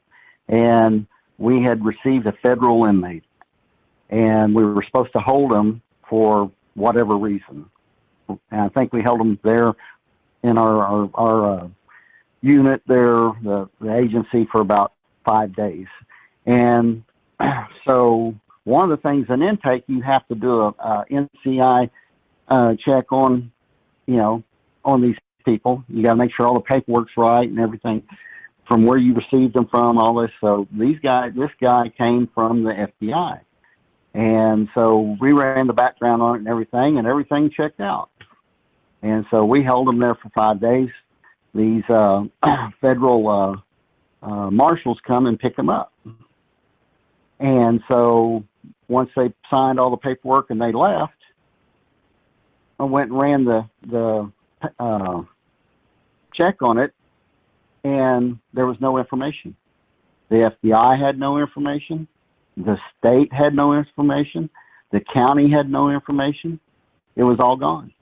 and we had received a federal inmate, and we were supposed to hold him for whatever reason. And I think we held him there in our unit there, the agency, for about 5 days. And so one of the things in intake, you have to do a NCI check on these people. You got to make sure all the paperwork's right and everything, from where you received them from, all this. So this guy came from the FBI. And so we ran the background on it and everything checked out. And so we held him there for 5 days. These federal marshals come and pick him up. And so once they signed all the paperwork and they left, I went and ran the check on it, and there was no information. The FBI had no information. The state had no information. The county had no information. It was all gone.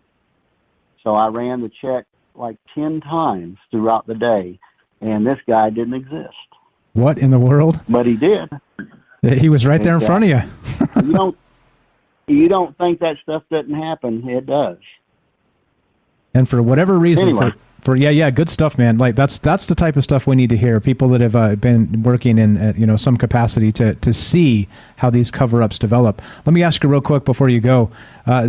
So I ran the check like 10 times throughout the day, and this guy didn't exist. What in the world? But he did. He was right there in front of you. You don't think that stuff doesn't happen. It does. And for whatever reason, anyway. Good stuff, man. Like that's the type of stuff we need to hear. People that have been working in some capacity to see how these cover-ups develop. Let me ask you real quick before you go.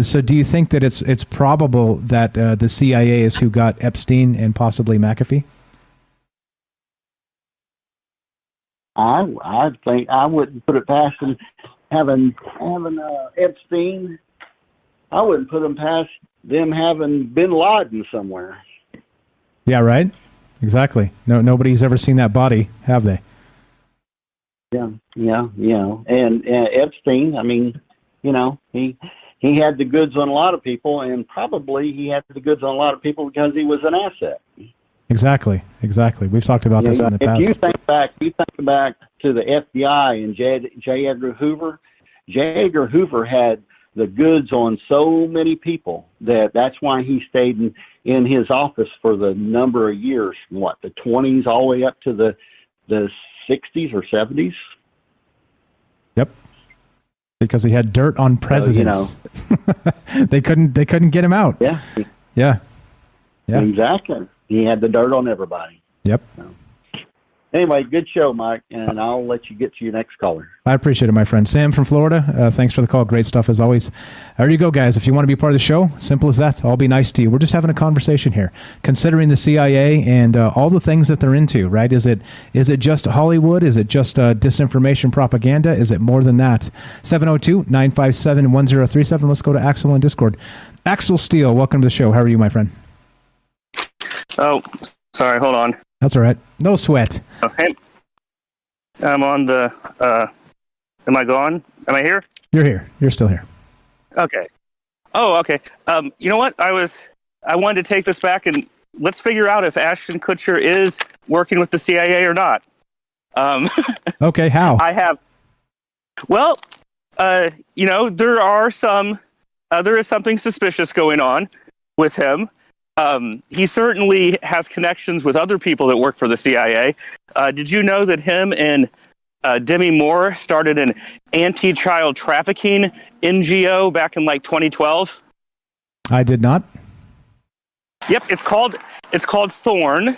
So, do you think that it's probable that the CIA is who got Epstein and possibly McAfee? I think I wouldn't put it past them having Epstein. I wouldn't put them past them having Bin Laden somewhere. Yeah, right. Exactly. Nobody's ever seen that body, have they? Yeah. And Epstein, he had the goods on a lot of people, and probably he had the goods on a lot of people because he was an asset. Exactly. We've talked about this in the past. If you think back to the FBI and J. Edgar Hoover. J. Edgar Hoover had the goods on so many people that's why he stayed in his office for the number of years, the 20s all the way up to the 60s or 70s. Yep. Because he had dirt on presidents. So, they couldn't get him out. Yeah. Exactly. He had the dirt on everybody. Yep. So. Anyway, good show, Mike, and I'll let you get to your next caller. I appreciate it, my friend. Sam from Florida, thanks for the call. Great stuff as always. There you go, guys. If you want to be part of the show, simple as that. I'll be nice to you. We're just having a conversation here, considering the CIA and all the things that they're into, right? Is it just Hollywood? Is it just disinformation propaganda? Is it more than that? 702-957-1037. Let's go to Axel on Discord. Axel Steele, welcome to the show. How are you, my friend? Oh, sorry. Hold on. That's all right. No sweat. Okay. I'm on the... am I gone? Am I here? You're here. You're still here. Okay. Oh, okay. You know what? I wanted to take this back and let's figure out if Ashton Kutcher is working with the CIA or not. Okay, how? Well, there is something suspicious going on with him. He certainly has connections with other people that work for the CIA. Did you know that him and Demi Moore started an anti-child trafficking NGO back in like 2012? I did not. Yep, it's called Thorn.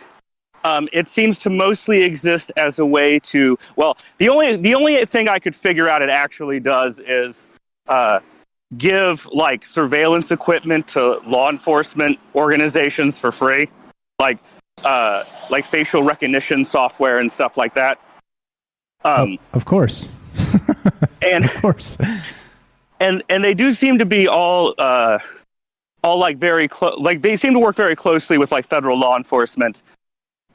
It seems to mostly exist as a way to, well, the only thing I could figure out it actually does is give like surveillance equipment to law enforcement organizations for free, like facial recognition software and stuff like that. Of course. And of course. And they do seem to be all like very close. Like they seem to work very closely with like federal law enforcement.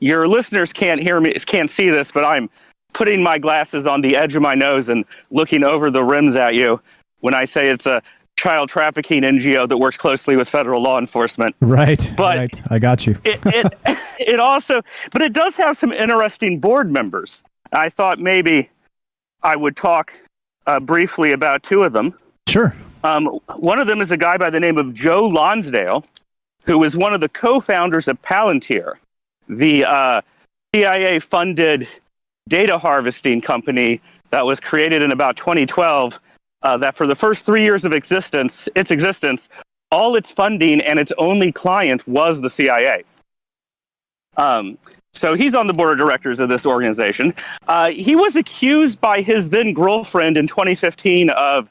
Your listeners can't see this, but I'm putting my glasses on the edge of my nose and looking over the rims at you when I say it's a child trafficking NGO that works closely with federal law enforcement. Right. But right. I got you. it also, but it does have some interesting board members. I thought maybe I would talk briefly about two of them. Sure. One of them is a guy by the name of Joe Lonsdale, who is one of the co-founders of Palantir, the CIA-funded data harvesting company that was created in about 2012, that for the first 3 years of its existence, all its funding and its only client was the CIA. So he's on the board of directors of this organization. He was accused by his then girlfriend in 2015 of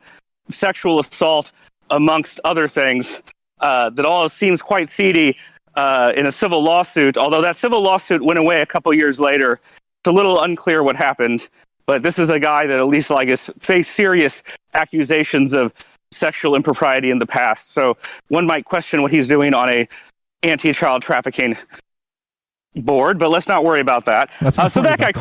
sexual assault, amongst other things, that all seems quite seedy in a civil lawsuit, although that civil lawsuit went away a couple years later. It's a little unclear what happened, but this is a guy that at least has faced serious accusations of sexual impropriety in the past. So one might question what he's doing on a anti-child trafficking board, but let's not worry about that. So that guy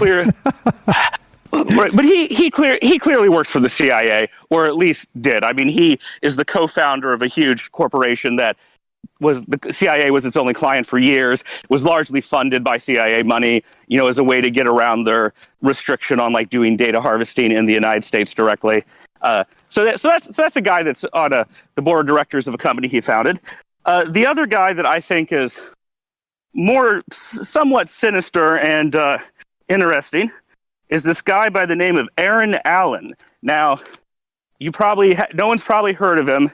right, but he clearly works for the CIA, or at least did. I mean, he is the co-founder of a huge corporation that the CIA was its only client for years. It was largely funded by CIA money, as a way to get around their restriction on doing data harvesting in the United States directly. So that's a guy that's on the board of directors of a company he founded. The other guy that I think is more somewhat sinister and interesting is this guy by the name of Aaron Allen. Now, no one's probably heard of him.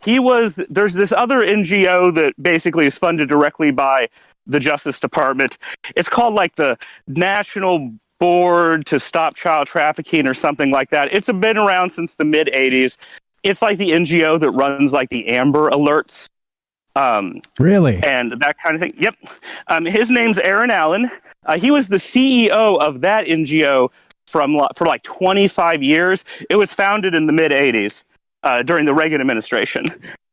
There's this other NGO that basically is funded directly by the Justice Department. It's called the National Board to Stop Child Trafficking or something like that. It's been around since the mid 80s. It's like the NGO that runs the Amber Alerts. Really? And that kind of thing. Yep. His name's Aaron Allen. He was the CEO of that NGO for 25 years. It was founded in the mid 80s during the Reagan administration.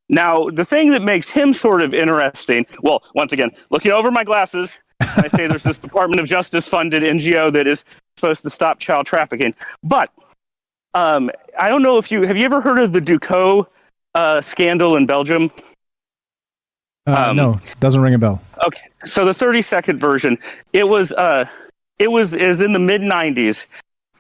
Now, the thing that makes him sort of interesting, well, once again, looking over my glasses, I say there's this Department of Justice funded NGO that is supposed to stop child trafficking. But I don't know if have you ever heard of the Ducot scandal in Belgium? No, doesn't ring a bell. Okay, so the 30-second version, is in the mid 90s.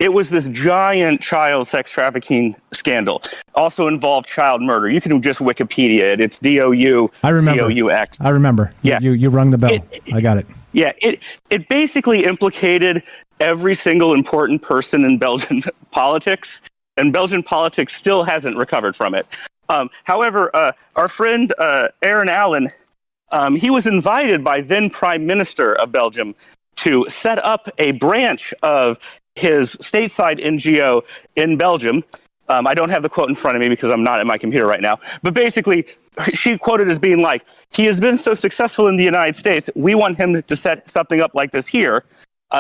It was this giant child sex trafficking scandal. Also involved child murder. You can just Wikipedia it. It's DOU. I remember. COUX. I remember. Yeah. You rung the bell. I got it. Yeah. It basically implicated every single important person in Belgian politics, and Belgian politics still hasn't recovered from it. However, our friend Aaron Allen, he was invited by then Prime Minister of Belgium, to set up a branch of his stateside NGO in Belgium. I don't have the quote in front of me because I'm not at my computer right now. But basically, she quoted as being like, he has been so successful in the United States, we want him to set something up like this here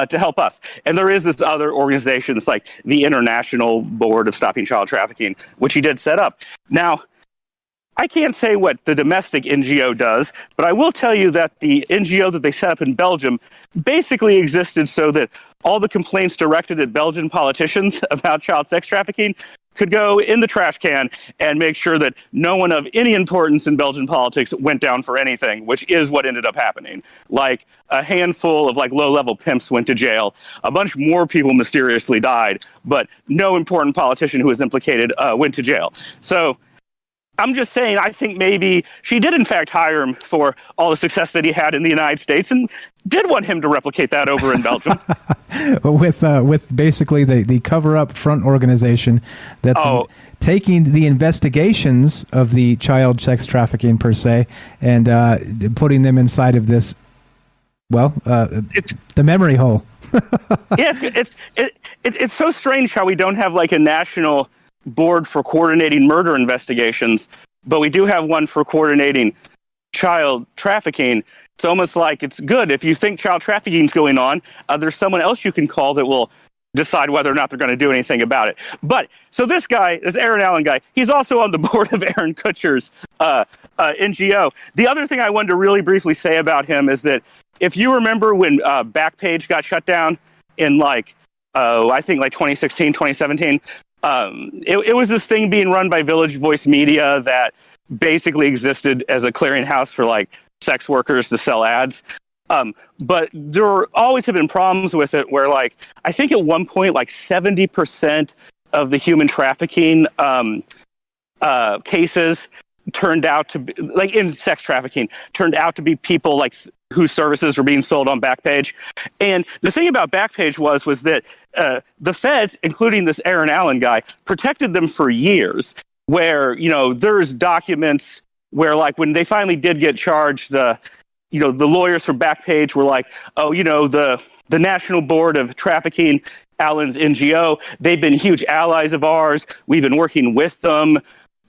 to help us. And there is this other organization, it's like the International Board of Stopping Child Trafficking, which he did set up. Now, I can't say what the domestic NGO does, but I will tell you that the NGO that they set up in Belgium basically existed so that all the complaints directed at Belgian politicians about child sex trafficking could go in the trash can and make sure that no one of any importance in Belgian politics went down for anything, which is what ended up happening. Like a handful of like low-level pimps went to jail. A bunch more people mysteriously died, but no important politician who was implicated went to jail. So I'm just saying, I think maybe she did in fact hire him for all the success that he had in the United States and did want him to replicate that over in Belgium. with basically the cover-up front organization that's taking the investigations of the child sex trafficking per se and putting them inside of this, the memory hole. Yeah, it's so strange how we don't have like a national board for coordinating murder investigations, but we do have one for coordinating child trafficking. It's almost like it's good. If you think child trafficking is going on, there's someone else you can call that will decide whether or not they're going to do anything about it. But so this guy, this Aaron Allen guy, he's also on the board of Aaron Kutcher's NGO. The other thing I wanted to really briefly say about him is that if you remember when Backpage got shut down in I think 2016, 2017, it was this thing being run by Village Voice Media that basically existed as a clearinghouse for like sex workers to sell ads. But there always have been problems with it where like, I think at one point, like 70% of the human trafficking cases turned out to be, like in sex trafficking, turned out to be people like whose services were being sold on Backpage. And the thing about Backpage was that the feds, including this Aaron Allen guy, protected them for years where, there's documents where like when they finally did get charged, the lawyers for Backpage were like, the National Board of Trafficking, Allen's NGO, they've been huge allies of ours. We've been working with them.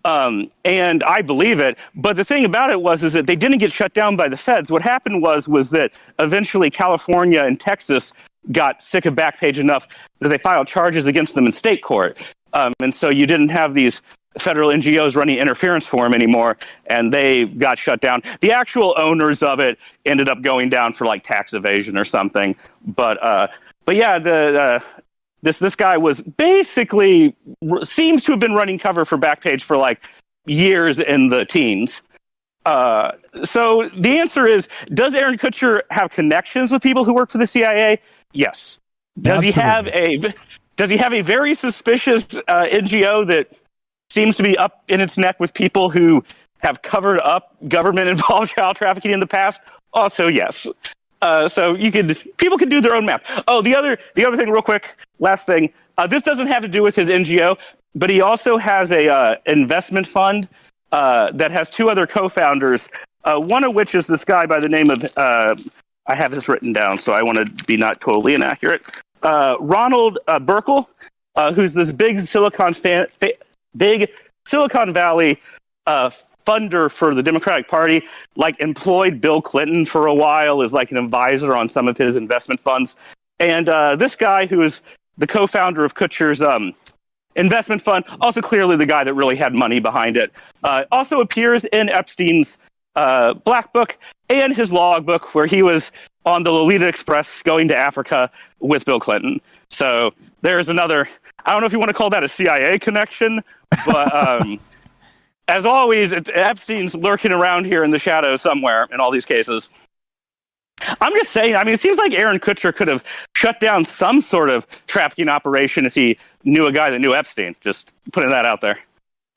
And I believe it. But the thing about it is that they didn't get shut down by the feds. What happened was that eventually California and Texas got sick of Backpage enough that they filed charges against them in state court. And so you didn't have these federal NGOs running interference for them anymore, and they got shut down. The actual owners of it ended up going down for like tax evasion or something. But yeah, this guy was basically seems to have been running cover for Backpage for like years in the teens. So the answer is, does Aaron Kutcher have connections with people who work for the CIA? Yes. Does he have a very suspicious NGO that seems to be up in its neck with people who have covered up government-involved child trafficking in the past? Also, yes. So people can do their own math. Oh, the other thing, real quick, last thing. This doesn't have to do with his NGO, but he also has a investment fund that has two other co-founders. One of which is this guy by the name of I have this written down, so I want to be not totally inaccurate. Ronald Burkle, who's this big Silicon Valley funder for the Democratic Party, like employed Bill Clinton for a while as like an advisor on some of his investment funds. And this guy, who is the co-founder of Kutcher's investment fund, also clearly the guy that really had money behind it, also appears in Epstein's Black Book and his logbook, where he was on the Lolita Express going to Africa with Bill Clinton. So there's another, I don't know if you want to call that a CIA connection, but as always, Epstein's lurking around here in the shadows somewhere in all these cases. I'm just saying, it seems like Aaron Kutcher could have shut down some sort of trafficking operation if he knew a guy that knew Epstein. Just putting that out there.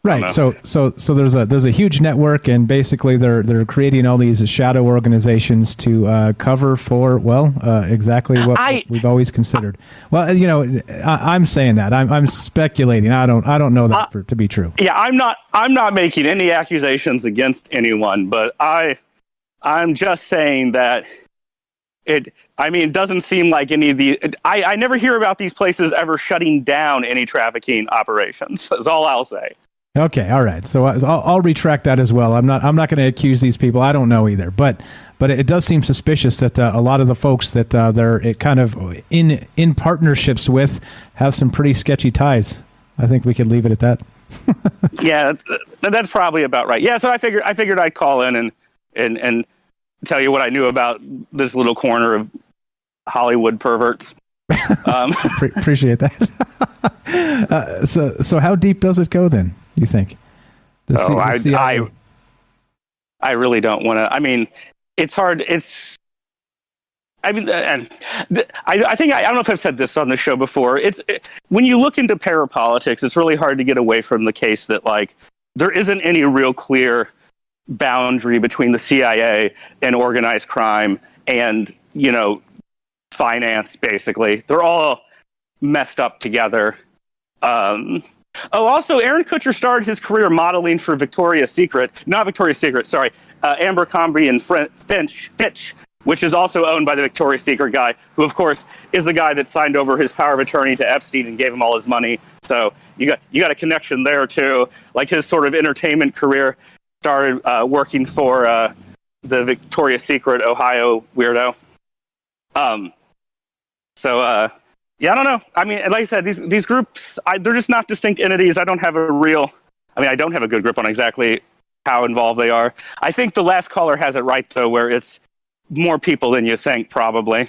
Right. So there's a huge network, and basically they're creating all these shadow organizations to cover for exactly what we've always considered. Well, I'm saying that I'm speculating. I don't know that to be true. Yeah, I'm not making any accusations against anyone, but I'm just saying that it doesn't seem like any of the. I never hear about these places ever shutting down any trafficking operations. That's all I'll say. Okay, all right. So I'll retract that as well. I'm not going to accuse these people. I don't know either, but it does seem suspicious that a lot of the folks that they're kind of in partnerships with have some pretty sketchy ties. I think we could leave it at that. Yeah, that's probably about right. Yeah, so I figured I'd call in and tell you what I knew about this little corner of Hollywood perverts. Appreciate that. So how deep does it go then, you think? I really don't want to. I mean, it's hard. I think I don't know if I've said this on the show before. When you look into parapolitics, it's really hard to get away from the case that like there isn't any real clear boundary between the CIA and organized crime and finance. Basically, they're all messed up together. Also, Aaron Kutcher started his career modeling for Abercrombie and Fitch, which is also owned by the Victoria's Secret guy, who, of course, is the guy that signed over his power of attorney to Epstein and gave him all his money. So you got a connection there too. Like his sort of entertainment career started working for the Victoria's Secret Ohio weirdo. Yeah, I don't know. I mean, like I said, these groups, they're just not distinct entities. I don't have a good grip on exactly how involved they are. I think the last caller has it right, though, where it's more people than you think, probably.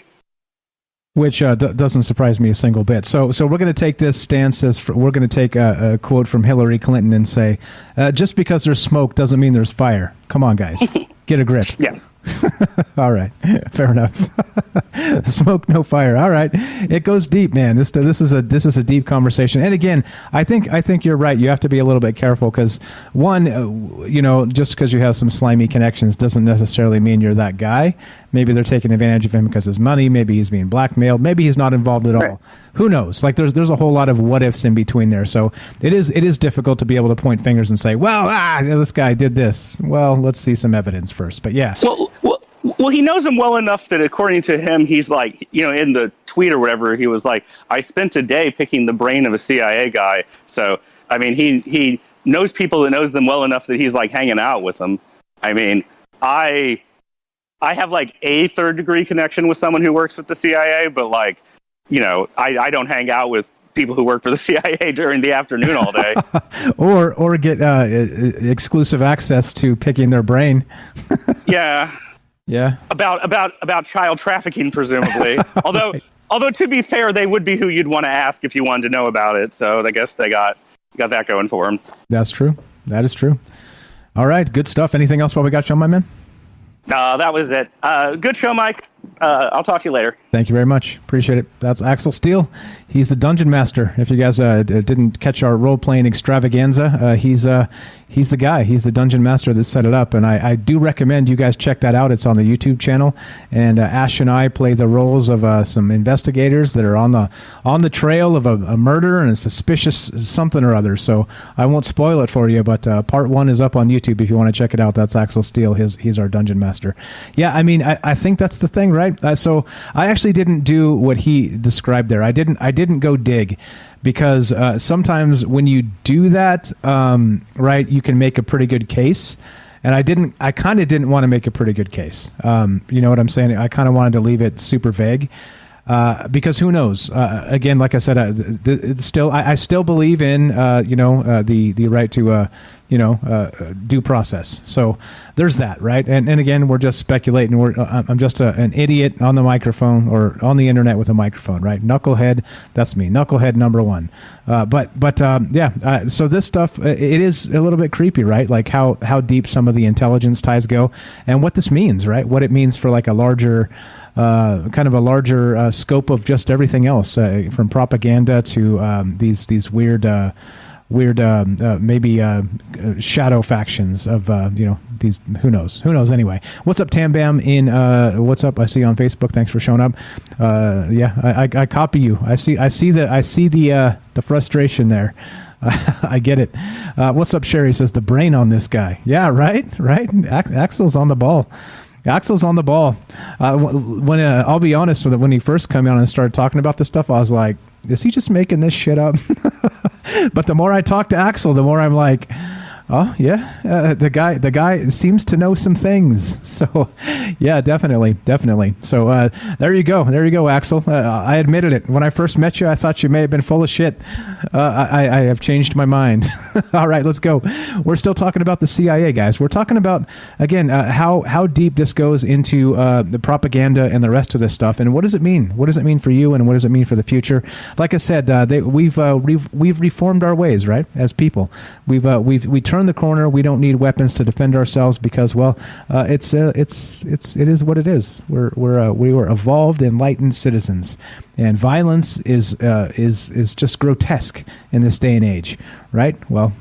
Which doesn't surprise me a single bit. So we're going to take this stance we're going to take a quote from Hillary Clinton and say, just because there's smoke doesn't mean there's fire. Come on, guys. Get a grip. Yeah. All right, fair enough. Smoke, no fire. All right, it goes deep, man. This is a deep conversation. And again, I think you're right. You have to be a little bit careful because one, just because you have some slimy connections doesn't necessarily mean you're that guy. Maybe they're taking advantage of him because of his money. Maybe he's being blackmailed. Maybe he's not involved at all. Right. Who knows? Like there's a whole lot of what ifs in between there. So it is difficult to be able to point fingers and say, well, this guy did this. Well, let's see some evidence first. But yeah. Well, he knows him well enough that according to him, he's like, in the tweet or whatever, he was like, I spent a day picking the brain of a CIA guy. So, I mean, he knows people that knows them well enough that he's like hanging out with them. I mean, I have like a third degree connection with someone who works with the CIA, but like, I don't hang out with people who work for the CIA during the afternoon all day. or get exclusive access to picking their brain. Yeah. Yeah. About child trafficking, presumably. Although to be fair, they would be who you'd want to ask if you wanted to know about it. So I guess they got that going for them. That's true. That is true. All right. Good stuff. Anything else while we got you on, my man? No, that was it. Good show, Mike. I'll talk to you later. Thank you very much. Appreciate it. That's Axel Steele. He's the Dungeon Master. If you guys didn't catch our role-playing extravaganza, he's the guy. He's the Dungeon Master that set it up. And I do recommend you guys check that out. It's on the YouTube channel. And Ash and I play the roles of some investigators that are on the trail of a murder and a suspicious something or other. So I won't spoil it for you, but part 1 is up on YouTube if you want to check it out. That's Axel Steele. He's our Dungeon Master. Yeah, I mean, I think that's the thing, right? So I actually didn't do what he described there. I didn't go dig because sometimes when you do that, right, you can make a pretty good case. And I kind of didn't want to make a pretty good case. You know what I'm saying? I kind of wanted to leave it super vague. Because who knows? Again, like I said, I still believe in the right to due process. So there's that, right? And again, we're just speculating. I'm just an idiot on the microphone or on the internet with a microphone, right? Knucklehead, that's me. Knucklehead number 1. So this stuff, it is a little bit creepy, right? Like how deep some of the intelligence ties go, and what this means, right? What it means for like a larger. Kind of a larger scope of just everything else, from propaganda to these weird maybe shadow factions of these who knows anyway. What's up, Tam Bam? What's up? I see you on Facebook. Thanks for showing up. I copy you. I see the frustration there. I get it. What's up, Sherry? Says the brain on this guy. Yeah, right. Axel's on the ball. Axel's on the ball. When I'll be honest with it, when he first came on and started talking about this stuff, I was like, is he just making this shit up? But the more I talk to Axel, the more I'm like, oh yeah, the guy seems to know some things. So yeah, definitely. So there you go, Axel. I admitted it when I first met you. I thought you may have been full of shit. I have changed my mind. All right, let's go. We're still talking about the CIA, guys. We're talking about again how deep this goes into the propaganda and the rest of this stuff, and what does it mean? What does it mean for you, and what does it mean for the future? Like I said, we've reformed our ways, right? As people, we turned the corner. We don't need weapons to defend ourselves because, well, it is what it is. We were evolved, enlightened citizens, and violence is just grotesque in this day and age, right? Well,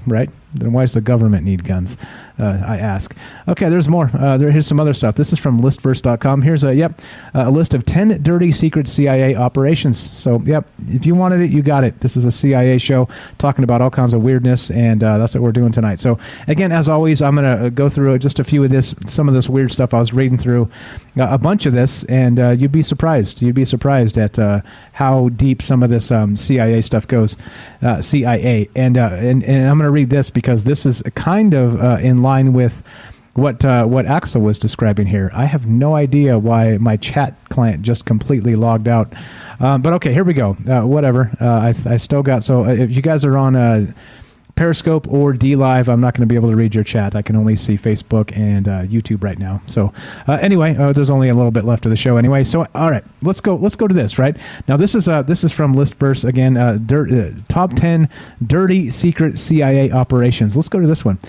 right. Then why does the government need guns? I ask. Okay, there's more. Here's some other stuff. This is from listverse.com. Here's a list of 10 dirty secret CIA operations. So, yep, if you wanted it, you got it. This is a CIA show talking about all kinds of weirdness, and that's what we're doing tonight. So, again, as always, I'm going to go through just a few of some of this weird stuff. I was reading through a bunch of this, and you'd be surprised. You'd be surprised at how deep some of this CIA stuff goes. CIA. And I'm going to read this because this is kind of in line with what Axel was describing here. I have no idea why my chat client just completely logged out. But okay, here we go. Whatever. I still got... So if you guys are on Periscope or DLive, I'm not going to be able to read your chat. I can only see Facebook and YouTube right now. So anyway, there's only a little bit left of the show anyway. So all right, let's go to this. Right now, this is from Listverse again. Top 10 dirty secret CIA operations. Let's go to this one.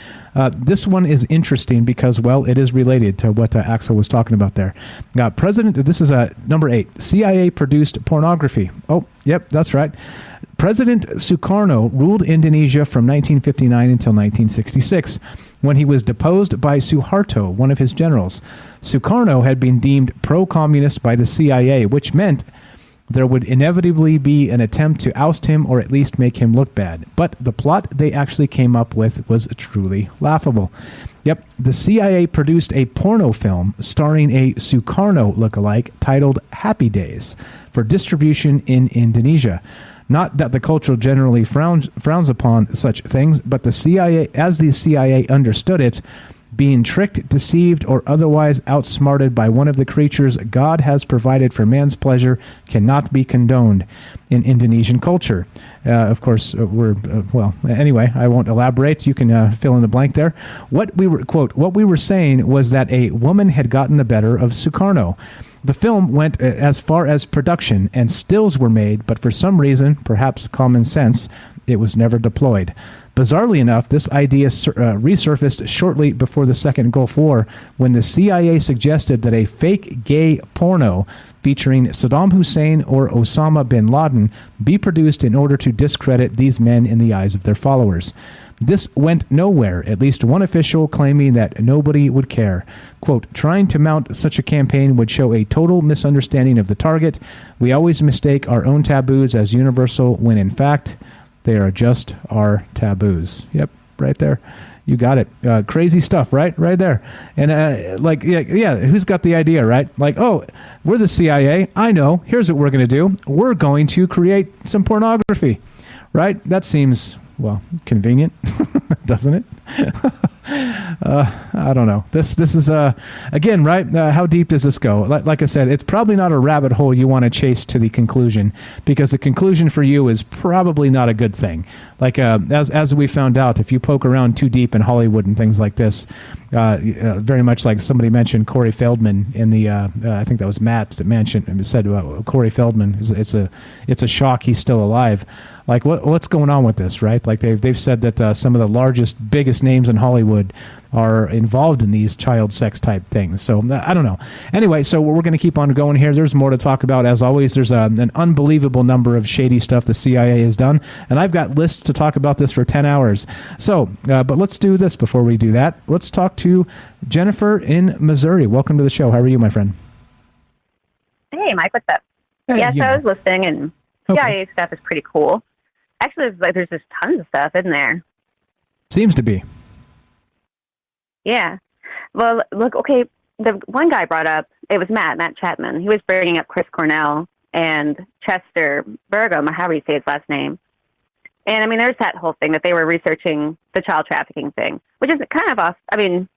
This one is interesting because, well, it is related to what Axel was talking about there. This is number 8. CIA produced pornography. Oh, yep, that's right. President Sukarno ruled Indonesia from 1959 until 1966, when he was deposed by Suharto, one of his generals. Sukarno had been deemed pro-communist by the CIA, which meant there would inevitably be an attempt to oust him or at least make him look bad. But the plot they actually came up with was truly laughable. Yep, the CIA produced a porno film starring a Sukarno lookalike titled Happy Days for distribution in Indonesia. Not that the culture generally frowns upon such things, but the CIA understood it, being tricked, deceived, or otherwise outsmarted by one of the creatures God has provided for man's pleasure cannot be condoned in Indonesian culture. Of course, anyway, I won't elaborate. You can fill in the blank there. What we were saying was that a woman had gotten the better of Sukarno. The film went as far as production, and stills were made, but for some reason, perhaps common sense, it was never deployed. Bizarrely enough, this idea resurfaced shortly before the Second Gulf War, when the CIA suggested that a fake gay porno featuring Saddam Hussein or Osama bin Laden be produced in order to discredit these men in the eyes of their followers. This went nowhere, at least one official claiming that nobody would care. Quote, trying to mount such a campaign would show a total misunderstanding of the target. We always mistake our own taboos as universal when in fact they are just our taboos. Yep, right there. You got it. Crazy stuff, right? Right there. And who's got the idea, right? Like, oh, we're the CIA. I know. Here's what we're going to do. We're going to create some pornography, right? That seems... well, convenient, doesn't it? I don't know. This is again, right? How deep does this go? Like I said, it's probably not a rabbit hole you want to chase to the conclusion, because the conclusion for you is probably not a good thing. Like as we found out, if you poke around too deep in Hollywood and things like this, very much like somebody mentioned Corey Feldman in the I think that was Matt that said Corey Feldman. It's a shock he's still alive. Like what's going on with this, right? Like they've said that some of the largest, biggest names in Hollywood are involved in these child sex type things. So I don't know. Anyway, so we're going to keep on going here. There's more to talk about. As always, there's an unbelievable number of shady stuff the CIA has done, and I've got lists to talk about this for 10 hours. So, but let's do this before we do that. Let's talk to Jennifer in Missouri. Welcome to the show. How are you, my friend? Hey, Mike, what's up? Hey, yeah, so I was listening, and CIA stuff is pretty cool. Actually, there's just tons of stuff, isn't there? Seems to be. Yeah. Well, look, okay, the one guy brought up, it was Matt Chapman. He was bringing up Chris Cornell and Chester Burgum, or however you say his last name. And I mean, there's that whole thing that they were researching the child trafficking thing, which is kind of off. I mean,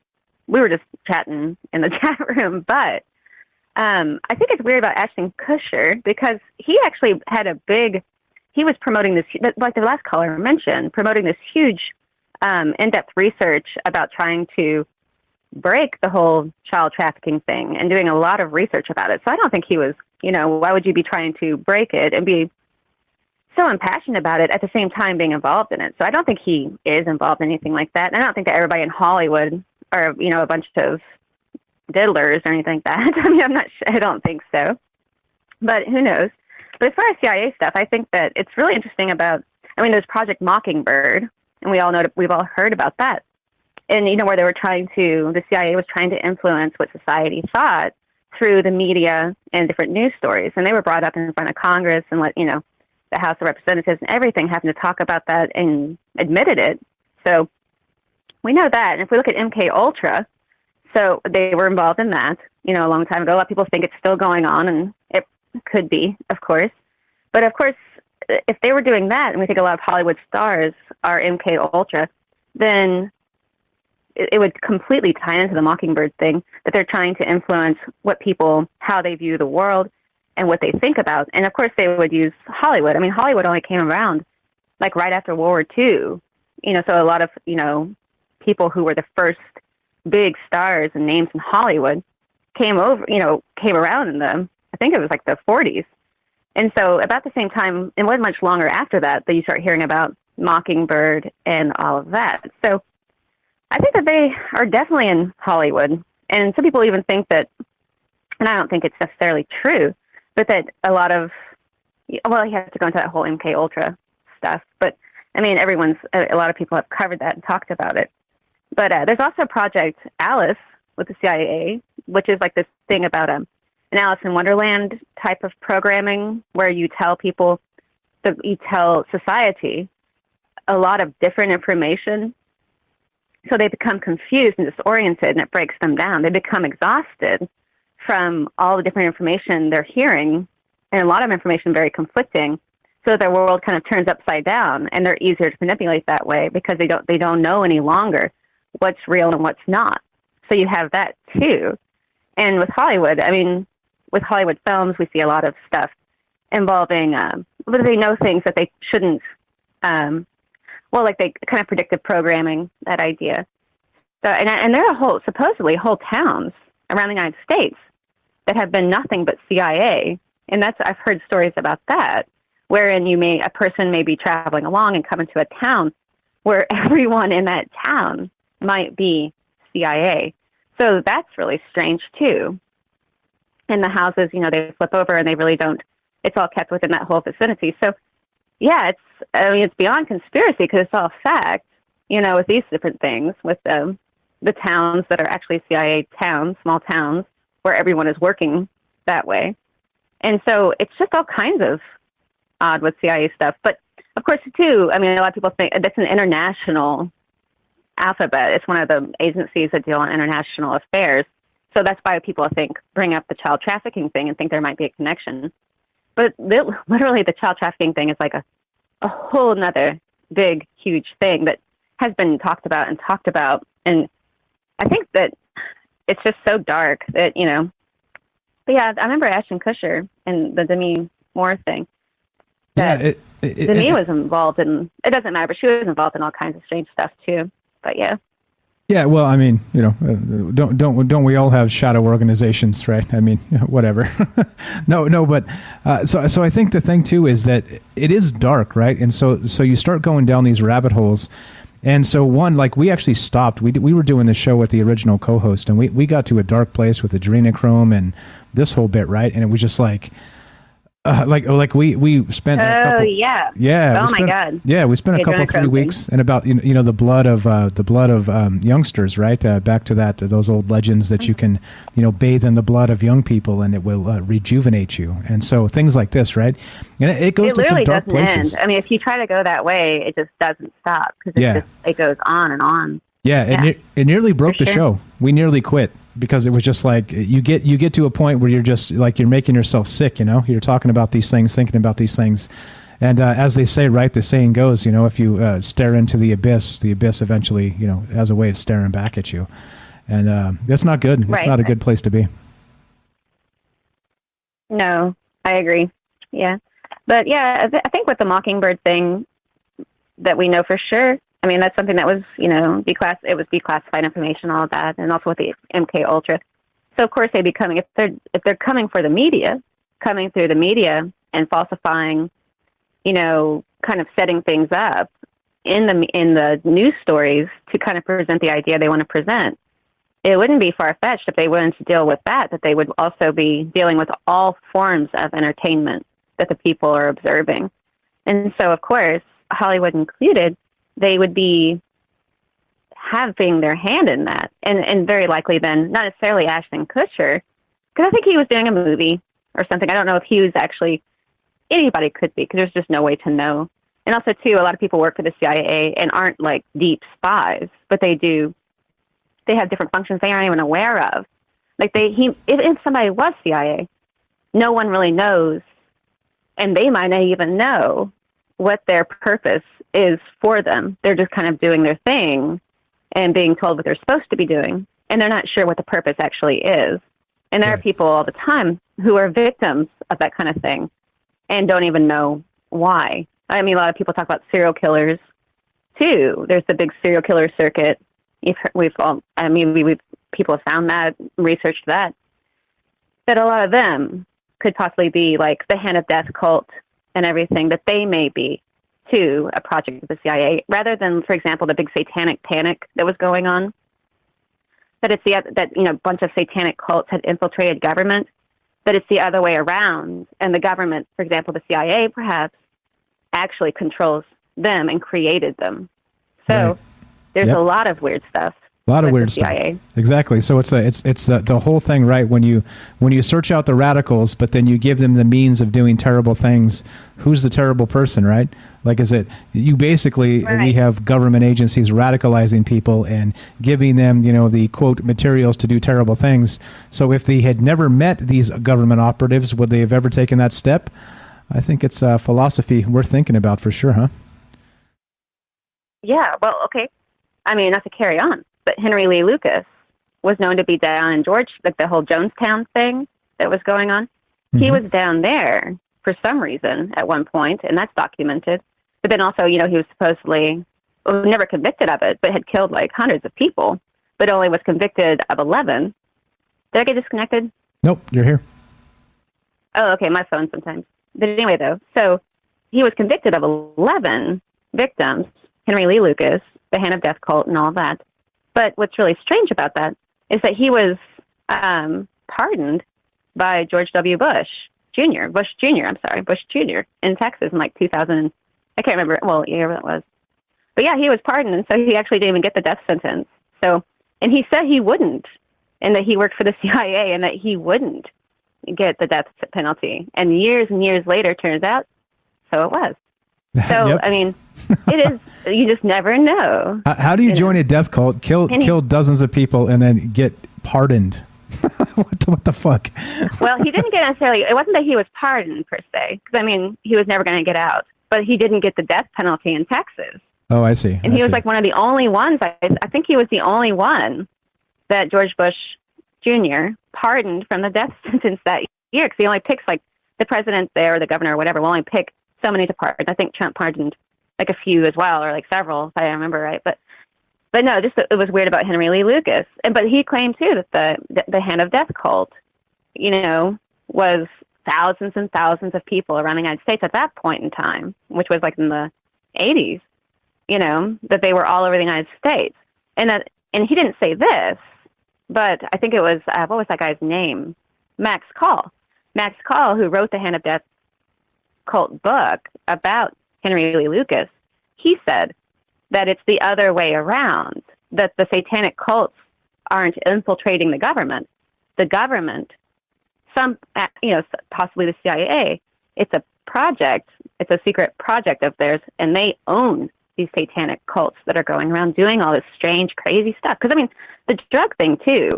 we were just chatting in the chat room, but I think it's weird about Ashton Kutcher because he actually had he was promoting this, like the last caller mentioned, promoting this huge in-depth research about trying to break the whole child trafficking thing and doing a lot of research about it. So I don't think he was, why would you be trying to break it and be so impassioned about it at the same time being involved in it? So I don't think he is involved in anything like that. And I don't think that everybody in Hollywood are, a bunch of diddlers or anything like that. I mean, I'm not sure. I don't think so. But who knows? But as far as CIA stuff, I think that it's really interesting there's Project Mockingbird, and we've all heard about that. And, where the CIA was trying to influence what society thought through the media and different news stories. And they were brought up in front of Congress and the House of Representatives and everything having to talk about that and admitted it. So we know that. And if we look at MK Ultra, so they were involved in that, a long time ago. A lot of people think it's still going on, and it could be, of course. But of course, if they were doing that, and we think a lot of Hollywood stars are MK Ultra, then it would completely tie into the Mockingbird thing, that they're trying to influence how they view the world and what they think about. And of course, they would use Hollywood. I mean, Hollywood only came around like right after World War II. So a lot of, people who were the first big stars and names in Hollywood came around in I think it was like the 40s. And so about the same time, it wasn't much longer after that you start hearing about Mockingbird and all of that. So I think that they are definitely in Hollywood. And some people even think that, and I don't think it's necessarily true, but that a lot of, you have to go into that whole MK Ultra stuff. But I mean, a lot of people have covered that and talked about it. But there's also Project Alice with the CIA, which is like this thing about an Alice in Wonderland type of programming where you tell society a lot of different information. So they become confused and disoriented, and it breaks them down. They become exhausted from all the different information they're hearing, and a lot of information very conflicting. So their world kind of turns upside down, and they're easier to manipulate that way because they don't know any longer what's real and what's not. So you have that too. And with Hollywood, with Hollywood films, we see a lot of stuff involving, they know things that they shouldn't, like they kind of predictive programming, that idea. So, and there are supposedly whole towns around the United States that have been nothing but CIA. And I've heard stories about that, wherein a person may be traveling along and come into a town where everyone in that town might be CIA. So that's really strange too. And the houses, they flip over and they really don't, it's all kept within that whole vicinity. So yeah, it's beyond conspiracy because it's all fact, with these different things, with the towns that are actually CIA towns, small towns, where everyone is working that way. And so it's just all kinds of odd with CIA stuff. But of course, too, a lot of people think that's an international alphabet. It's one of the agencies that deal on international affairs. So that's why people bring up the child trafficking thing and think there might be a connection. But literally the child trafficking thing is like a whole nother big, huge thing that has been talked about. And I think that it's just so dark that, but yeah, I remember Ashton Kutcher and the Demi Moore thing. Demi was involved in, it doesn't matter, but she was involved in all kinds of strange stuff too. But yeah. Yeah, well, don't we all have shadow organizations, right? Whatever. No, but so I think the thing too is that it is dark, right? And so you start going down these rabbit holes, and so we actually stopped. We were doing the show with the original co-host, and we got to a dark place with adrenochrome and this whole bit, right? And it was just like. We spent a couple, God, we spent a couple 3 weeks and about the blood of youngsters, right, back to those old legends that you can bathe in the blood of young people and it will rejuvenate you, and so things like this, right, and it goes to some dark places. End. If you try to go that way, it just doesn't stop because it goes on and on. Yeah, it nearly broke the show. We nearly quit because it was just like you get to a point where you're just like you're making yourself sick. You're talking about these things, thinking about these things, and as they say, right, the saying goes, if you stare into the abyss eventually, has a way of staring back at you, and that's not good. It's not a good place to be. No, I agree. Yeah, but yeah, I think with the Mockingbird thing, that we know for sure. I mean, that's something that was, it was declassified information, all of that, and also with the MK Ultra. So of course they'd be coming if they're coming for the media, coming through the media and falsifying, kind of setting things up in the news stories to kind of present the idea they want to present. It wouldn't be far fetched if they wanted to deal with that they would also be dealing with all forms of entertainment that the people are observing, and so of course Hollywood included. They would be having their hand in that, and very likely then, not necessarily Ashton Kutcher, because I think he was doing a movie or something. I don't know if he was actually, anybody could be, because there's just no way to know. And also, too, a lot of people work for the CIA and aren't like deep spies, but they have different functions they aren't even aware of. Like if somebody was CIA, no one really knows, and they might not even know what their purpose is for them. They're just kind of doing their thing and being told what they're supposed to be doing, and they're not sure what the purpose actually is. And there are people all the time who are victims of that kind of thing and don't even know why. I mean, a lot of people talk about serial killers too. There's the big serial killer circuit. People have found that, researched that a lot of them could possibly be like the Hand of Death cult and everything, that they may be to a project of the CIA, rather than, for example, the big satanic panic that was going on. That it's a bunch of satanic cults had infiltrated government. That it's the other way around, and the government, for example, the CIA, perhaps, actually controls them and created them. So there's a lot of weird stuff. A lot of weird stuff. Exactly. So it's the whole thing, right? When you search out the radicals, but then you give them the means of doing terrible things, who's the terrible person, right? Like, is it you basically, we have government agencies radicalizing people and giving them, the quote materials to do terrible things. So if they had never met these government operatives, would they have ever taken that step? I think it's a philosophy worth thinking about for sure, huh? Yeah. Well, okay. I mean, not to carry on, but Henry Lee Lucas was known to be down in like the whole Jonestown thing that was going on. Mm-hmm. He was down there for some reason at one point, and that's documented. But then also, he was supposedly never convicted of it, but had killed like hundreds of people, but only was convicted of 11. Did I get disconnected? Nope, you're here. Oh, okay, my phone sometimes. But anyway, though, so he was convicted of 11 victims, Henry Lee Lucas, the Hand of Death cult, and all that. But what's really strange about that is that he was pardoned by George W. Bush Jr., in Texas in like 2000. I can't remember what year that was. But yeah, he was pardoned, and so he actually didn't even get the death sentence. So, and he said he wouldn't, and that he worked for the CIA, and that he wouldn't get the death penalty. And years later, turns out, so it was. So, yep. I mean, it is, you just never know. How do you join a death cult, kill dozens of people, and then get pardoned? What the fuck? Well, he didn't get necessarily, it wasn't that he was pardoned per se, because I mean, he was never going to get out, but he didn't get the death penalty in Texas. Oh, I see. And he was like one of the only ones, I think he was the only one that George Bush Jr. pardoned from the death sentence that year, because he only picks like the president there or the governor or whatever will only pick so many to pardon. I think Trump pardoned like a few as well, or like several, if I remember right. But no, just it was weird about Henry Lee Lucas. But he claimed too that the Hand of Death cult, was thousands and thousands of people around the United States at that point in time, which was like in the 80s. That they were all over the United States, and he didn't say this, but I think it was what was that guy's name? Max Call, who wrote the Hand of Death cult book about Henry Lee Lucas. He said that it's the other way around, that the satanic cults aren't infiltrating the government. The government, possibly the CIA, it's a project, it's a secret project of theirs, and they own these satanic cults that are going around doing all this strange, crazy stuff. Because, I mean, the drug thing, too,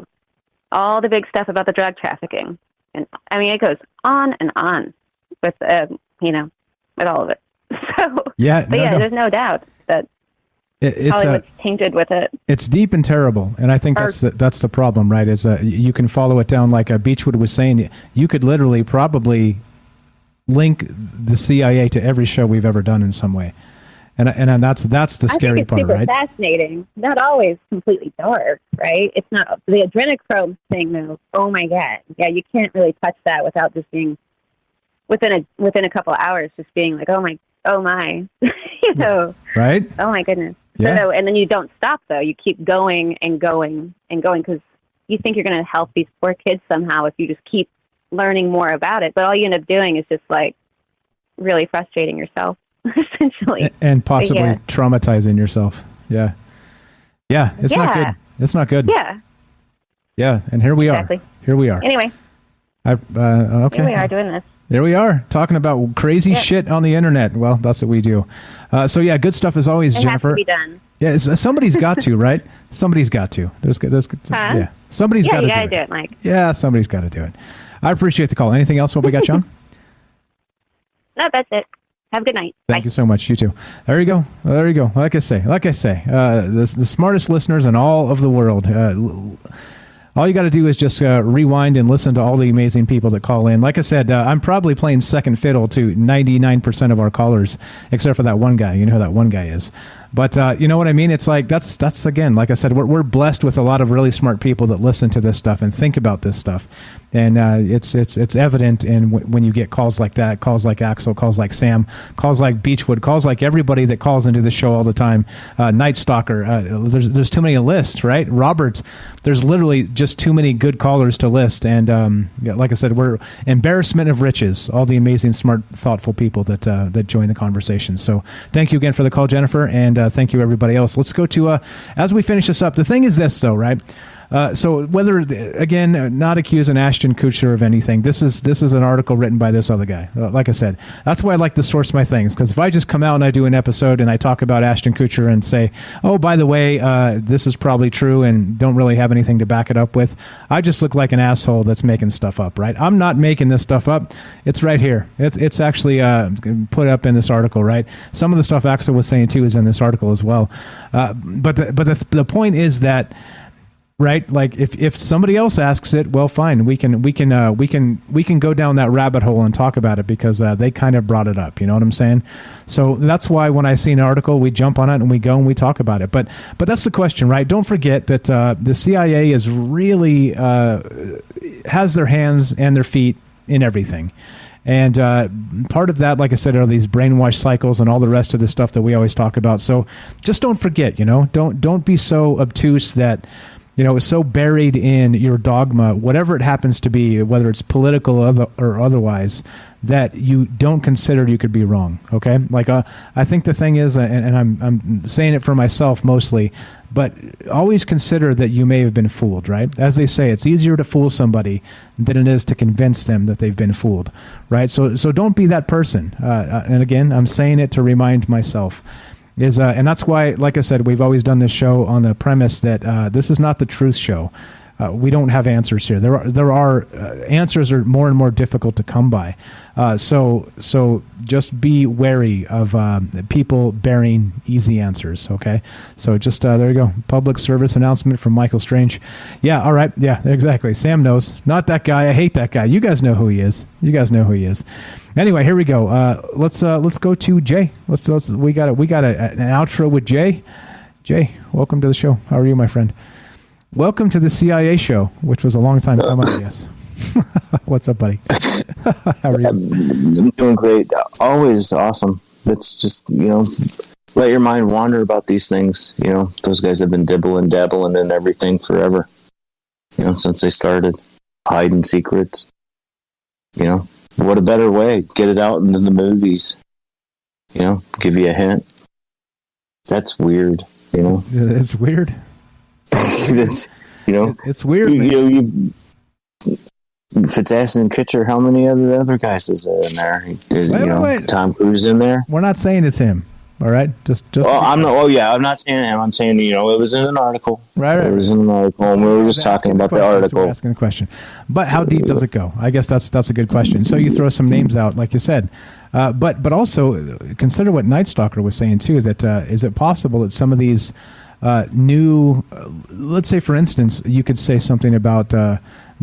all the big stuff about the drug trafficking. And, I mean, it goes on and on with, with all of it. So, Yeah, but there's no doubt that Hollywood's tainted with it. It's deep and terrible, and I think that's the problem, right? Is you can follow it down like Beechwood was saying. You could literally probably link the CIA to every show we've ever done in some way, and that's the scary part, super right? Fascinating, not always completely dark, right? It's not the adrenochrome thing, though. Oh my God, yeah, you can't really touch that without just being within a couple of hours, just being like, oh my, right? Oh my goodness. Yeah. So, and then you don't stop, though. You keep going and going and going because you think you're going to help these poor kids somehow if you just keep learning more about it. But all you end up doing is just like really frustrating yourself, essentially. And possibly traumatizing yourself. Yeah. Yeah. It's not good. It's not good. Yeah. Yeah. And here we are. Here we are. Anyway. Okay. Here we are doing this. There we are, talking about crazy shit on the internet. Well, that's what we do. So yeah, good stuff as always, Jennifer. It has to be done. Yeah, somebody's got to, right? Somebody's got to. Yeah, somebody's got to do it. Yeah, you got to do it, Mike. Yeah, somebody's got to do it. I appreciate the call. Anything else? What we got, Sean? No, that's it. Have a good night. Thank you so much. You too. There you go. There you go. Like I say, the smartest listeners in all of the world. All you got to do is just rewind and listen to all the amazing people that call in. Like I said, I'm probably playing second fiddle to 99% of our callers, except for that one guy. You know who that one guy is. But you know what I mean? It's like that's again, like I said, we're blessed with a lot of really smart people that listen to this stuff and think about this stuff. And it's evident in when you get calls like that, calls like Axel, calls like Sam, calls like Beechwood, calls like everybody that calls into the show all the time. Night Stalker. There's too many to list, right? Robert. There's literally just too many good callers to list. And like I said, we're embarrassment of riches. All the amazing, smart, thoughtful people that join the conversation. So thank you again for the call, Jennifer, and thank you everybody else. Let's go to as we finish this up. The thing is this, though, right? So whether, again, not accusing Ashton Kutcher of anything, this is an article written by this other guy. Like I said, that's why I like to source my things, because if I just come out and I do an episode and I talk about Ashton Kutcher and say, oh, by the way, this is probably true and don't really have anything to back it up with, I just look like an asshole that's making stuff up, right? I'm not making this stuff up. It's right here. It's actually put up in this article, right? Some of the stuff Axel was saying too is in this article as well. But the point is that, right, like if somebody else asks it, well, fine, we can go down that rabbit hole and talk about it because they kind of brought it up. You know what I'm saying? So that's why when I see an article, we jump on it and we go and we talk about it. But that's the question, right? Don't forget that the CIA is really has their hands and their feet in everything. And part of that, like I said, are these brainwash cycles and all the rest of the stuff that we always talk about. So just don't forget, don't be so obtuse that, it's so buried in your dogma, whatever it happens to be, whether it's political or otherwise, that you don't consider you could be wrong. Okay, like I think the thing is, and I'm saying it for myself mostly, but always consider that you may have been fooled. Right, as they say, it's easier to fool somebody than it is to convince them that they've been fooled. Right, so don't be that person. And again, I'm saying it to remind myself. And that's why, like I said, we've always done this show on the premise that this is not the truth show. We don't have answers here. There are answers are more and more difficult to come by. So just be wary of people bearing easy answers. Okay. So just there you go. Public service announcement from Michael Strange. Yeah. All right. Yeah. Exactly. Sam knows. Not that guy. I hate that guy. You guys know who he is. Anyway, here we go. Let's go to Jay. We got an outro with Jay. Jay, welcome to the show. How are you, my friend? Welcome to the CIA show, which was a long time coming, I guess. What's up, buddy? How are you? I'm doing great. Always awesome. That's just, let your mind wander about these things. Those guys have been dabbling in everything forever. Since they started hiding secrets. What a better way? Get it out into the movies. Give you a hint. That's weird. It's weird. It's it's weird. If it's Ashton Kutcher, how many other guys is in there? Wait. Wait. Tom Cruise in there? We're not saying it's him. All right, just. Well, I'm not. Oh yeah, I'm not saying him. I'm saying it was in an article. Right. It was in an article, and we were just talking about the article. We're asking the question, but how deep does it go? I guess that's a good question. So you throw some names out, like you said, but also consider what Night Stalker was saying too. That is it possible that some of these new, let's say for instance, you could say something about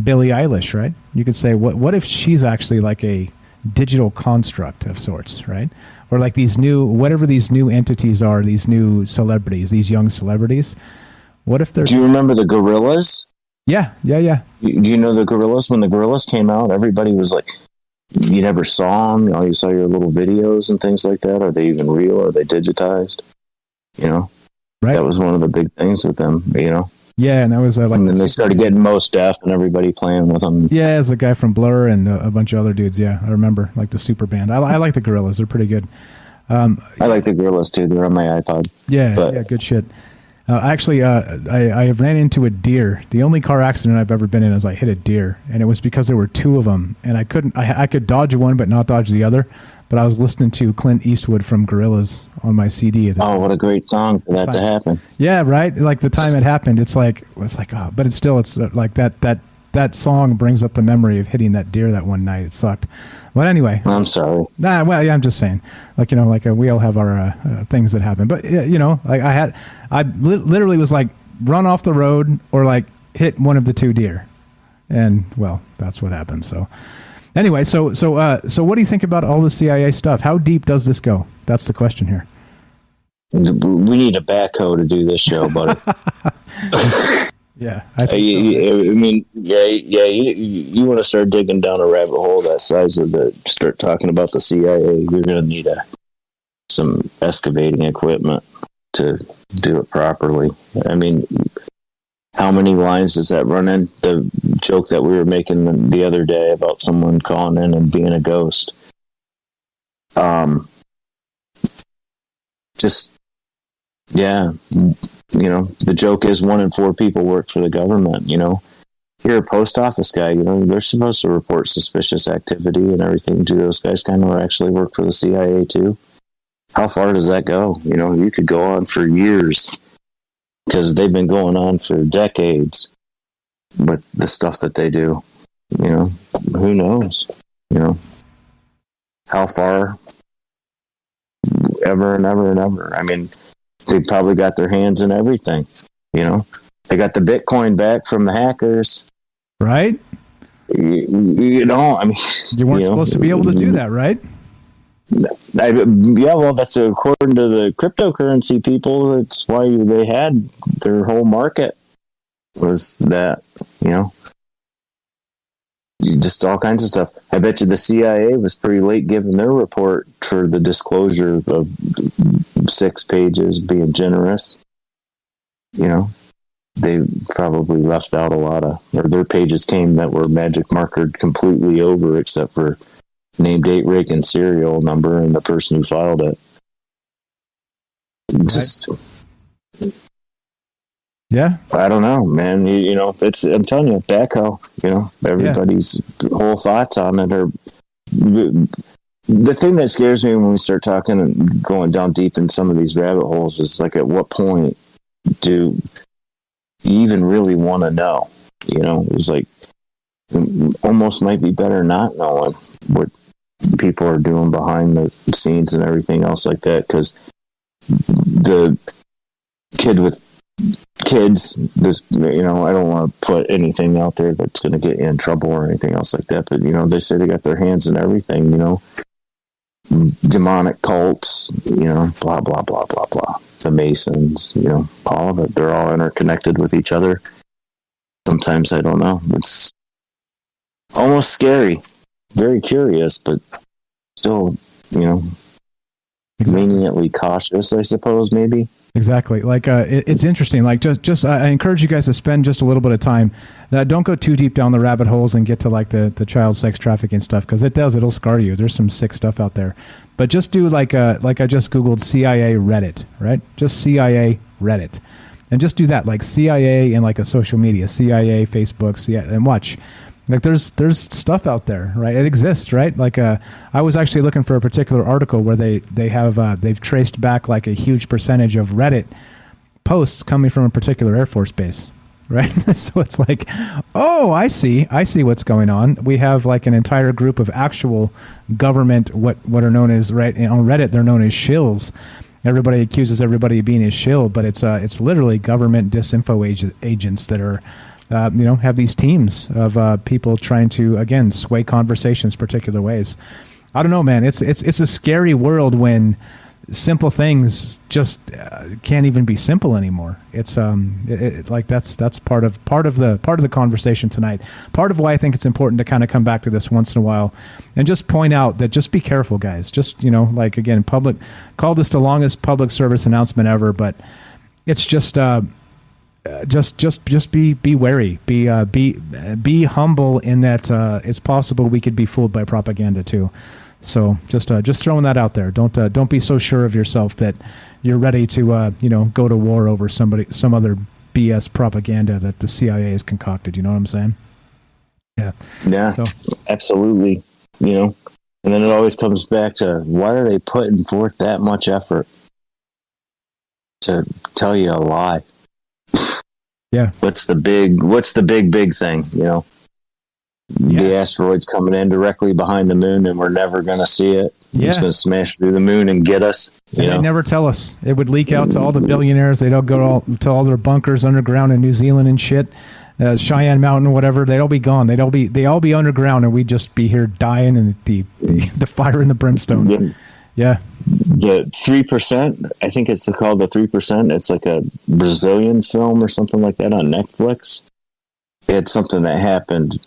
Billie Eilish, right? You could say what if she's actually like a digital construct of sorts, right? Or like these new, whatever these new entities are, these new celebrities, these young celebrities. What if they're? Do you remember the Gorillas? Yeah. Do you know the Gorillas? When the Gorillas came out, everybody was like, you never saw them. You saw your little videos and things like that. Are they even real? Are they digitized? Right. That was one of the big things with them. Yeah, and that was and then they started getting Mos Def and everybody playing with them. Yeah, as a guy from Blur and a bunch of other dudes. Yeah, I remember like the super band. I like the Gorillas; they're pretty good. I like the Gorillas too. They're on my iPod. Yeah, good shit. Actually, I ran into a deer. The only car accident I've ever been in is I hit a deer, and it was because there were two of them, and I could dodge one but not dodge the other. But I was listening to Clint Eastwood from Gorillaz on my CD. Oh, what a great song for that to happen! Yeah, right. Like the time it happened, it's like oh, but it's like that song brings up the memory of hitting that deer that one night. It sucked. But anyway, I'm sorry. Well, yeah, I'm just saying, we all have our things that happen. But I literally was like run off the road or like hit one of the two deer, and well, that's what happened. So. Anyway, so what do you think about all the CIA stuff? How deep does this go? That's the question here. We need a backhoe to do this show, buddy. Yeah, you want to start digging down a rabbit hole that size start talking about the CIA, you're going to need some excavating equipment to do it properly. I mean, how many lines does that run in? The joke that we were making the other day about someone calling in and being a ghost. The joke is 1 in 4 people work for the government, You're a post office guy, they're supposed to report suspicious activity and everything. Do those guys kind of actually work for the CIA too? How far does that go? You could go on for years. Because they've been going on for decades with the stuff that they do. Who knows? How far? Ever and ever and ever. I mean, they probably got their hands in everything. They got the Bitcoin back from the hackers. Right? I mean... You weren't supposed to be able to do that, right? That's according to the cryptocurrency people. That's why they had their whole market was that, just all kinds of stuff. I bet you the CIA was pretty late giving their report for the disclosure of 6 pages being generous. They probably left out a lot or their pages came that were magic markered completely over except for name, date, rake, and serial number, and the person who filed it. Just, yeah. I don't know, man. I'm telling you, backhoe. Everybody's whole thoughts on it are. The thing that scares me when we start talking and going down deep in some of these rabbit holes is like, at what point do you even really want to know? It's like almost might be better not knowing what people are doing behind the scenes and everything else like that, because the kid with kids, this, I don't want to put anything out there that's going to get you in trouble or anything else like that, but they say they got their hands in everything, demonic cults, blah blah blah blah blah, the Masons, all of it, they're all interconnected with each other. Sometimes I don't know, it's almost scary. Very curious, but still, leniently cautious, I suppose, maybe. Exactly. Like, it's interesting. Like, just I encourage you guys to spend just a little bit of time. Don't go too deep down the rabbit holes and get to like the child sex trafficking stuff, because it'll scar you. There's some sick stuff out there. But just do like I just Googled CIA Reddit, right? Just CIA Reddit. And just do that, like CIA and like a social media, CIA, Facebook, CIA, and watch. Like there's stuff out there, right? It exists, right? Like I was actually looking for a particular article where they've traced back like a huge percentage of Reddit posts coming from a particular Air Force base, right? So it's like, oh, I see what's going on. We have like an entire group of actual government, what are known as, right, on Reddit, they're known as shills. Everybody accuses everybody of being a shill, but it's literally government disinfo agents that are, have these teams of people trying to, again, sway conversations particular ways. I don't know, man. It's a scary world when simple things just can't even be simple anymore. It's like that's part of the conversation tonight. Part of why I think it's important to kind of come back to this once in a while and just point out that just be careful, guys. Just, like, again, call this the longest public service announcement ever, but it's just be wary, be humble in that it's possible we could be fooled by propaganda too. So just throwing that out there. Don't be so sure of yourself that you're ready to go to war over some other BS propaganda that the CIA has concocted. You know what I'm saying? Yeah. Yeah. So, absolutely. And then it always comes back to, why are they putting forth that much effort to tell you a lie? Yeah. What's the big thing? The asteroid's coming in directly behind the moon, and we're never going to see it. Yeah. It's going to smash through the moon and get us. They never tell us. It would leak out to all the billionaires. They'd all go to all their bunkers underground in New Zealand and shit. Cheyenne Mountain, whatever. They'd all be gone. They'd all be underground, and we'd just be here dying in the fire and the brimstone. Yeah. The 3%, I think it's called the 3%. It's like a Brazilian film or something like that on Netflix. It's something that happened.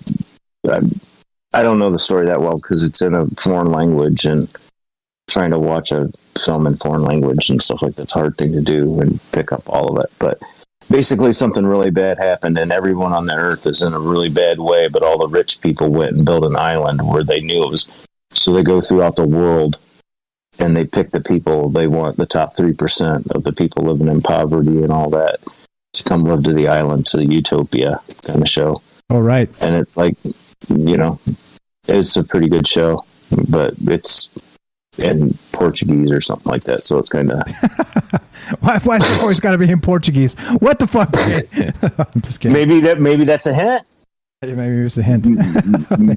I don't know the story that well because it's in a foreign language, and trying to watch a film in foreign language and stuff like that's a hard thing to do and pick up all of it. But basically something really bad happened, and everyone on the earth is in a really bad way, but all the rich people went and built an island where they knew it was. So they go throughout the world and they pick the people they want, the top 3% of the people living in poverty and all that, to come live to the island, to the utopia kind of show. All right. And it's like, it's a pretty good show, but it's in Portuguese or something like that. So it's kind of... Why is it always got to be in Portuguese? What the fuck? I'm just kidding. Maybe that's a hint. Maybe it's a hint.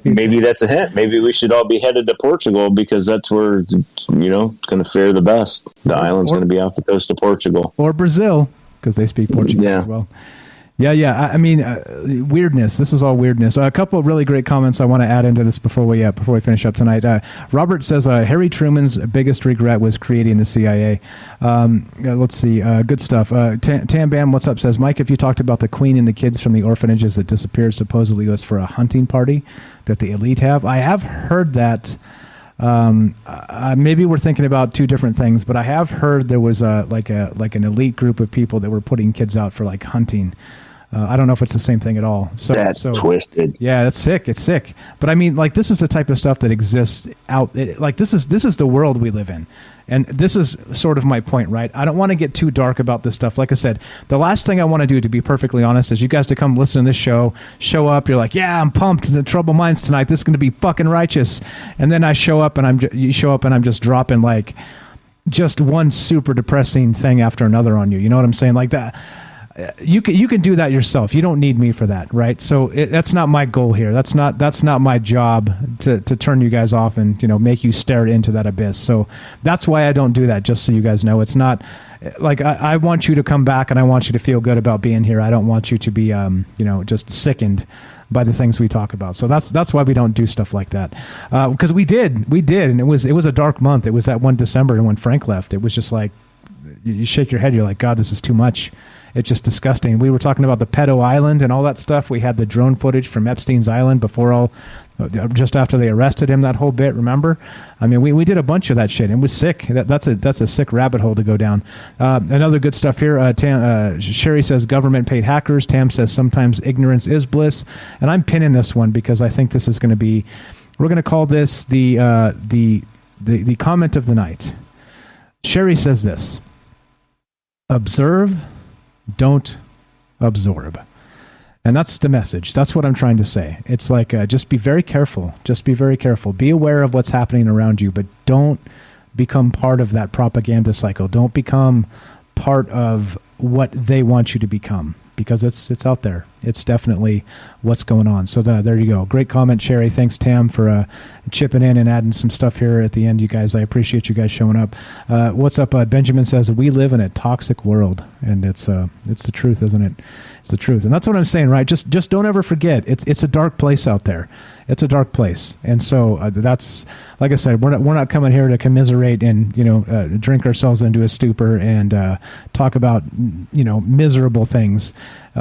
Maybe that's a hint. Maybe we should all be headed to Portugal because that's where, it's going to fare the best. The island's going to be off the coast of Portugal. Or Brazil, because they speak Portuguese as well. Yeah. I mean, weirdness. This is all weirdness. A couple of really great comments I want to add into this before we finish up tonight. Robert says Harry Truman's biggest regret was creating the CIA. Let's see. Good stuff. Tam Bam, what's up? Says Mike, if you talked about the Queen and the kids from the orphanages that disappeared supposedly was for a hunting party that the elite have. I have heard that. Maybe we're thinking about two different things, but I have heard there was like an elite group of people that were putting kids out for like hunting. I don't know if it's the same thing at all. So that's twisted. Yeah, that's sick. It's sick. But I mean, like, this is the type of stuff that exists out. Like, this is the world we live in. And this is sort of my point, right? I don't want to get too dark about this stuff. Like I said, the last thing I want to do, to be perfectly honest, is you guys to come listen to this show up. You're like, yeah, I'm pumped in the Troubled Minds tonight. This is going to be fucking righteous. And then you show up and I'm just dropping like just one super depressing thing after another on you. You know what I'm saying? Like that. You can do that yourself. You don't need me for that, right? So that's not my goal here. That's not my job to turn you guys off and make you stare into that abyss. So that's why I don't do that. Just so you guys know, it's not like I want you to come back and I want you to feel good about being here. I don't want you to be just sickened by the things we talk about. So that's why we don't do stuff like that. Because we did, and it was a dark month. It was that one December, and when Frank left, it was just like you shake your head. You're like, God, this is too much. It's just disgusting. We were talking about the pedo island and all that stuff. We had the drone footage from Epstein's island just after they arrested him, that whole bit, remember? I mean, we did a bunch of that shit. It was sick. That's a sick rabbit hole to go down. Another good stuff here. Sherry says government paid hackers. Tam says sometimes ignorance is bliss. And I'm pinning this one because I think this is going to be, we're going to call this the comment of the night. Sherry says this: observe, don't absorb. And that's the message. That's what I'm trying to say. It's like, just be very careful. Just be very careful. Be aware of what's happening around you, but don't become part of that propaganda cycle. Don't become part of what they want you to become, because it's out there. It's definitely what's going on. So there you go. Great comment, Sherry. Thanks, Tam, for chipping in and adding some stuff here at the end, you guys. I appreciate you guys showing up. What's up? Benjamin says, we live in a toxic world, and it's the truth, isn't it? It's the truth. And that's what I'm saying, right? Just don't ever forget, it's a dark place out there. It's a dark place. And so that's, like I said, we're not coming here to commiserate and, drink ourselves into a stupor and talk about, miserable things.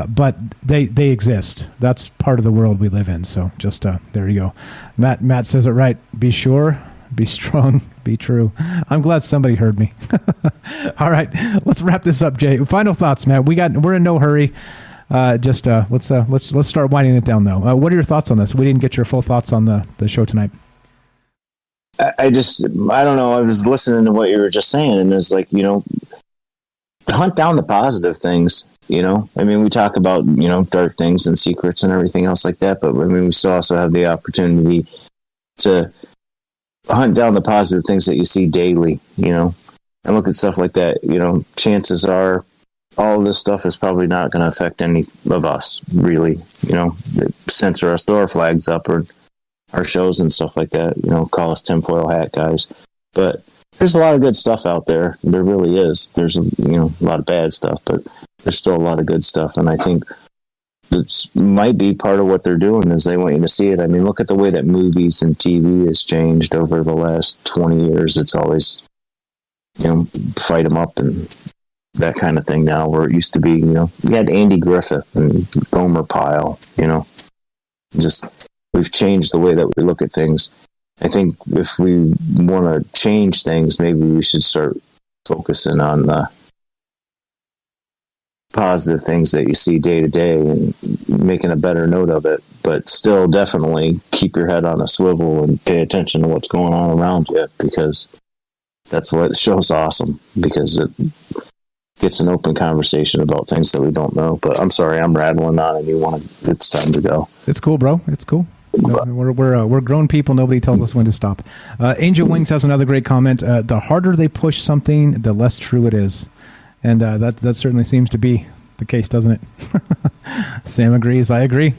But they exist. That's part of the world we live in. So just there you go. Matt says it right. Be sure, be strong, be true. I'm glad somebody heard me. All right, let's wrap this up, Jay. Final thoughts, Matt. We're in no hurry. Let's start winding it down though. What are your thoughts on this? We didn't get your full thoughts on the show tonight. I don't know. I was listening to what you were just saying, and it's like, hunt down the positive things. I mean, we talk about, dark things and secrets and everything else like that, but I mean, we still also have the opportunity to hunt down the positive things that you see daily, and look at stuff like that. Chances are all of this stuff is probably not going to affect any of us, really. Censor us, throw our flags up or our shows and stuff like that, call us tinfoil hat guys. But there's a lot of good stuff out there. There really is. There's, a lot of bad stuff, but there's still a lot of good stuff. And I think it might be part of what they're doing is they want you to see it. I mean, look at the way that movies and TV has changed over the last 20 years. It's always, fight them up and that kind of thing now, where it used to be, you had Andy Griffith and Gomer Pyle, just we've changed the way that we look at things. I think if we want to change things, maybe we should start focusing on the positive things that you see day to day and making a better note of it, but still definitely keep your head on a swivel and pay attention to what's going on around you, because that's what show's awesome, because it gets an open conversation about things that we don't know. But I'm sorry, I'm rattling on, and it's time to go. It's cool, bro. It's cool. No, we're grown people. Nobody tells us when to stop. Angel Wings has another great comment. The harder they push something, the less true it is. And that certainly seems to be the case, doesn't it? Sam agrees. I agree.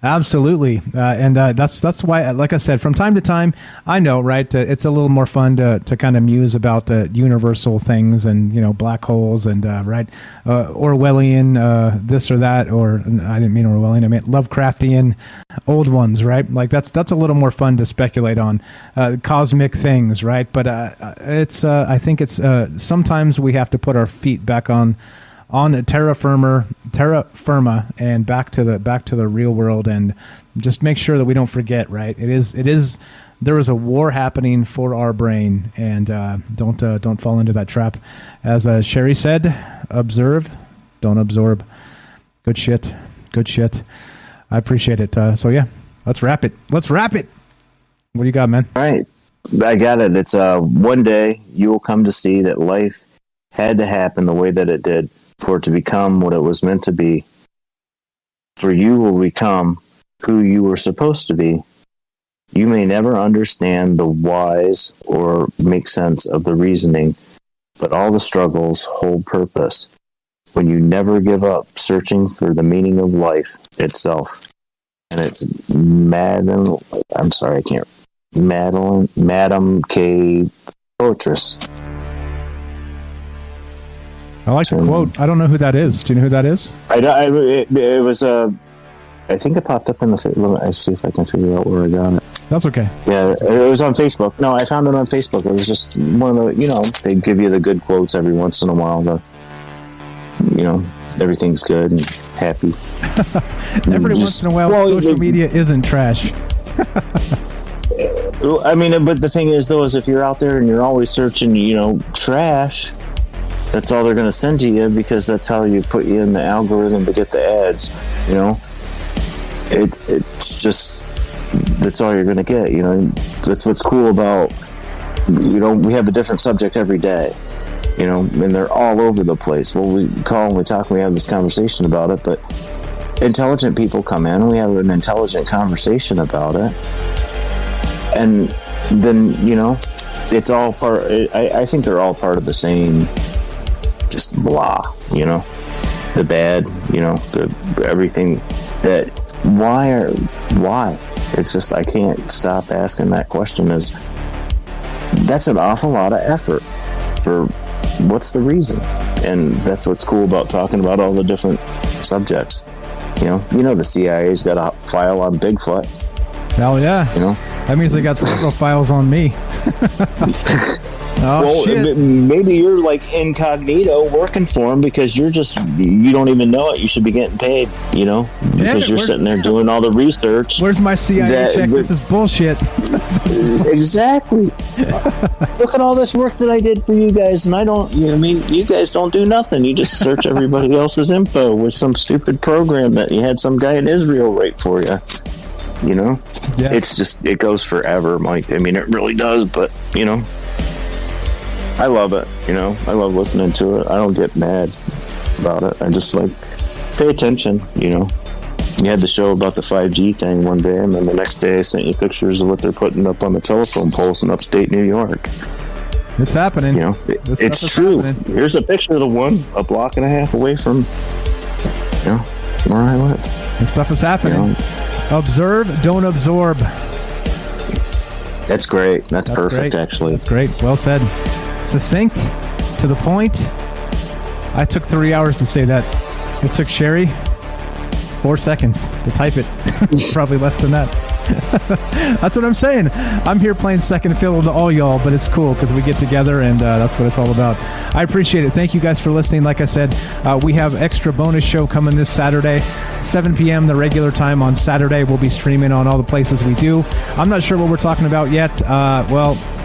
Absolutely. And that's why, like I said, from time to time, I know, right, it's a little more fun to kind of muse about universal things and, black holes and, right, Orwellian this or that, or I didn't mean Orwellian, I meant Lovecraftian old ones, right? Like that's a little more fun to speculate on cosmic things, right? But I think it's sometimes we have to put our feet back on terra firma and back to the real world, and just make sure that we don't forget, right? It is there is a war happening for our brain, and don't fall into that trap. As Sherry said, observe, don't absorb. Good shit. I appreciate it. So yeah, let's wrap it. What do you got, man? All right, I got it. It's one day you will come to see that life had to happen the way that it did for it to become what it was meant to be. For you will become who you were supposed to be. You may never understand the whys or make sense of the reasoning, but all the struggles hold purpose. When you never give up searching for the meaning of life itself. And it's Madam K. Poetress. I like the quote. I don't know who that is. Do you know who that is? It was I think it popped up in the. Let me see if I can figure out where I got it. That's okay. Yeah, it was on Facebook. No, I found it on Facebook. It was just one of the. They give you the good quotes every once in a while. Everything's good and happy. Every once in a while, social media isn't trash. I mean, but the thing is, though, is if you're out there and you're always searching, trash. That's all they're going to send to you, because that's how you put you in the algorithm to get the ads. It's just, that's all you're going to get. That's what's cool about, we have a different subject every day, and they're all over the place. Well, we call and we talk and we have this conversation about it, but intelligent people come in, we have an intelligent conversation about it, and then, you know, it's all part. I think they're all part of the same, just blah, you know, the bad, you know, everything that. Why? It's just, I can't stop asking that question. That's an awful lot of effort for what's the reason? And that's what's cool about talking about all the different subjects. You know, the CIA's got a file on Bigfoot. Hell yeah. You know, that means they got several files on me. Oh, well, shit. Maybe you're like incognito working for them because you don't even know it. You should be getting paid, you know, because you're sitting there doing all the research. Where's my CIA check? This is bullshit. Exactly. Look at all this work that I did for you guys, and you guys don't do nothing. You just search everybody else's info with some stupid program that you had some guy in Israel write for you. You know, It's just, it goes forever, Mike. I mean, it really does, but, you know, I love it, you know. I love listening to it. I don't get mad about it. I just, like, pay attention, you know. You had the show about the 5G thing one day, and then the next day I sent you pictures of what they're putting up on the telephone poles in upstate New York. It's happening. You know, it's true. Happening. Here's a picture of the one a block and a half away from, you know, where I live. This stuff is happening. You know? Observe, don't absorb. That's great. That's perfect, actually. That's great. Well said. Succinct, to the point. I took 3 hours to say that. It took Sherry 4 seconds to type it. Probably less than that. That's what I'm saying. I'm here playing second fiddle to all y'all, but it's cool because we get together, and that's what it's all about. I appreciate it. Thank you guys for listening. Like I said, we have extra bonus show coming this Saturday, 7 p.m. the regular time on Saturday. We'll be streaming on all the places we do. I'm not sure what we're talking about yet.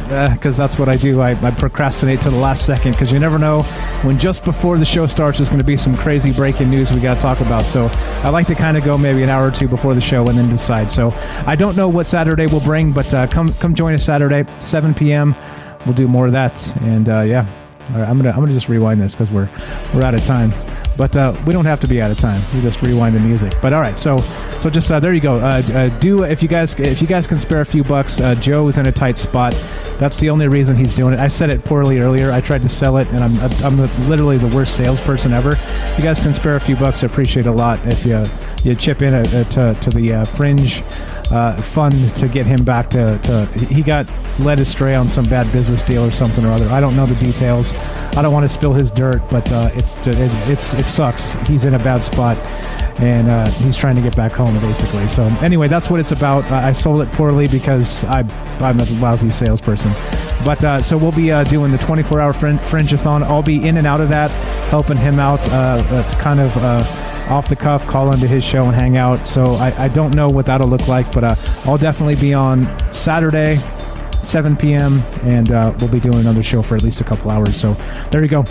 Because that's what I do. I procrastinate to the last second because you never know when just before the show starts there's going to be some crazy breaking news we got to talk about. So I like to kind of go maybe an hour or two before the show and then decide. So I don't know what Saturday will bring, but come join us Saturday, 7 p.m. We'll do more of that. And yeah, all right, I'm gonna just rewind this because we're out of time. But we don't have to be out of time. We just rewind the music. But all right, so just there you go. If you guys can spare a few bucks, Joe is in a tight spot. That's the only reason he's doing it. I said it poorly earlier. I tried to sell it, and I'm literally the worst salesperson ever. If you guys can spare a few bucks, I appreciate it a lot. If you chip in to the Fringe fund to get him back to he got led astray on some bad business deal or something or other. I don't know the details. I don't want to spill his dirt, but it sucks. He's in a bad spot, and he's trying to get back home, basically. So anyway, that's what it's about. I sold it poorly because I'm a lousy salesperson. But so we'll be doing the 24-hour Fringe-a-thon. I'll be in and out of that, helping him out, kind of off the cuff, call into his show and hang out. So I don't know what that'll look like, but I'll definitely be on Saturday, 7 p.m., and we'll be doing another show for at least a couple hours. So there you go.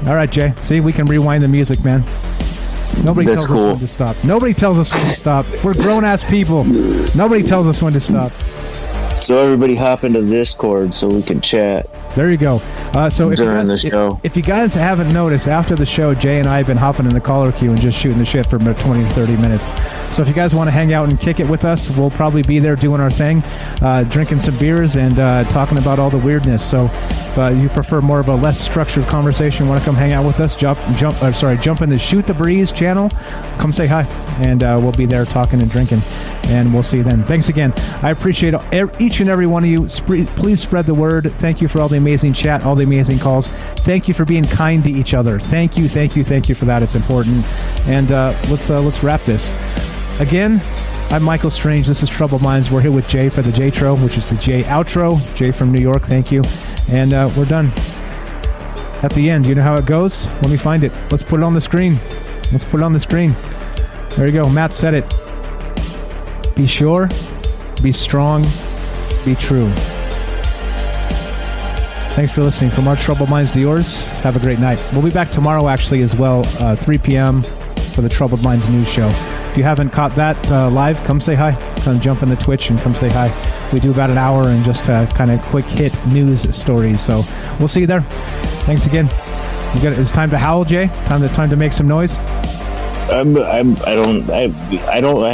All right, Jay. See, we can rewind the music, man. Nobody tells us when to stop. Nobody tells us when to stop. We're grown-ass people. Nobody tells us when to stop. So everybody hop into Discord so we can chat. There you go. So if you guys haven't noticed, after the show, Jay and I have been hopping in the caller queue and just shooting the shit for about 20 to 30 minutes. So if you guys want to hang out and kick it with us, we'll probably be there doing our thing, drinking some beers and talking about all the weirdness. So if you prefer more of a less structured conversation, want to come hang out with us, jump in the Shoot the Breeze channel. Come say hi, and we'll be there talking and drinking, and we'll see you then. Thanks again. I appreciate each and every one of you. Please spread the word. Thank you for all the amazing chat, all the amazing calls. Thank you for being kind to each other. Thank you for that. It's important. And let's wrap this. Again, I'm Michael Strange. This is Troubled Minds. We're here with Jay for the J-Tro, which is the J outro. Jay from New York, thank you. And we're done. At the end, you know how it goes? Let me find it. Let's put it on the screen. There you go. Matt said it. Be sure, be strong, be true. Thanks for listening. From our Troubled Minds to yours, have a great night. We'll be back tomorrow, actually, as well, 3 p.m. for the Troubled Minds news show. If you haven't caught that live, come say hi. Come jump in the Twitch and come say hi. We do about an hour and just kind of quick hit news stories. So we'll see you there. Thanks again. It's time to howl, Jay. Time to make some noise. I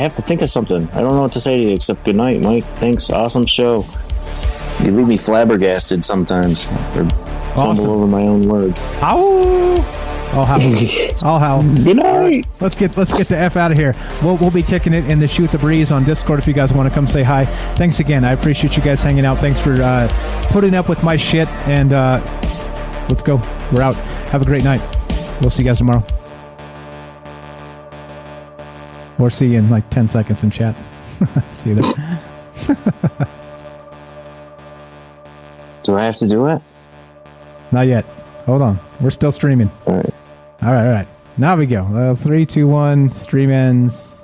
have to think of something. I don't know what to say to you except good night, Mike. Thanks. Awesome show. You leave me flabbergasted sometimes. Or fumble over my own words. Ow! Oh, how? Oh, how? Good night. Let's get the F out of here. We'll be kicking it in the Shoot the Breeze on Discord if you guys want to come say hi. Thanks again. I appreciate you guys hanging out. Thanks for putting up with my shit. And let's go. We're out. Have a great night. We'll see you guys tomorrow. Or see you in like 10 seconds in chat. See you there. Do I have to do it? Not yet. Hold on. We're still streaming. All right. All right. Now we go. 3, 2, 1. Stream ends.